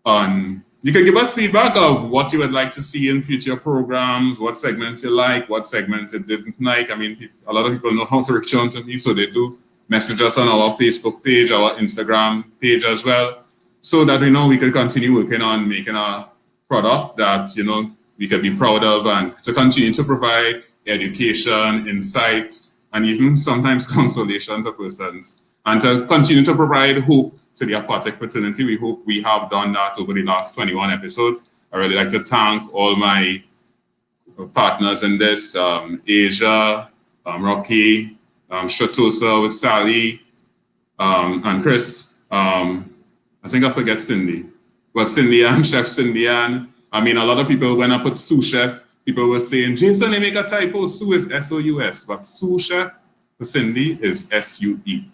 S6: on you can give us feedback of what you would like to see in future programs, what segments you like, what segments you didn't like. I mean, a lot of people know how to reach out to me, so they do message us on our Facebook page, our Instagram page as well, so that we know we can continue working on making a product that, you know, we can be proud of, and to continue to provide education, insight, and even sometimes consolation to persons, and to continue to provide hope to the aquatic fraternity. We hope we have done that over the last 21 episodes. I really like to thank all my partners in this, Asia, Rocky, Shatosa with Sally, and Chris. I think I forget Cindy. Well, Cindy and Chef Cindy Ann. I mean, a lot of people, when I put sous chef, people were saying, Jason, they make a typo, sous is S-O-U-S, but sous chef for Cindy is S-U-E.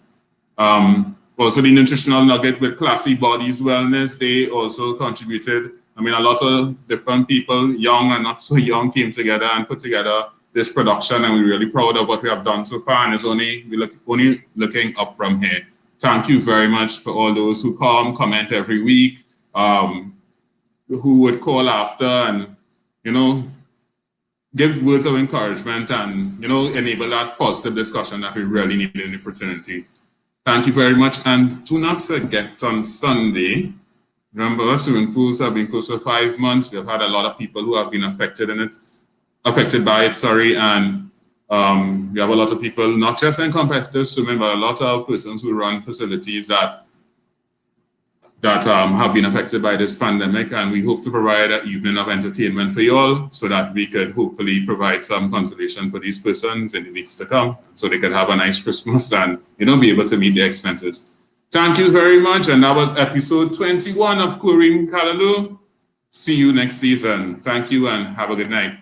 S6: Also the Nutritional Nugget with Classy Bodies Wellness, they also contributed. I mean, a lot of different people, young and not so young, came together and put together this production, and we're really proud of what we have done so far, and it's only looking up from here. Thank you very much for all those who comment every week, who would call after and, you know, give words of encouragement and, you know, enable that positive discussion that we really need in the fraternity. Thank you very much. And do not forget, on Sunday, remember, swimming pools have been closed for 5 months. We have had a lot of people who have been affected by it, sorry. And we have a lot of people, not just in competitive swimming, but a lot of persons who run facilities that have been affected by this pandemic, and we hope to provide an evening of entertainment for you all, so that we could hopefully provide some consolation for these persons in the weeks to come, so they could have a nice Christmas and, you know, be able to meet their expenses. Thank you very much, and that was episode 21 of Chlorine Callaloo. See you next season. Thank you and have a good night.